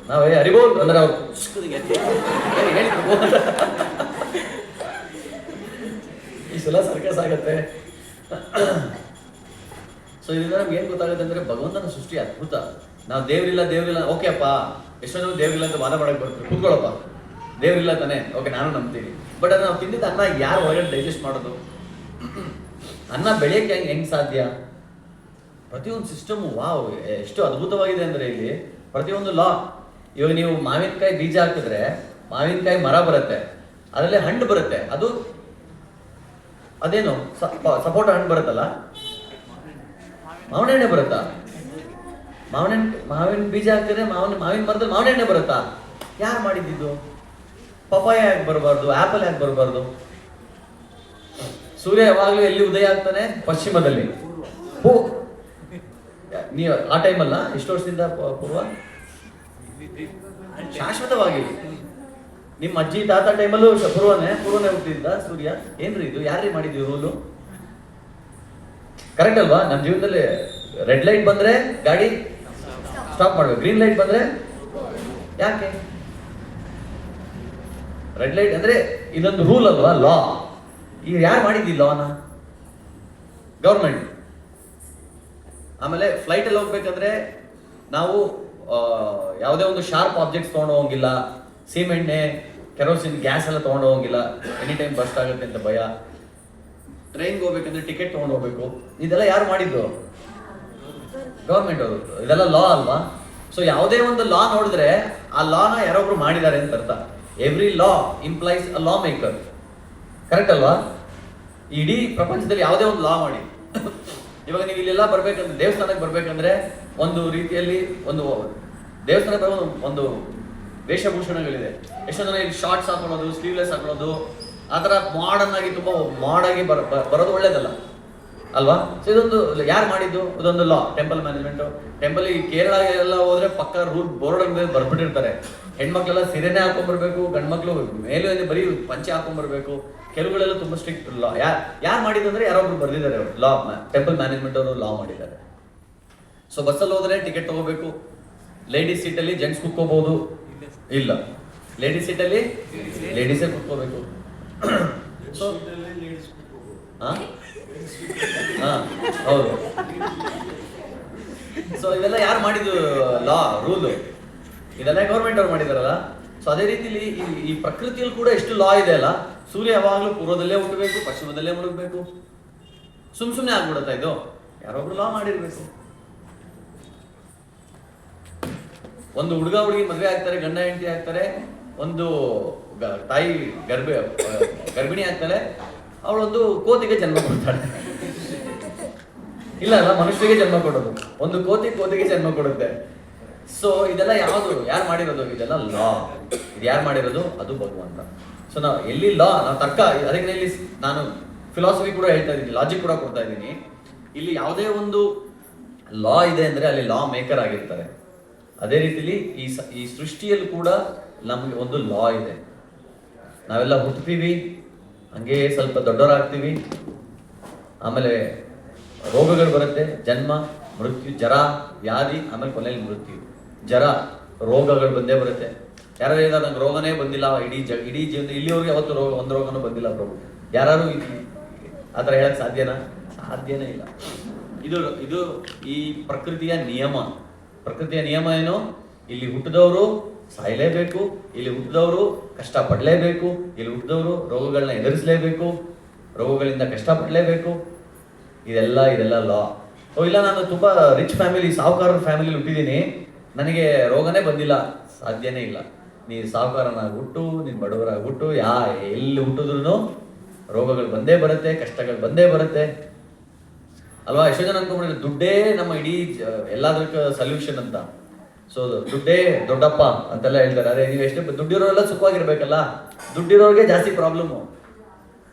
ನಾವೇ ಅರಿಬೋದು ಅಂದ್ರೆ ಅವ್ರು ಈ ಸಲ ಸರ್ಕಸ್ ಆಗತ್ತೆ. ಸೊ ಇದರಿಂದ ನಮ್ಗೆ ಏನು ಗೊತ್ತಾಗುತ್ತೆ ಅಂದರೆ ಭಗವಂತನ ಸೃಷ್ಟಿ ಅದ್ಭುತ. ನಾವು ದೇವ್ರಿಲ್ಲ ಓಕೆ ಅಪ್ಪ, ಎಷ್ಟೊಂದು ದೇವ್ರಿಲ್ಲ ಅಂತ ವಾದ ಮಾಡಕ್ಕೆ ಬರ್ತೀವಿ, ಕೂತ್ಕೊಳ್ಳಪ್ಪ, ದೇವ್ರಿಲ್ಲ ತಾನೆ, ಓಕೆ ನಾನು ನಂಬ್ತೀನಿ. ಬಟ್ ಅದು ನಾವು ತಿಂದಿದ್ದ ಅನ್ನ ಯಾರು ಹೊರಗಡೆ ಡೈಜೆಸ್ಟ್ ಮಾಡೋದು? ಅನ್ನ ಬೆಳೆಯಕ್ಕೆ ಹೆಂಗೆ ಸಾಧ್ಯ? ಪ್ರತಿಯೊಂದು ಸಿಸ್ಟಮು ವಾವ್ ಎಷ್ಟು ಅದ್ಭುತವಾಗಿದೆ ಅಂದರೆ ಇಲ್ಲಿ ಪ್ರತಿಯೊಂದು ಲಾ. ಇವಾಗ ನೀವು ಮಾವಿನಕಾಯಿ ಬೀಜ ಹಾಕಿದ್ರೆ ಮಾವಿನಕಾಯಿ ಮರ ಬರುತ್ತೆ, ಅದರಲ್ಲಿ ಹಣ್ಣು ಬರುತ್ತೆ. ಅದು ಅದೇನು ಸಪೋಟ ಹಣ್ಣು ಬರುತ್ತಲ್ಲ, ಮಾವಿನ ಹಣ್ಣೆ ಬರುತ್ತಾ? ಮಾವಿನ ಬೀಜ ಹಾಕಿದ್ರೆ ಮಾವಿನ ಮರದಲ್ಲಿ ಮಾವಿನ ಹಣ್ಣೆ ಬರುತ್ತಾ? ಯಾರು ಮಾಡಿದ್ದು? ಪಪಾಯ ಯಾಕೆ ಬರಬಾರ್ದು? ಆಪಲ್ ಯಾಕೆ ಬರಬಾರ್ದು? ಸೂರ್ಯ ಯಾವಾಗಲೂ ಎಲ್ಲಿ ಉದಯ ಆಗ್ತಾನೆ? ಪಶ್ಚಿಮದಲ್ಲಿ. ನೀವು ಆ ಟೈಮಲ್ಲ, ಎಷ್ಟು ವರ್ಷದಿಂದ ಪೂರ್ವ ಶಾಶ್ವತವಾಗಿ ನಿಮ್ಮ ಅಜ್ಜಿ ತಾತ ಟೈಮಲ್ಲೂ ಪೂರ್ವನೇ ಹುಟ್ಟಿದ್ದ ಸೂರ್ಯ. ಏನ್ರಿ ಇದು? ಯಾರ್ರಿ ಮಾಡಿದ್ವಿ ರೂಲು? ಕರೆಕ್ಟ್ ಅಲ್ವಾ? ನಮ್ಮ ಜೀವನದಲ್ಲಿ ರೆಡ್ ಲೈಟ್ ಬಂದ್ರೆ ಗಾಡಿ ಸ್ಟಾಪ್ ಮಾಡ್ಬೇಕು, ಗ್ರೀನ್ ಲೈಟ್ ಬಂದ್ರೆ ಯಾಕೆ? ರೆಡ್ ಲೈಟ್ ಅಂದ್ರೆ ಇದೊಂದು ರೂಲ್ ಅಲ್ವಾ, ಲಾ. ಈಗ ಯಾರು ಮಾಡಿದ್ದಿ ಲಾನ? ಗೌರ್ಮೆಂಟ್. ಆಮೇಲೆ ಫ್ಲೈಟಲ್ಲಿ ಹೋಗ್ಬೇಕಂದ್ರೆ ನಾವು ಯಾವುದೇ ಒಂದು ಶಾರ್ಪ್ ಆಬ್ಜೆಕ್ಟ್ಸ್ ತೊಗೊಂಡು ಹೋಗಿಲ್ಲ, ಸಿಮೆಂಟೆ ಕೆರೋಸಿನ್ ಗ್ಯಾಸ್ ಎಲ್ಲ ತೊಗೊಂಡು ಹೋಗಿಲ್ಲ, ಎನಿ ಟೈಮ್ ಬಸ್ಟ್ ಆಗುತ್ತೆ ಅಂತ ಭಯ. ಟ್ರೈನ್ಗೆ ಹೋಗ್ಬೇಕಂದ್ರೆ ಟಿಕೆಟ್ ತೊಗೊಂಡು ಹೋಗ್ಬೇಕು. ಇದೆಲ್ಲ ಯಾರು ಮಾಡಿದ್ದು? ಗೌರ್ಮೆಂಟ್ ಅವರು. ಇದೆಲ್ಲ ಲಾ ಅಲ್ವಾ? ಸೊ ಯಾವುದೇ ಒಂದು ಲಾ ನೋಡಿದ್ರೆ ಆ ಲಾನ ಯಾರೊಬ್ರು ಮಾಡಿದ್ದಾರೆ ಅಂತ ಅರ್ಥ. ಎವ್ರಿ ಲಾ ಇಂಪ್ಲೈಸ್ ಅ ಲಾ ಮೇಕರ್. ಕರೆಕ್ಟ್ ಅಲ್ವಾ? ಇಡೀ ಪ್ರಪಂಚದಲ್ಲಿ ಯಾವುದೇ ಒಂದು ಲಾ ಮಾಡಿ, ಇವಾಗ ನೀವು ಇಲ್ಲೆಲ್ಲ ಬರ್ಬೇಕಂದ್ರೆ, ದೇವಸ್ಥಾನಕ್ಕೆ ಬರ್ಬೇಕಂದ್ರೆ ಒಂದು ರೀತಿಯಲ್ಲಿ ಒಂದು ದೇವಸ್ಥಾನಕ್ಕೆ ಬರೋ ಒಂದು ವೇಷಭೂಷಣಗಳಿದೆ. ಎಷ್ಟೋ ಜನ ಇಲ್ಲಿ ಶಾರ್ಟ್ಸ್ ಹಾಕೊಳ್ಳೋದು, ಸ್ಲೀವ್ಲೆಸ್ ಹಾಕೊಳ್ಳೋದು, ಆ ಥರ ಮಾಡರ್ನ್ ಆಗಿ ತುಂಬ ಮಾಡಾಗಿ ಬರೋದು ಒಳ್ಳೇದಲ್ಲ ಅಲ್ವಾ? ಸೊ ಇದೊಂದು ಯಾರು ಮಾಡಿದ್ದು? ಇದೊಂದು ಲಾ. Temple management. ಟೆಂಪಲ್ ಈ ಕೇರಳ ಎಲ್ಲ ಹೋದ್ರೆ ಪಕ್ಕ ರೂಲ್ ಬೋರ್ಡ್ ಮೇಲೆ ಬರ್ಬಿಟ್ಟಿರ್ತಾರೆ, ಹೆಣ್ಮಕ್ಳೆಲ್ಲ ಸೀರೆನೇ ಹಾಕೊಂಡ್ಬರ್ಬೇಕು, ಗಂಡ್ಮಕ್ಳು ಮೇಲೂ ಬರೀ ಪಂಚೆ ಹಾಕೊಂಡ್ಬರ್ಬೇಕು. ಕೆಲವುಗಳೆಲ್ಲ ತುಂಬ ಸ್ಟ್ರಿಕ್ಟ್ ಲಾ. ಯಾರು ಮಾಡಿದ್ದು ಅಂದರೆ ಯಾರೊಬ್ರು ಬರ್ದಿದ್ದಾರೆ ಅವರು, ಲಾ. ಟೆಂಪಲ್ ಮ್ಯಾನೇಜ್ಮೆಂಟ್ ಅವರು ಲಾ ಮಾಡಿದ್ದಾರೆ. ಸೊ ಬಸ್ಸಲ್ಲಿ ಹೋದ್ರೆ ಟಿಕೆಟ್ ತಗೋಬೇಕು. ಲೇಡೀಸ್ ಸೀಟಲ್ಲಿ ಜೆಂಟ್ಸ್ ಕುತ್ಕೋಬಹುದು, ಇಲ್ಲ ಲೇಡೀಸ್ ಸೀಟಲ್ಲಿ ಲೇಡೀಸೇ ಕುತ್ಕೋಬೇಕು. ಸೊ ಹೌದು. ಸೊ ಇದೆಲ್ಲ ಯಾರು ಮಾಡಿದ್ದು ಲಾ, ರೂಲು? ಇದೆಲ್ಲ ಗೌರ್ಮೆಂಟ್ ಅವ್ರು ಮಾಡಿದಾರಲ್ಲ. ಸೊ ಅದೇ ರೀತಿಲಿ ಈ ಪ್ರಕೃತಿಯಲ್ಲಿ ಕೂಡ ಎಷ್ಟು ಲಾ ಇದೆ ಅಲ್ಲ. ಸೂರ್ಯ ಯಾವಾಗಲೂ ಪೂರ್ವದಲ್ಲೇ ಹುಟ್ಟಬೇಕು, ಪಶ್ಚಿಮದಲ್ಲೇ ಮುಳುಗಬೇಕು. ಸುಮ್ಮನೆ ಆಗ್ಬಿಡುತ್ತಾ ಇದು? ಯಾರೊಬ್ರು ಲಾ ಮಾಡಿರ್ಬೇಕು. ಒಂದು ಹುಡುಗ ಹುಡುಗಿ ಮದುವೆ ಆಗ್ತಾರೆ, ಗಂಡ ಹೆಂಡತಿ ಆಗ್ತಾರೆ, ಒಂದು ತಾಯಿ ಗರ್ಭಿಣಿ ಆಗ್ತಾಳೆ, ಅವಳೊಂದು ಕೋತಿಗೆ ಜನ್ಮ ಕೊಡ್ತಾಳೆ. ಇಲ್ಲ ಅಲ್ಲ, ಮನುಷ್ಯರಿಗೆ ಜನ್ಮ ಕೊಡೋದು, ಒಂದು ಕೋತಿಗೆ ಜನ್ಮ ಕೊಡುತ್ತೆ. ಸೊ ಇದೆಲ್ಲ ಯಾರು ಮಾಡಿರೋದು? ಇದೆಲ್ಲ ಲಾ. ಇದು ಯಾರು ಮಾಡಿರೋದು? ಅದು ಭಗವಂತ. ಸೊ ನಾವು ಎಲ್ಲಿ ಲಾ, ನಾವು ತರ್ಕ, ಅದಕ್ಕೆ ಇಲ್ಲಿ ನಾನು ಫಿಲಾಸಫಿ ಕೂಡ ಹೇಳ್ತಾ ಇದ್ದೀನಿ, ಲಾಜಿಕ್ ಕೂಡ ಕೊಡ್ತಾ ಇದ್ದೀನಿ. ಇಲ್ಲಿ ಯಾವುದೇ ಒಂದು ಲಾ ಇದೆ ಅಂದರೆ ಅಲ್ಲಿ ಲಾ ಮೇಕರ್ ಆಗಿರ್ತಾರೆ. ಅದೇ ರೀತಿಲಿ ಈ ಸೃಷ್ಟಿಯಲ್ಲಿ ಕೂಡ ನಮಗೆ ಒಂದು ಲಾ ಇದೆ. ನಾವೆಲ್ಲ ಹುಟ್ಟುತ್ತೀವಿ, ಹಂಗೆ ಸ್ವಲ್ಪ ದೊಡ್ಡವರಾಗ್ತೀವಿ, ಆಮೇಲೆ ರೋಗಗಳು ಬರುತ್ತೆ, ಜನ್ಮ, ಮೃತ್ಯು, ಜರ, ವ್ಯಾಧಿ, ಆಮೇಲೆ ಕೊನೆಯಲ್ಲಿ ಮೃತ್ಯು. ಜರ, ರೋಗಗಳು ಬಂದೇ ಬರುತ್ತೆ. ಯಾರು ಹೇಳಿದಾರೆ ನಂಗೆ ರೋಗನೇ ಬಂದಿಲ್ಲ ಇಡೀ ಜೀವನ, ಇಲ್ಲಿವರೆಗೆ ಯಾವತ್ತು ಒಂದು ರೋಗನೂ ಬಂದಿಲ್ಲ ಪ್ರಭು? ಯಾರು ಆ ಥರ ಹೇಳಕ್ ಸಾಧ್ಯನಾ? ಸಾಧ್ಯನೇ ಇಲ್ಲ. ಇದು ಈ ಪ್ರಕೃತಿಯ ನಿಯಮ. ಪ್ರಕೃತಿಯ ನಿಯಮ ಏನು? ಇಲ್ಲಿ ಹುಟ್ಟಿದವರು ಸಾಯಲೇಬೇಕು, ಇಲ್ಲಿ ಹುಟ್ಟಿದವರು ಕಷ್ಟಪಡಲೇಬೇಕು, ಇಲ್ಲಿ ಹುಟ್ಟಿದವರು ರೋಗಗಳನ್ನ ಎದುರಿಸಲೇಬೇಕು, ರೋಗಗಳಿಂದ ಕಷ್ಟಪಡಲೇಬೇಕು. ಇದೆಲ್ಲ ಲಾ. ಇಲ್ಲ ನಾನು ತುಂಬ ರಿಚ್ ಫ್ಯಾಮಿಲಿ, ಸಾಹುಕಾರರ ಫ್ಯಾಮಿಲಿ ಹುಟ್ಟಿದ್ದೀನಿ, ನನಗೆ ರೋಗನೇ ಬಂದಿಲ್ಲ, ಸಾಧ್ಯನೇ ಇಲ್ಲ. ನೀನು ಸಾಹುಕಾರನಾಗಿ ಹುಟ್ಟು, ನೀನು ಬಡವರಾಗಿ ಹುಟ್ಟು, ಎಲ್ಲಿ ಹುಟ್ಟಿದ್ರು ರೋಗಗಳು ಬಂದೇ ಬರುತ್ತೆ, ಕಷ್ಟಗಳು ಬಂದೇ ಬರುತ್ತೆ ಅಲ್ವಾ. ಎಷ್ಟೋ ಜನ ಅನ್ಕೊಂಡ್ಬಿಟ್ಟಿದ್ರೆ ದುಡ್ಡೇ ನಮ್ಮ ಇಡೀ ಎಲ್ಲದಕ್ಕೆ ಸೊಲ್ಯೂಷನ್ ಅಂತ. ಸೊ ದುಡ್ಡೇ ದೊಡ್ಡಪ್ಪ ಅಂತೆಲ್ಲ ಹೇಳ್ತಾರೆ. ಅದೇ ನೀವು ಎಷ್ಟು ದುಡ್ಡಿರೋರೆಲ್ಲ ಸುಖವಾಗಿರ್ಬೇಕಲ್ಲ, ದುಡ್ಡಿರೋರಿಗೆ ಜಾಸ್ತಿ ಪ್ರಾಬ್ಲಮ್ಮು.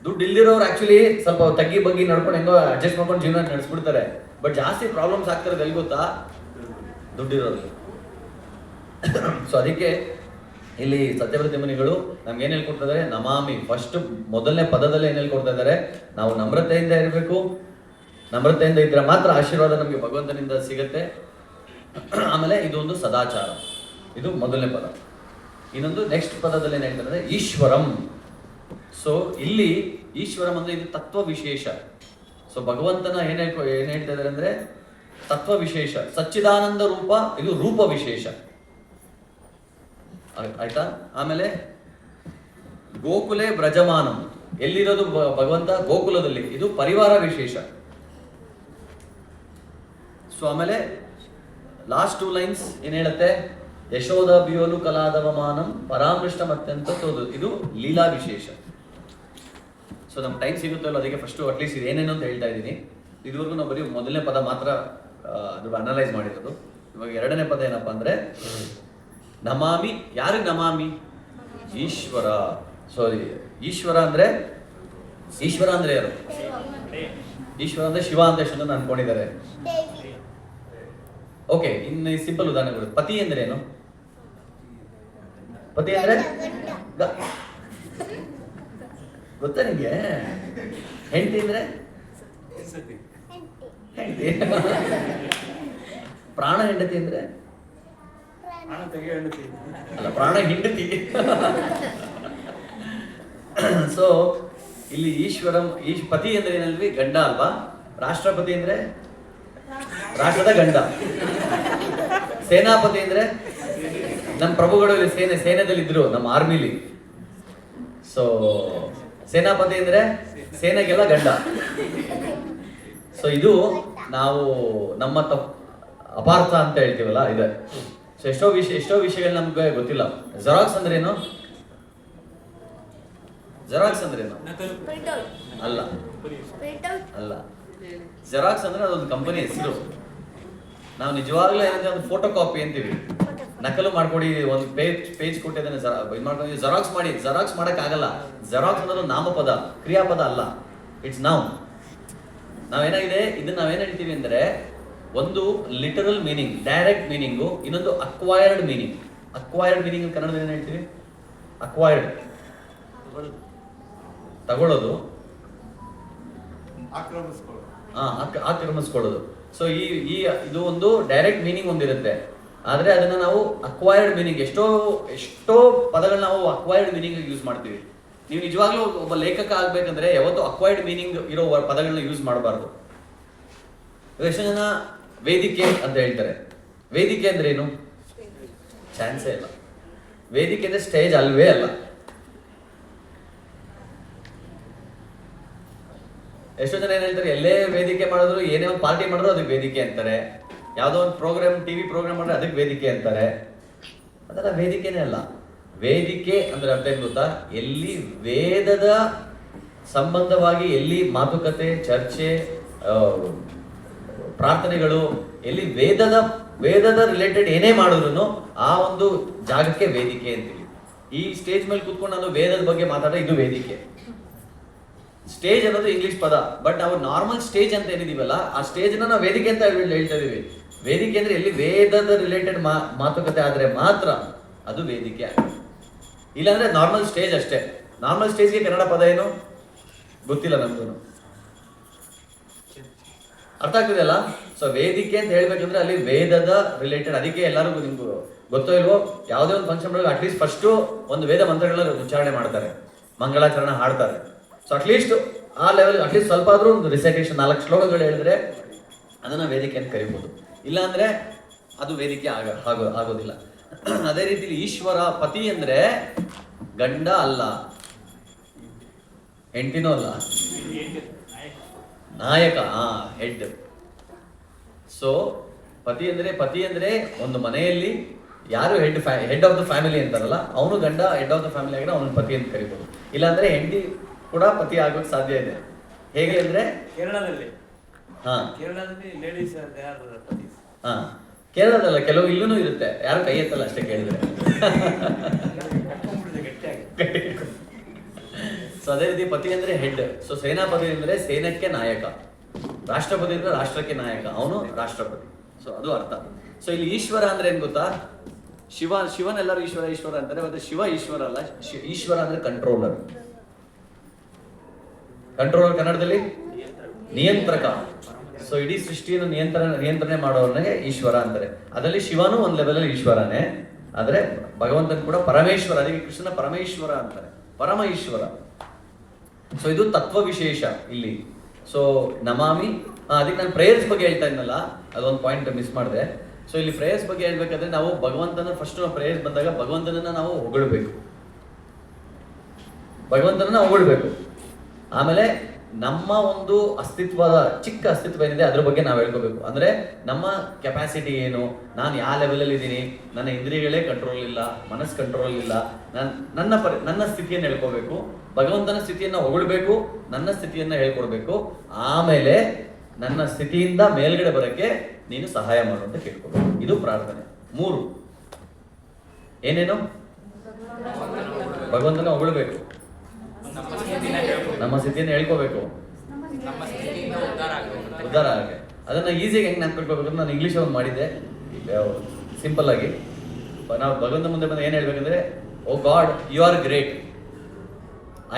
ದುಡ್ಡು ಇಲ್ಲಿರೋರು ಆ್ಯಕ್ಚುಲಿ ಸ್ವಲ್ಪ ತಗ್ಗಿ ಬಗ್ಗಿ ನಡ್ಕೊಂಡು ಹೆಂಗೋ ಅಡ್ಜಸ್ಟ್ ಮಾಡ್ಕೊಂಡು ಜೀವನ ನಡೆಸ್ಬಿಡ್ತಾರೆ. ಬಟ್ ಜಾಸ್ತಿ ಪ್ರಾಬ್ಲಮ್ಸ್ ಆಗ್ತಿರೋದು ಎಲ್ಲಿ ಗೊತ್ತಾ? ದುಡ್ಡಿರೋರಿಗೆ. ಸೊ ಅದಕ್ಕೆ ಇಲ್ಲಿ ಸತ್ಯವ್ರತ ಮುನಿಗಳು ನಮ್ಗೆ ಏನು ಹೇಳ್ಕೊಡ್ತಾ ಇದ್ದಾರೆ? ನಮಾಮಿ ಫಸ್ಟ್ ಮೊದಲನೇ ಪದದಲ್ಲಿ ಏನು ಹೇಳ್ಕೊಡ್ತಾ ಇದ್ದಾರೆ? ನಾವು ನಮ್ರತೆಯಿಂದ ಇರಬೇಕು. ನಮ್ರತೆಯಿಂದ ಇದ್ರೆ ಮಾತ್ರ ಆಶೀರ್ವಾದ ನಮಗೆ ಭಗವಂತನಿಂದ ಸಿಗುತ್ತೆ. ಆಮೇಲೆ ಇದೊಂದು ಸದಾಚಾರ, ಇದು ಮೊದಲನೇ ಪದ. ಇನ್ನೊಂದು ನೆಕ್ಸ್ಟ್ ಪದದಲ್ಲಿ ಏನು ಹೇಳ್ತಾರೆ ಅಂದರೆ ಈಶ್ವರಂ. ಸೊ ಇಲ್ಲಿ ಈಶ್ವರಂ ಅಂದರೆ ಇದು ತತ್ವ ವಿಶೇಷ. ಸೊ ಭಗವಂತನ ಏನು ಹೇಳ್ತಾ ಇದ್ದಾರೆ ಅಂದರೆ ತತ್ವ ವಿಶೇಷ. ಸಚ್ಚಿದಾನಂದ ರೂಪ, ಇದು ರೂಪ ವಿಶೇಷ. ಆಯ್ತಾ? ಆಮೇಲೆ ಗೋಕುಲೆ ಬ್ರಜಮಾನಂ, ಎಲ್ಲಿರೋದು ಭಗವಂತ? ಗೋಕುಲದಲ್ಲಿ, ಇದು ಪರಿವಾರ ವಿಶೇಷ. ಸೊ ಆಮೇಲೆ ಲಾಸ್ಟ್ 2 ಲೈನ್ಸ್ ಏನು ಹೇಳುತ್ತೆ? ಯಶೋಧ ಬಿಯೋಲು ಕಲಾದವಮಾನಂ ಪರಾಮೃಷ್ಟಂ ಅತ್ಯಂತ ತೋದು, ಇದು ಲೀಲಾ ವಿಶೇಷ. ಸೊ ನಮ್ಗೆ ಟೈಮ್ ಸಿಗುತ್ತಲ್ಲ, ಅದಕ್ಕೆ ಫಸ್ಟು ಅಟ್ಲೀಸ್ಟ್ ಇದು ಏನೇನು ಅಂತ ಹೇಳ್ತಾ ಇದ್ದೀನಿ. ಇದುವರೆಗೂ ನಾವು ಬರೀ ಮೊದಲನೇ ಪದ ಮಾತ್ರ ಅದು ಅನಲೈಸ್ ಮಾಡಿರೋದು. ಇವಾಗ ಎರಡನೇ ಪದ ಏನಪ್ಪ ಅಂದರೆ ನಮಾಮಿ. ಯಾರಿಗೆ ನಮಾಮಿ? ಈಶ್ವರ. ಸಾರಿ, ಈಶ್ವರ ಅಂದರೆ ಯಾರು? ಈಶ್ವರ ಅಂದರೆ ಶಿವ ಅಂತ ಎಷ್ಟು ಜನ ಅನ್ಕೊಂಡಿದ್ದಾರೆ. ಓಕೆ, ಇನ್ನು ಸಿಂಪಲ್ ಉದಾಹರಣೆ ಕೊಡಿ. ಪತಿ ಅಂದ್ರೆ ಏನು? ಪತಿ ಅಂದ್ರೆ ಗೊತ್ತಾ ನಿಮಗೆ? ಹೆಂಡತಿ ಅಂದ್ರೆ ಹೆಂಡತಿ. ಪ್ರಾಣ ಹೆಂಡತಿ ಅಂದ್ರೆ ಅಲ್ಲ, ಪ್ರಾಣ ಹೆಂಡತಿ. ಸೊ ಇಲ್ಲಿ ಈಶ್ವರಂ, ಪತಿ ಅಂದ್ರೆ ಏನಲ್ವಿ? ಗಂಡ ಅಲ್ವಾ? ರಾಷ್ಟ್ರಪತಿ ಅಂದ್ರೆ ರಾಷ್ಟ್ರದ ಗಂಡ. ಸೇನಾಪತಿ ಅಂದ್ರೆ ನಮ್ಮ ಪ್ರಭುಗಳು ಸೇನೆದಲ್ಲಿದ್ರು, ನಮ್ಮ ಆರ್ಮಿಲಿ. ಸೊ ಸೇನಾಪತಿ ಅಂದ್ರೆ ಸೇನೆಗೆಲ್ಲ ಗಂಡ. ಸೊ ಇದು ನಾವು ನಮ್ಮ ಅಪಾರ್ಥ ಅಂತ ಹೇಳ್ತೀವಲ್ಲ, ಇದೆ. ಸೊ ಎಷ್ಟೋ ವಿಷಯಗಳು ನಮ್ಗೆ ಗೊತ್ತಿಲ್ಲ. ಜೆರಾಕ್ಸ್ ಅಂದ್ರೆ ಏನು? ಜೆರಾಕ್ಸ್ ಅಂದ್ರೆ ಏನು? ಅಲ್ಲ ಅಲ್ಲ, ಜೆರಾಕ್ಸ್ ಅಂದ್ರೆ ಅದೊಂದು ಕಂಪನಿ ಹೆಸರು. ನಾವು ನಿಜವಾಗ್ಲೂ ಏನಂದ್ರೆ ಒಂದು ಫೋಟೋ ಕಾಪಿ ಅಂತೀವಿ. ನಕಲು ಮಾಡ್ಕೊಡಿ, ಒಂದು ಪೇಜ್ ಕೊಟ್ಟಿದ್ದಾನೆ ಇದು ಮಾಡ್ಕೊಂಡು ಜೆರಾಕ್ಸ್ ಮಾಡೋಕ್ಕಾಗಲ್ಲ. ಜೆರಾಕ್ಸ್ ಅನ್ನೋದು ನಾಮಪದ, ಕ್ರಿಯಾಪದ ಅಲ್ಲ. ಇಟ್ಸ್ ನಾವೇನಾಗಿದೆ, ಇದನ್ನ ನಾವೇನು ಹೇಳ್ತೀವಿ ಅಂದರೆ ಒಂದು ಲಿಟರಲ್ ಮೀನಿಂಗ್, ಡೈರೆಕ್ಟ್ ಮೀನಿಂಗು, ಇನ್ನೊಂದು ಅಕ್ವೈರ್ಡ್ ಮೀನಿಂಗ್. ಅಕ್ವೈರ್ಡ್ ಮೀನಿಂಗ್ ಕನ್ನಡದಲ್ಲಿ ಏನು ಹೇಳ್ತೀವಿ? ಅಕ್ವೈರ್ಡ್ ತಗೊಳ್ಳೋದು, ಆಕ್ರಮಿಸ್ಕೊಳ್ಳೋದು. ಸೊ ಇದು ಒಂದು ಡೈರೆಕ್ಟ್ ಮೀನಿಂಗ್ ಒಂದಿರುತ್ತೆ. ಆದರೆ ಅದನ್ನ ನಾವು ಅಕ್ವೈರ್ಡ್ ಮೀನಿಂಗ್, ಎಷ್ಟೋ ಪದಗಳನ್ನ ನಾವು ಅಕ್ವೈರ್ಡ್ ಮೀನಿಂಗ್ ಯೂಸ್ ಮಾಡ್ತೀವಿ. ನೀವು ನಿಜವಾಗ್ಲೂ ಒಬ್ಬ ಲೇಖಕ ಆಗ್ಬೇಕಂದ್ರೆ ಯಾವತ್ತೂ ಅಕ್ವೈರ್ಡ್ ಮೀನಿಂಗ್ ಇರೋ ಪದಗಳನ್ನ ಯೂಸ್ ಮಾಡಬಾರ್ದು. ಎಷ್ಟು ಜನ ವೇದಿಕೆ ಅಂತ ಹೇಳ್ತಾರೆ. ವೇದಿಕೆ ಅಂದ್ರೆ ಏನು? ಚಾನ್ಸೇ ಇಲ್ಲ. ವೇದಿಕೆ ಅಂದ್ರೆ ಸ್ಟೇಜ್ ಅಲ್ವೇ ಅಲ್ಲ. ಎಷ್ಟೋ ಜನ ಏನ್ ಹೇಳ್ತಾರೆ, ಎಲ್ಲೇ ವೇದಿಕೆ ಮಾಡಿದ್ರು, ಏನೇ ಒಂದು ಪಾರ್ಟಿ ಮಾಡಿದ್ರು ಅದಕ್ಕೆ ವೇದಿಕೆ ಅಂತಾರೆ. ಯಾವುದೋ ಒಂದು ಪ್ರೋಗ್ರಾಮ್, ಟಿವಿ ಪ್ರೋಗ್ರಾಮ್ ಮಾಡಿದ್ರೆ ಅದಕ್ಕೆ ವೇದಿಕೆ ಅಂತಾರೆ. ಅದೆಲ್ಲ ವೇದಿಕೆನೇ ಅಲ್ಲ. ವೇದಿಕೆ ಅಂದ್ರೆ ಅರ್ಥ ಏನು ಗೊತ್ತಾ? ಎಲ್ಲಿ ವೇದದ ಸಂಬಂಧವಾಗಿ, ಎಲ್ಲಿ ಮಾತುಕತೆ, ಚರ್ಚೆ, ಪ್ರಾರ್ಥನೆಗಳು, ಎಲ್ಲಿ ವೇದದ ರಿಲೇಟೆಡ್ ಏನೇ ಮಾಡಿದ್ರು ಆ ಒಂದು ಜಾಗಕ್ಕೆ ವೇದಿಕೆ ಅಂತೀವಿ. ಈ ಸ್ಟೇಜ್ ಮೇಲೆ ಕೂತ್ಕೊಂಡು ನಾನು ವೇದದ ಬಗ್ಗೆ ಮಾತಾಡೋ, ಇದು ವೇದಿಕೆ. ಸ್ಟೇಜ್ ಅನ್ನೋದು ಇಂಗ್ಲಿಷ್ ಪದ, ಬಟ್ ನಾವು ನಾರ್ಮಲ್ ಸ್ಟೇಜ್ ಅಂತ ಏನಿದೀವಲ್ಲ, ಆ ಸ್ಟೇಜ್ನ ನಾವು ವೇದಿಕೆ ಅಂತ ಹೇಳ್ತಾ ಇದೀವಿ. ವೇದಿಕೆ ಅಂದ್ರೆ ಎಲ್ಲಿ ವೇದದ ರಿಲೇಟೆಡ್ ಮಾತುಕತೆ ಆದ್ರೆ ಮಾತ್ರ ಅದು ವೇದಿಕೆ ಆಗುತ್ತೆ. ಇಲ್ಲಾಂದ್ರೆ ನಾರ್ಮಲ್ ಸ್ಟೇಜ್ ಅಷ್ಟೇ. ನಾರ್ಮಲ್ ಸ್ಟೇಜ್ಗೆ ಕನ್ನಡ ಪದ ಏನು ಗೊತ್ತಿಲ್ಲ ನಮ್ಗೂ. ಅರ್ಥ ಆಗ್ತಿದೆಯಲ್ಲ? ಸೊ ವೇದಿಕೆ ಅಂತ ಹೇಳ್ಬೇಕಂದ್ರೆ ಅಲ್ಲಿ ವೇದದ ರಿಲೇಟೆಡ್. ಅದಕ್ಕೆ ಎಲ್ಲರಿಗೂ ನಿಮ್ಗೆ ಗೊತ್ತೋ ಇಲ್ವೋ, ಯಾವುದೇ ಒಂದು ಫಂಕ್ಷನ್ ಒಳಗೆ ಅಟ್ಲೀಸ್ಟ್ ಫಸ್ಟು ಒಂದು ವೇದ ಮಂತ್ರಗಳನ್ನ ಉಚ್ಚಾರಣೆ ಮಾಡ್ತಾರೆ, ಮಂಗಳಾಚರಣೆ ಹಾಡ್ತಾರೆ. ಸೊ ಅಟ್ಲೀಸ್ಟ್ ಆ ಲೆವೆಲ್, ಅಟ್ಲೀಸ್ಟ್ ಸ್ವಲ್ಪ ಆದ್ರೂ ಒಂದು ರಿಸೈಟೇಷನ್ 4 ಶ್ಲೋಕಗಳು ಹೇಳಿದ್ರೆ ಅದನ್ನ ವೇದಿಕೆ ಅಂತ ಕರಿಬೋದು. ಇಲ್ಲಾಂದ್ರೆ ಅದು ವೇದಿಕೆ ಆಗೋದಿಲ್ಲ. ಅದೇ ರೀತಿಲಿ ಈಶ್ವರ, ಪತಿ ಅಂದ್ರೆ ಗಂಡ ಅಲ್ಲ, ಹೆಂಡತಿನೂ ಅಲ್ಲ, ನಾಯಕ, ಹೆಡ್. ಸೊ ಪತಿ ಅಂದ್ರೆ ಒಂದು ಮನೆಯಲ್ಲಿ ಯಾರು ಹೆಡ್ ಆಫ್ ದ ಫ್ಯಾಮಿಲಿ ಅಂತಾರಲ್ಲ, ಅವನು ಗಂಡ ಹೆಡ್ ಆಫ್ ದ ಫ್ಯಾಮಿಲಿ ಆಗಿದ್ರೆ ಅವನ ಪತಿ ಅಂತ ಕರಿಬೋದು. ಇಲ್ಲಾಂದ್ರೆ ಹೆಂಡತಿ ಕೂಡ ಪತಿ ಆಗೋಕ್ಕೆ ಸಾಧ್ಯ ಇದೆ. ಹೇಗೆ ಅಂದ್ರೆ ಕೇರಳದಲ್ಲಿ ಹಾಂ ಲೇಡೀಸ್ ಪತಿ. ಹಾಂ, ಕೇರಳದಲ್ಲ, ಕೆಲವು ಇಲ್ಲೂ ಇರುತ್ತೆ, ಯಾರು ಕೈ ಎತ್ತಲ್ಲ ಅಷ್ಟೇ ಕೇಳಿದ್ರೆ. ಸೊ ಅದೇ ರೀತಿ ಪತಿ ಅಂದ್ರೆ ಹೆಡ್. ಸೊ ಸೇನಾಪತಿ ಅಂದ್ರೆ ಸೇನಕ್ಕೆ ನಾಯಕ, ರಾಷ್ಟ್ರಪತಿ ಅಂದ್ರೆ ರಾಷ್ಟ್ರಕ್ಕೆ ನಾಯಕ, ಅವನು ರಾಷ್ಟ್ರಪತಿ. ಸೊ ಅದು ಅರ್ಥ. ಸೊ ಇಲ್ಲಿ ಈಶ್ವರ ಅಂದ್ರೆ ಏನ್ ಗೊತ್ತಾ? ಶಿವನೆಲ್ಲರೂ ಈಶ್ವರ ಈಶ್ವರ ಅಂತಾರೆ, ಮತ್ತೆ ಶಿವ ಈಶ್ವರ ಅಲ್ಲ. ಈಶ್ವರ ಅಂದ್ರೆ ಕಂಟ್ರೋಲರ್. ಕಂಟ್ರೋಲರ್ ಕನ್ನಡದಲ್ಲಿ ನಿಯಂತ್ರಕ. ಸೊ ಇಡೀ ಸೃಷ್ಟಿಯನ್ನು ನಿಯಂತ್ರಣೆ ಮಾಡೋರನ್ನೇ ಈಶ್ವರ ಅಂತಾರೆ. ಅದರಲ್ಲಿ ಶಿವನು ಒಂದು ಲೆವೆಲಲ್ಲಿ ಈಶ್ವರನೇ, ಆದ್ರೆ ಭಗವಂತನ ಕೂಡ ಪರಮೇಶ್ವರ. ಅದಕ್ಕೆ ಕೃಷ್ಣನ ಪರಮೇಶ್ವರ ಅಂತಾರೆ, ಪರಮ ಈಶ್ವರ. ಸೊ ಇದು ತತ್ವ ವಿಶೇಷ ಇಲ್ಲಿ. ಸೊ ನಮಾಮಿ, ಅದಕ್ಕೆ ನಾನು ಪ್ರೇಯರ್ಸ್ ಬಗ್ಗೆ ಹೇಳ್ತಾ ಇದ್ನಲ್ಲ, ಅದೊಂದು ಪಾಯಿಂಟ್ ಮಿಸ್ ಮಾಡಿದೆ. ಸೊ ಇಲ್ಲಿ ಪ್ರೇಯರ್ಸ್ ಬಗ್ಗೆ ಹೇಳ್ಬೇಕಾದ್ರೆ ನಾವು ಭಗವಂತನ ಫಸ್ಟ್ ಪ್ರೇಯರ್ಸ್ ಬಂದಾಗ ಭಗವಂತನನ್ನ ನಾವು ಹೊಗಳ್ಬೇಕು, ಭಗವಂತನನ್ನ ಹೊಗಳ್ಬೇಕು. ಆಮೇಲೆ ನಮ್ಮ ಒಂದು ಅಸ್ತಿತ್ವದ ಚಿಕ್ಕ ಅಸ್ತಿತ್ವ ಏನಿದೆ ಅದ್ರ ಬಗ್ಗೆ ನಾವು ಹೇಳ್ಕೋಬೇಕು. ಅಂದ್ರೆ ನಮ್ಮ ಕೆಪಾಸಿಟಿ ಏನು, ನಾನು ಯಾವ ಲೆವೆಲಲ್ಲಿ ಇದ್ದೀನಿ, ನನ್ನ ಇಂದ್ರಿಯಗಳೇ ಕಂಟ್ರೋಲ್ ಇಲ್ಲ, ಮನಸ್ಸು ಕಂಟ್ರೋಲ್ ಇಲ್ಲ, ನನ್ನ ಸ್ಥಿತಿಯನ್ನು ಹೇಳ್ಕೋಬೇಕು, ಭಗವಂತನ ಸ್ಥಿತಿಯನ್ನು ಹೊಗಳ್ಬೇಕು, ನನ್ನ ಸ್ಥಿತಿಯನ್ನ ಹೇಳ್ಕೊಡ್ಬೇಕು. ಆಮೇಲೆ ನನ್ನ ಸ್ಥಿತಿಯಿಂದ ಮೇಲ್ಗಡೆ ಬರೋಕ್ಕೆ ನೀನು ಸಹಾಯ ಮಾಡು ಅಂತ ಕೇಳ್ಕೋಬೇಕು. ಇದು ಪ್ರಾರ್ಥನೆ. 3 ಏನೇನು? ಭಗವಂತನ ಹೊಗಳ್ಬೇಕು, ನಮ್ಮ ಸ್ಥಿತಿಯನ್ನು ಹೇಳ್ಕೋಬೇಕು, ಉದ್ಧಾರ ಆಗಿ. ಅದನ್ನ ಈಸಿಯಾಗಿ ಹೆಂಗೆ ನೆನ್ಪಿಟ್ಕೋಬೇಕು? ನಾನು ಇಂಗ್ಲೀಷ್ ಒಂದು ಮಾಡಿದ್ದೆ ಸಿಂಪಲ್ ಆಗಿ. ನಾವು ಭಗವಂತ ಮುಂದೆ ಬಂದು ಏನು ಹೇಳ್ಬೇಕಂದ್ರೆ, oh god you are great,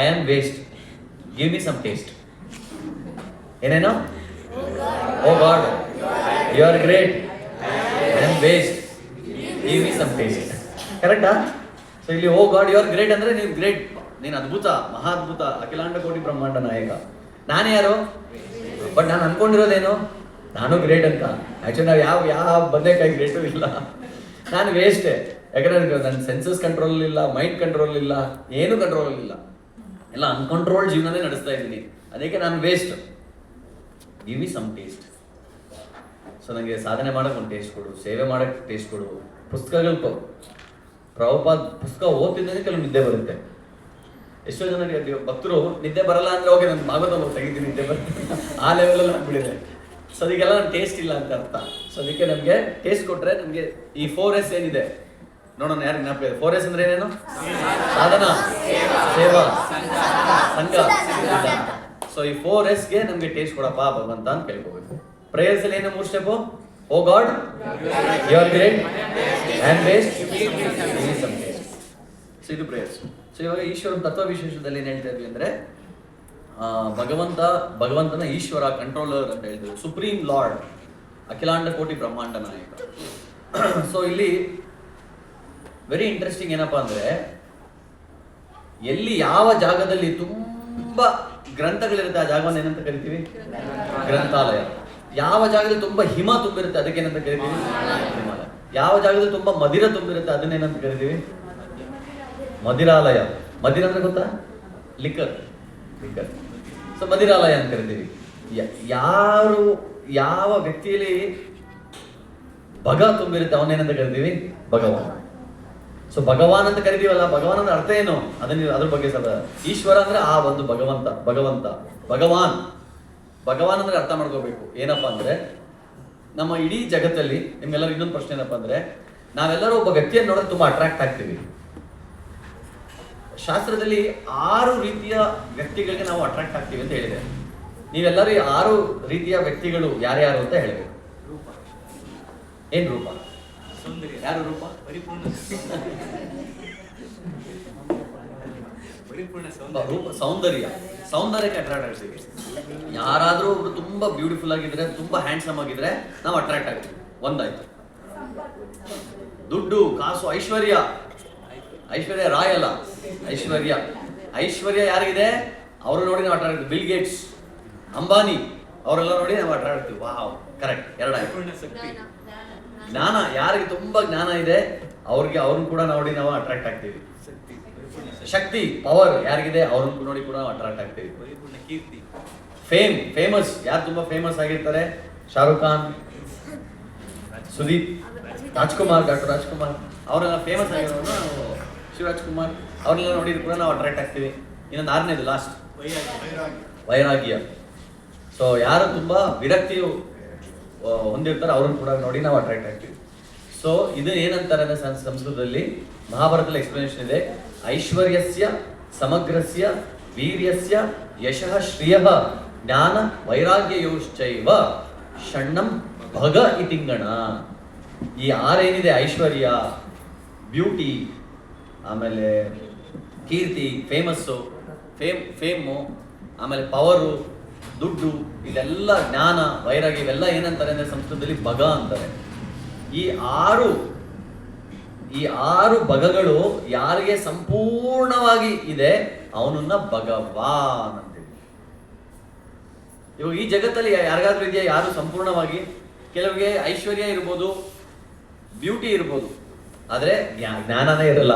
I am waste, give me some taste. ಏನೇನೋ? Oh god you are great, I am waste, give me some taste. ಕರೆಕ್ಟಾ? ಸೊ ಇಲ್ಲಿ oh god you are great ಅಂದ್ರೆ ನೀವು ಗ್ರೇಟ್, ನೀನು ಅದ್ಭುತ, ಮಹಾ ಅದ್ಭುತ, ಅಖಿಲಾಂಡ ಕೋಟಿ ಬ್ರಹ್ಮಾಂಡ ನಾಯಕ. ನಾನೇ ಯಾರು? ಬಟ್ ನಾನು ಅನ್ಕೊಂಡಿರೋದೇನು? ನಾನು ಗ್ರೇಟ್ ಅಂತ. ಆಕ್ಚುಲಿ ನಾವು ಯಾವ ಬದನೆಕಾಯಿ ಗ್ರೇಟು ಇಲ್ಲ, ನಾನು ವೇಸ್ಟೇ. ಯಾಕಂದ್ರೆ ನನ್ನ ಸೆನ್ಸಸ್ ಕಂಟ್ರೋಲ್ ಇಲ್ಲ, ಮೈಂಡ್ ಕಂಟ್ರೋಲ್ ಇಲ್ಲ, ಏನು ಕಂಟ್ರೋಲ್ ಇಲ್ಲ, ಎಲ್ಲ ಅನ್ಕಂಟ್ರೋಲ್ ಜೀವನನೇ ನಡೆಸ್ತಾ ಇದ್ದೀನಿ. ಅದಕ್ಕೆ ನಾನು waste, give me some taste. So ನನಗೆ ಸಾಧನೆ ಮಾಡೋಕೆ ಒಂದು ಟೇಸ್ಟ್ ಕೊಡು, ಸೇವೆ ಮಾಡೋಕ್ಕೆ ಟೇಸ್ಟ್ ಕೊಡು. ಪುಸ್ತಕಗಳು ಪ್ರಭುಪಾದ್ ಪುಸ್ತಕ ಓದ್ತಿದ್ದಂಗೆ ಕೆಲವು ನಿದ್ದೆ ಬರುತ್ತೆ. ಎಷ್ಟೋ ಜನ ಭಕ್ತರು ನಿದ್ದೆ ಬರಲ್ಲ ಅಂದ್ರೆ ಹೋಗಿ ನಾನು ಭಾಗವತ ತೆಗಿತೀನಿ, ನಿದ್ದೆ ಬರುತ್ತೆ, ಆ ಲೆವೆಲಲ್ಲಿ ಆಗ್ಬಿಟ್ಟಿದೆ. ಸೊ ಅದಕ್ಕೆಲ್ಲ ನಾನು ಟೇಸ್ಟ್ ಇಲ್ಲ ಅಂತ ಅರ್ಥ. ಸೊ ಅದಕ್ಕೆ ನಮಗೆ ಟೇಸ್ಟ್ ಕೊಟ್ಟರೆ ನಮಗೆ ಈ 4S ಏನಿದೆ ನೋಡೋಣ, ಯಾರು ಜ್ಞಾಪಕ ಇದೆ? 4S ಅಂದ್ರೆ ಏನೇನು? ಸಾಧನ, ಸೇವಾ, ಸಂಘ. ಸೊ ಈ 4Sಗೆ ನಮಗೆ ಟೇಸ್ಟ್ ಕೊಡಪ್ಪ ಭಗವಂತ ಅಂತ ಕೇಳ್ಕೋಬೇಕು. ಪ್ರೇಯರ್ಸ್ ಅಲ್ಲಿ ಏನು 3 step? Oh god you are great, I am waste, give me some taste. So ಇದು ಪ್ರೇಯರ್ಸ್. ಸೊ ಇವಾಗ ಈಶ್ವರನ ತತ್ವ ವಿಶೇಷದಲ್ಲಿ ಏನು ಹೇಳ್ತಾ ಇದ್ವಿ ಅಂದರೆ, ಭಗವಂತನ ಈಶ್ವರ, ಕಂಟ್ರೋಲರ್ ಅಂತ ಹೇಳ್ತೀವಿ, ಸುಪ್ರೀಂ ಲಾರ್ಡ್, ಅಖಿಲಾಂಡ ಕೋಟಿ ಬ್ರಹ್ಮಾಂಡ ನಾಯಕ. ಸೊ ಇಲ್ಲಿ ವೆರಿ ಇಂಟ್ರೆಸ್ಟಿಂಗ್ ಏನಪ್ಪಾ ಅಂದರೆ, ಎಲ್ಲಿ ಯಾವ ಜಾಗದಲ್ಲಿ ತುಂಬ ಗ್ರಂಥಗಳಿರುತ್ತೆ ಆ ಜಾಗವನ್ನು ಏನಂತ ಕರಿತೀವಿ? ಗ್ರಂಥಾಲಯ. ಯಾವ ಜಾಗದಲ್ಲಿ ತುಂಬ ಹಿಮ ತುಂಬಿರುತ್ತೆ ಅದಕ್ಕೇನಂತ ಕರಿತೀವಿ? ಹಿಮಾಲಯ. ಯಾವ ಜಾಗದಲ್ಲಿ ತುಂಬ ಮದಿರ ತುಂಬಿರುತ್ತೆ ಅದನ್ನೇನಂತ ಕರಿತೀವಿ? ಮದಿರಾಲಯ. ಮದಿರ ಅಂದ್ರೆ ಗೊತ್ತಾ? ಲಿಕ್ಕರ್. ಸೊ ಮದಿರಾಲಯ ಅಂತ ಕರಿತೀವಿ. ಯಾವ ವ್ಯಕ್ತಿಯಲ್ಲಿ ಭಗ ತುಂಬಿರುತ್ತೆ ಅವನೇನಂತ ಕರಿತೀವಿ? ಭಗವಾನ್. ಸೊ ಭಗವಾನ್ ಅಂತ ಕರಿತೀವಲ್ಲ, ಭಗವಾನ್ ಅಂದ್ರೆ ಅರ್ಥ ಏನು ಅದ್ರ ಬಗ್ಗೆ ಸ್ವಲ್ಪ. ಈಶ್ವರ ಅಂದ್ರೆ ಆ ಒಂದು ಭಗವಂತ, ಭಗವಾನ್ ಅಂದ್ರೆ ಅರ್ಥ ಮಾಡ್ಕೋಬೇಕು. ಏನಪ್ಪಾ ಅಂದ್ರೆ, ನಮ್ಮ ಇಡೀ ಜಗತ್ತಲ್ಲಿ ನಿಮ್ಗೆಲ್ಲರೂ ಇನ್ನೊಂದು ಪ್ರಶ್ನೆ ಏನಪ್ಪಾ ಅಂದ್ರೆ, ನಾವೆಲ್ಲರೂ ಒಬ್ಬ ವ್ಯಕ್ತಿಯನ್ನು ನೋಡೋಕೆ ತುಂಬಾ ಅಟ್ರಾಕ್ಟ್ ಆಗ್ತೀವಿ. ಶಾಸ್ತ್ರದಲ್ಲಿ 6 ರೀತಿಯ ವ್ಯಕ್ತಿಗಳಿಗೆ ನಾವು ಅಟ್ರಾಕ್ಟ್ ಆಗ್ತೀವಿ ಅಂತ ಹೇಳಿದೆ. ನೀವೆಲ್ಲರೂ 6 ರೀತಿಯ ವ್ಯಕ್ತಿಗಳು ಯಾರ್ಯಾರು ಅಂತ ಹೇಳಬೇಕು. ಏನ್ ರೂಪ? ಯಾರು ರೂಪ? ರೂಪ ಸೌಂದರ್ಯಕ್ಕೆ ಅಟ್ರಾಕ್ಟ್ ಆಗ್ತೀವಿ. ಯಾರಾದ್ರೂ ಒಬ್ರು ತುಂಬಾ ಬ್ಯೂಟಿಫುಲ್ ಆಗಿದ್ರೆ, ತುಂಬಾ ಹ್ಯಾಂಡ್ಸಮ್ ಆಗಿದ್ರೆ ನಾವು ಅಟ್ರಾಕ್ಟ್ ಆಗ್ತೀವಿ. ಒಂದಾಯ್ತು. ದುಡ್ಡು, ಕಾಸು, ಐಶ್ವರ್ಯ ರಾಯ್ ಅಲ್ಲ, ಐಶ್ವರ್ಯ ಯಾರಿಗಿದೆ ಅವರು ನೋಡಿ ನಾವು ಅಟ್ರಾಕ್ಟ್ ಆಗ್ತೀವಿ. ಬಿಲ್ ಗೇಟ್ಸ್, ಅಂಬಾನಿ ಅವರೆಲ್ಲ ನೋಡಿ ನಾವು ಅಟ್ರಾಕ್ಟ್ ಆಗ್ತೀವಿ. Wow, correct. 2 ಆಯ್ತು. ಜ್ಞಾನ, ಯಾರಿಗೆ ತುಂಬಾ ಜ್ಞಾನ ಇದೆ ಅವ್ರನ್ನ ಕೂಡ ನೋಡಿ ನಾವು ಅಟ್ರಾಕ್ಟ್ ಆಗ್ತೀವಿ. ಶಕ್ತಿ, ಪವರ್ ಯಾರಿಗಿದೆ ಅವ್ರನ್ನ ನೋಡಿ ಕೂಡ ನಾವು ಅಟ್ರಾಕ್ಟ್ ಆಗ್ತೀವಿ. ಫೇಮಸ್, ಯಾರು ತುಂಬಾ ಫೇಮಸ್ ಆಗಿರ್ತಾರೆ, ಶಾರುಖ್ ಖಾನ್, ಸುದೀಪ್, ರಾಜ್ಕುಮಾರ್, ಡಾಕ್ಟರ್ ರಾಜ್ಕುಮಾರ್ ಅವರೆಲ್ಲ ಫೇಮಸ್ ಆಗಿರೋರು. ಶಿವರಾಜ್ ಕುಮಾರ್ ಅವ್ರನ್ನೆಲ್ಲ ನೋಡಿದ್ರು ಕೂಡ ನಾವು ಅಟ್ರಾಕ್ಟ್ ಆಗ್ತೀವಿ. ಇನ್ನೊಂದು 6ನೇದು ಲಾಸ್ಟ್ ವೈರಾಗ್ಯ. ಸೊ ಯಾರು ತುಂಬ ವಿರಕ್ತಿಯು ಹೊಂದಿರ್ತಾರೆ ಅವ್ರನ್ನ ಕೂಡ ನೋಡಿ ನಾವು ಅಟ್ರಾಕ್ಟ್ ಆಗ್ತೀವಿ. ಸೊ ಇದು ಏನಂತಾರೆ ಅಂದರೆ ಸಂಸ್ಕೃತದಲ್ಲಿ ಮಹಾಭಾರತದಲ್ಲಿ ಎಕ್ಸ್ಪ್ಲನೇಷನ್ ಇದೆ. ಐಶ್ವರ್ಯಸ್ಯ ಸಮಗ್ರಸ್ಯ ವೀರ್ಯಸ್ಯ ಯಶಃ ಶ್ರಿಯಃ ಜ್ಞಾನ ವೈರಾಗ್ಯಯೋಶ್ಚೈವ ಷಣ್ಣಂ ಭಗ ಇತಿಂಗಣ. ಈ 6 ಏನಿದೆ, ಐಶ್ವರ್ಯ, ಬ್ಯೂಟಿ, ಆಮೇಲೆ ಕೀರ್ತಿ, ಫೇಮು, ಆಮೇಲೆ ಪವರು, ದುಡ್ಡು, ಇದೆಲ್ಲ ಜ್ಞಾನ, ವೈರಾಗ್ಯ, ಇವೆಲ್ಲ ಏನಂತಾರೆ ಅಂದರೆ ಸಂಸ್ಕೃತದಲ್ಲಿ ಭಗ ಅಂತಾರೆ. ಈ ಆರು ಭಗಗಳು ಯಾರಿಗೆ ಸಂಪೂರ್ಣವಾಗಿ ಇದೆ ಅವನನ್ನ ಭಗವಾನ್ ಅಂತೀವಿ. ಇವಾಗ ಈ ಜಗತ್ತಲ್ಲಿ ಯಾರಿಗಾದ್ರೂ ಇದೆಯಾ ಯಾರು ಸಂಪೂರ್ಣವಾಗಿ? ಕೆಲವರಿಗೆ ಐಶ್ವರ್ಯ ಇರ್ಬೋದು, ಬ್ಯೂಟಿ ಇರ್ಬೋದು, ಆದರೆ ಜ್ಞಾನನೇ ಇರಲ್ಲ,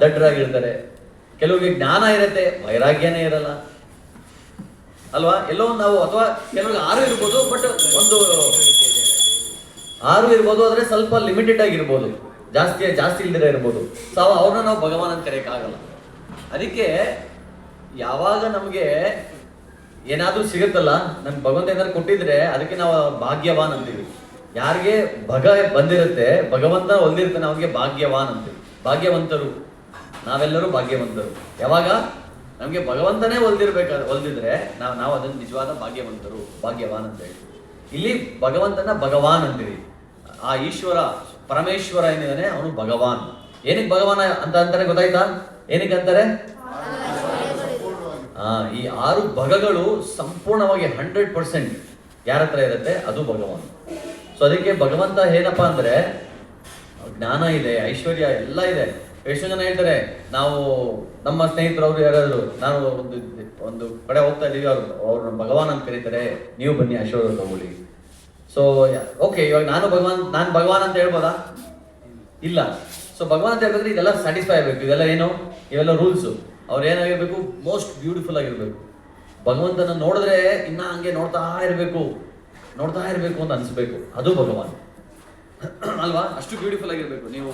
ದಡ್ಡರಾಗಿರ್ತಾರೆ. ಕೆಲವರಿಗೆ ಜ್ಞಾನ ಇರುತ್ತೆ, ವೈರಾಗ್ಯನೇ ಇರಲ್ಲ ಅಲ್ವಾ? ಎಲ್ಲೋ ನಾವು, ಅಥವಾ ಕೆಲವರಿಗೆ 6 ಇರ್ಬೋದು, ಬಟ್ ಒಂದು 6 ಇರ್ಬೋದು, ಆದರೆ ಸ್ವಲ್ಪ ಲಿಮಿಟೆಡ್ ಆಗಿರ್ಬೋದು, ಜಾಸ್ತಿ ಇಲ್ದಿರ ಇರ್ಬೋದು. ಸೊ ಅವ್ರನ್ನ ನಾವು ಭಗವಾನ್ ಅಂತ ಕರೆಯೋಕ್ಕಾಗಲ್ಲ. ಅದಕ್ಕೆ ಯಾವಾಗ ನಮಗೆ ಏನಾದರೂ ಸಿಗುತ್ತಲ್ಲ, ನಮ್ಗೆ ಭಗವಂತ ಏನಾದ್ರು ಕೊಟ್ಟಿದ್ರೆ ಅದಕ್ಕೆ ನಾವು ಭಾಗ್ಯವಾನ್ ಅಂತೀವಿ. ಯಾರಿಗೆ ಭಗ ಬಂದಿರುತ್ತೆ, ಭಗವಂತ ಹೊಂದಿರ್ತಾನೆ, ಅವನಿಗೆ ಭಾಗ್ಯವಾನ್ ಅಂತೀವಿ. ಭಾಗ್ಯವಂತರು, ನಾವೆಲ್ಲರೂ ಭಾಗ್ಯವಂತರು. ಯಾವಾಗ ನಮಗೆ ಭಗವಂತನೇ ಹೊಲ್ದಿದ್ರೆ ನಾವು ಅದನ್ನು ನಿಜವಾದ ಭಾಗ್ಯವಂತರು, ಭಾಗ್ಯವಾನ್ ಅಂತ ಹೇಳಿ. ಇಲ್ಲಿ ಭಗವಂತನ ಭಗವಾನ್ ಅಂತೀವಿ. ಆ ಈಶ್ವರ ಪರಮೇಶ್ವರ ಏನಿದಾನೆ ಅವನು ಭಗವಾನ್. ಏನಕ್ಕೆ ಭಗವಾನ್ ಅಂತ ಅಂತಾರೆ ಗೊತ್ತಾಯ್ತಾ? ಏನಕ್ಕೆ ಅಂತಾರೆ? ಈ 6 ಭಗಗಳು ಸಂಪೂರ್ಣವಾಗಿ 100% ಯಾರ ಹತ್ರ ಇರುತ್ತೆ ಅದು ಭಗವಾನ್. ಸೊ ಅದಕ್ಕೆ ಭಗವಂತ ಏನಪ್ಪಾ ಅಂದ್ರೆ ಜ್ಞಾನ ಇದೆ, ಐಶ್ವರ್ಯ ಎಲ್ಲ ಇದೆ. ಎಷ್ಟೋ ಜನ ಹೇಳ್ತಾರೆ, ನಾವು ನಮ್ಮ ಸ್ನೇಹಿತರು ಅವರು ಯಾರಾದ್ರು, ನಾನು ಒಂದು ಕಡೆ ಹೋಗ್ತಾ ಇದ್ದೀವಿ, ಅವ್ರು ಭಗವಾನ್ ಅಂತ ಕರೀತಾರೆ, ನೀವು ಬನ್ನಿ ಆಶೀರ್ವಾದ ತಗೊಳ್ಳಿ. ಸೊ ಓಕೆ, ಇವಾಗ ನಾನು ಭಗವಾನ್ ಅಂತ ಹೇಳ್ಬೋದಾ? ಇಲ್ಲ. ಸೊ ಭಗವಾನ್ ಅಂತ ಹೇಳ್ಬೇಕ್ರೆ ಇದೆಲ್ಲ ಸ್ಯಾಟಿಸ್ಫೈ ಆಗಬೇಕು. ಇದೆಲ್ಲ ಏನು? ಇವೆಲ್ಲ ರೂಲ್ಸು. ಅವ್ರು ಏನಾಗಿರ್ಬೇಕು? ಮೋಸ್ಟ್ ಬ್ಯೂಟಿಫುಲ್ ಆಗಿರ್ಬೇಕು. ಭಗವಂತನ ನೋಡಿದ್ರೆ ಇನ್ನ ಹಂಗೆ ನೋಡ್ತಾ ಇರಬೇಕು ಅಂತ ಅನ್ಸ್ಬೇಕು. ಅದು ಭಗವಾನ್ ಅಲ್ವಾ? ಅಷ್ಟು ಬ್ಯೂಟಿಫುಲ್ ಆಗಿರ್ಬೇಕು. ನೀವು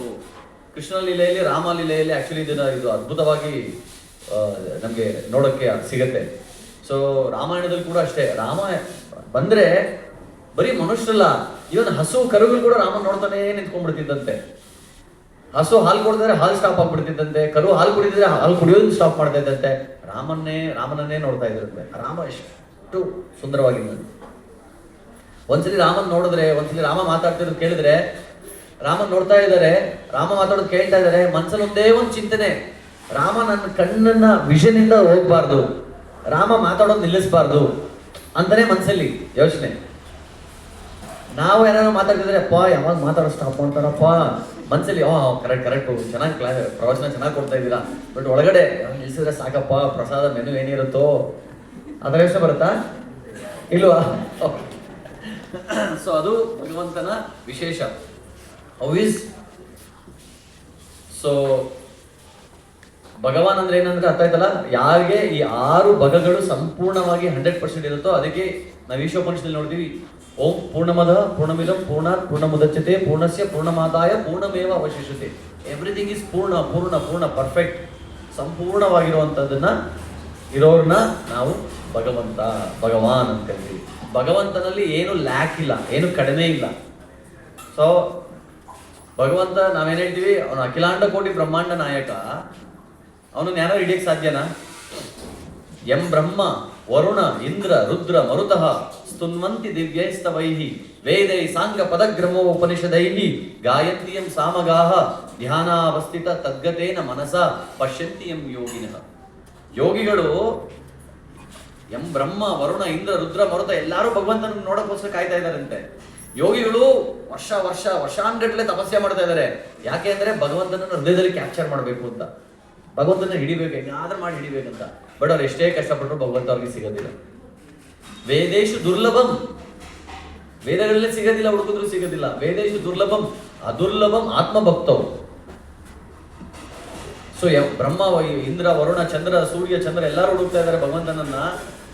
ಕೃಷ್ಣ ಲೀಲೆಯಲ್ಲಿ, ರಾಮ ಲೀಲೆಯಲ್ಲಿ ಆಕ್ಚುಲಿ ಇದು ಅದ್ಭುತವಾಗಿ ನಮಗೆ ನೋಡೋಕ್ಕೆ ಸಿಗತ್ತೆ. ಸೊ ರಾಮಾಯಣದಲ್ಲಿ ಕೂಡ ಅಷ್ಟೇ, ರಾಮ ಬಂದ್ರೆ ಬರೀ ಮನುಷ್ಯರಲ್ಲ, ಇವನ್ ಹಸು ಕರುಗಳು ಕೂಡ ರಾಮನ್ ನೋಡ್ತಾನೆ ನಿಂತ್ಕೊಂಡ್ಬಿಡ್ತಿದ್ದಂತೆ. ಹಸು ಹಾಲು ಕೊಡ್ತಿದ್ರೆ ಹಾಲು ಸ್ಟಾಪ್ ಆಗ್ಬಿಡ್ತಿದ್ದಂತೆ, ಕರು ಹಾಲು ಕುಡಿದ್ರೆ ಹಾಲು ಕುಡಿಯೋದು ಸ್ಟಾಪ್ ಮಾಡ್ತಾ ಇದ್ದಂತೆ. ರಾಮನನ್ನೇ ನೋಡ್ತಾ ಇದ್ರಂತೆ. ರಾಮ ಎಷ್ಟು ಸುಂದರವಾಗಿದ್ದಂತೆ. ಒಂದ್ಸಲಿ ರಾಮನ್ ನೋಡಿದ್ರೆ, ಒಂದ್ಸಲಿ ರಾಮ ಮಾತಾಡ್ತಿರೋದು ಕೇಳಿದ್ರೆ, ರಾಮನ್ ನೋಡ್ತಾ ಇದ್ದಾರೆ, ರಾಮ ಮಾತಾಡೋದು ಕೇಳ್ತಾ ಇದ್ದಾರೆ, ಮನ್ಸಲ್ಲಿ ಒಂದೇ ಒಂದು ಚಿಂತನೆ, ರಾಮ ನನ್ನ ಕಣ್ಣನ್ನ ವಿಷನ್ ಇಂದ ಹೋಗ್ಬಾರ್ದು, ರಾಮ ಮಾತಾಡೋದು ನಿಲ್ಲಿಸ್ಬಾರ್ದು ಅಂತಾನೆ ಮನ್ಸಲ್ಲಿ ಯೋಚನೆ. ನಾವು ಏನಾದ್ರು ಮಾತಾಡ್ತಿದ್ರೆ, ಅಪ್ಪ ಯಾವಾಗ ಮಾತಾಡೋ ಸ್ಟಾಪ್ ಮಾಡ್ತಾರಪ್ಪ ಮನ್ಸಲ್ಲಿ, ಕರೆಕ್ಟ್ ಚೆನ್ನಾಗಿ ಪ್ರವಚನ ಚೆನ್ನಾಗಿ ಕೊಡ್ತಾ ಇದ್ದೀರಾ, ಬಟ್ ಒಳಗಡೆ ನಿಲ್ಸಿದ್ರೆ ಸಾಕಪ್ಪ, ಪ್ರಸಾದ ಮೆನು ಏನಿರುತ್ತೋ ಅದರ ಯೋಚನೆ ಬರುತ್ತಾ ಇಲ್ವಾ? ಸೊ ಅದು ಭಗವಂತನ ವಿಶೇಷ. ಸೊ ಭಗವಾನ್ ಅಂದ್ರೆ ಏನಂದ್ರೆ ಅರ್ಥ ಆಯ್ತಲ್ಲ? ಯಾರಿಗೆ ಈ 6 ಭಗಗಳು ಸಂಪೂರ್ಣವಾಗಿ 100% ಇರುತ್ತೋ ಅದಕ್ಕೆ ನಾವು ಈಶೋಪನಿಷದಲ್ಲಿ ನೋಡ್ತೀವಿ, ಓಂ ಪೂರ್ಣಮದ ಪೂರ್ಣಮಿದಂ ಪೂರ್ಣಾತ್ ಪೂರ್ಣಮುದಚ್ಯತೆ ಪೂರ್ಣಸ್ಯ ಪೂರ್ಣಮಾದಾಯ ಪೂರ್ಣಮೇವ ಅವಶಿಷ್ಯತೆ. ಎವ್ರಿಥಿಂಗ್ ಇಸ್ ಪೂರ್ಣ ಪರ್ಫೆಕ್ಟ್. ಸಂಪೂರ್ಣವಾಗಿರುವಂಥದ್ದನ್ನ ಇರೋರ್ನ ನಾವು ಭಗವಾನ್ ಅಂತ ಕರಿತೀವಿ. ಭಗವಂತನಲ್ಲಿ ಏನು ಲ್ಯಾಕ್ ಇಲ್ಲ, ಏನು ಕಡಿಮೆ ಇಲ್ಲ. ಸೊ ಭಗವಂತ ನಾವೇನು ಹೇಳ್ತೀವಿ, ಅವನು ಅಖಿಲಾಂಡ ಕೋಟಿ ಬ್ರಹ್ಮಾಂಡ ನಾಯಕ. ಅವನನ್ನು ಯಾರು ಹಿಡಿಯಕ್ಕೆ ಸಾಧ್ಯನಾ? ಎಂ ಬ್ರಹ್ಮ ವರುಣ ಇಂದ್ರ ರುದ್ರ ಮರುತಃ ಸ್ತುನ್ವಂತಿ ದಿವ್ಯೈಸ್ತವೈಹಿ ವೇದೈ ಸಾಂಗ ಪದಗ್ರಮೋ ಉಪನಿಷದೈಹಿ ಗಾಯಂತಿಯಂ ಸಾಮಗಾಹ ಧ್ಯಾನಾವಸ್ಥಿತ ತದ್ಗತೇನ ಮನಸ ಪಶ್ಯಂತಿಯಂ ಯೋಗಿನಃ. ಯೋಗಿಗಳು ಎಂ ಬ್ರಹ್ಮ ವರುಣ ಇಂದ್ರ ರುದ್ರ ಮರುತ ಎಲ್ಲರೂ ಭಗವಂತನ ನೋಡಕ್ಕೋಸ್ಕರ ಕಾಯ್ತಾ ಇದ್ದಾರಂತೆ. ಯೋಗಿಗಳು ವರ್ಷಾನ್ಗಟ್ಲೆ ತಪಸ್ಸೆ ಮಾಡ್ತಾ ಇದ್ದಾರೆ. ಯಾಕೆ ಅಂದ್ರೆ ಭಗವಂತನ ಹೃದಯದಲ್ಲಿ ಕ್ಯಾಪ್ಚರ್ ಮಾಡಬೇಕು ಅಂತ, ಭಗವಂತನ ಹಿಡಿಬೇಕು, ಹೆಂಗಾದ್ರೂ ಮಾಡಿ ಹಿಡಿಬೇಕಂತ. ಬಟ್ ಅವ್ರು ಎಷ್ಟೇ ಕಷ್ಟಪಟ್ಟರು ಭಗವಂತ ಅವ್ರಿಗೆ ಸಿಗೋದಿಲ್ಲ. ವೇದೇಶು ದುರ್ಲಭಂ, ವೇದಗಳಲ್ಲೇ ಸಿಗೋದಿಲ್ಲ, ಹುಡುಕಿದ್ರು ಸಿಗೋದಿಲ್ಲ. ವೇದೇಶು ದುರ್ಲಭಂ ಅದುರ್ಲಭಂ ಆತ್ಮಭಕ್ತವು. ಸೊ ಬ್ರಹ್ಮ ಇಂದ್ರ ವರುಣ ಚಂದ್ರ ಸೂರ್ಯ ಚಂದ್ರ ಎಲ್ಲರೂ ಹುಡುಕ್ತಾ ಇದ್ದಾರೆ ಭಗವಂತನನ್ನ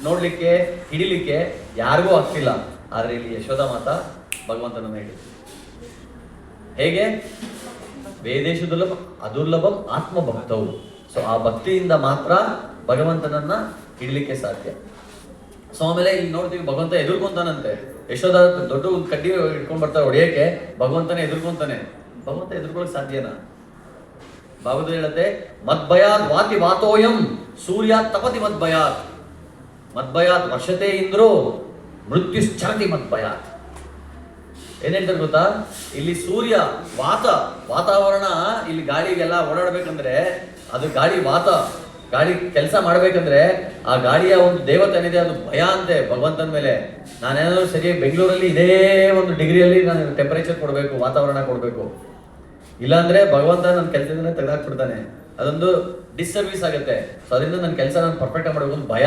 ನೋಡ್ಲಿಕ್ಕೆ, ಹಿಡಿಲಿಕ್ಕೆ ಯಾರಿಗೂ ಆಗ್ತಿಲ್ಲ. ಆದ್ರೆ ಇಲ್ಲಿ ಯಶೋಧ ಮಾತಾ ಭಗವಂತನನ್ನ ಹಿಡಿದು. ಹೇಗೆ? ವೇದೇಶು ದುರ್ಲಭ ಅದುರ್ಲಭಂ ಆತ್ಮಭಕ್ತವು. ಸೊ ಆ ಭಕ್ತಿಯಿಂದ ಮಾತ್ರ ಭಗವಂತನನ್ನ ಹಿಡ್ಲಿಕ್ಕೆ ಸಾಧ್ಯ. ಸೊ ಆಮೇಲೆ ಇಲ್ಲಿ ನೋಡ್ತೀವಿ, ಭಗವಂತ ಎದುರ್ಕೊಂತಾನಂತೆ. ಯಶೋಧ ದೊಡ್ಡ ಒಂದು ಕಡ್ಡಿ ಇಟ್ಕೊಂಡ್ ಬರ್ತಾರೆ ಹೊಡೆಯಕ್ಕೆ, ಭಗವಂತನೇ ಎದುರ್ಕೊಂತಾನೆ. ಭಗವಂತ ಎದುರ್ಕೊಳ್ಳೋಕೆ ಸಾಧ್ಯನಾ? ಭಾಗವತ ಹೇಳುತ್ತೆ, ಮದ್ಭಯಾತ್ ವಾತಿ ವಾತೋಯಂ ಸೂರ್ಯ ತಪತಿ ಮದ್ಭಯಾತ್, ಮದ್ಭಯಾತ್ ವರ್ಷತೆ ಇಂದ್ರೋ ಮೃತ್ಯುಶ್ಚರತಿ ಮದ್ಭಯಾತ್. ಏನ್ ಹೇಳ್ತಾರೆ ಗೊತ್ತಾ? ಇಲ್ಲಿ ಸೂರ್ಯ ವಾತಾವರಣ, ಇಲ್ಲಿ ಗಾಳಿಗೆಲ್ಲ ಓಡಾಡ್ಬೇಕಂದ್ರೆ ಅದು ಗಾಳಿ ಕೆಲಸ ಮಾಡ್ಬೇಕಂದ್ರೆ ಆ ಗಾಳಿಯ ಒಂದು ದೇವತೆ ಏನಿದೆ ಅದು ಭಯ ಅಂತೆ ಭಗವಂತನ ಮೇಲೆ. ನಾನೇನಾದ್ರು ಸರಿ ಬೆಂಗಳೂರಲ್ಲಿ ಇದೇ ಒಂದು ಡಿಗ್ರಿಯಲ್ಲಿ ನಾನು ಟೆಂಪರೇಚರ್ ಕೊಡಬೇಕು, ವಾತಾವರಣ ಕೊಡಬೇಕು, ಇಲ್ಲಾಂದ್ರೆ ಭಗವಂತ ನನ್ನ ಕೆಲಸದಿಂದ ತೆಗೆದಾಕ್ಬಿಡ್ತಾನೆ. ಅದೊಂದು ಡಿಸ್ಸರ್ವಿಸ್ ಆಗುತ್ತೆ. ಸೊ ಅದರಿಂದ ನನ್ನ ಕೆಲಸ ನಾನು ಪರ್ಫೆಕ್ಟ್ ಆಗಿ ಮಾಡಬೇಕು ಅಂತ ಭಯ.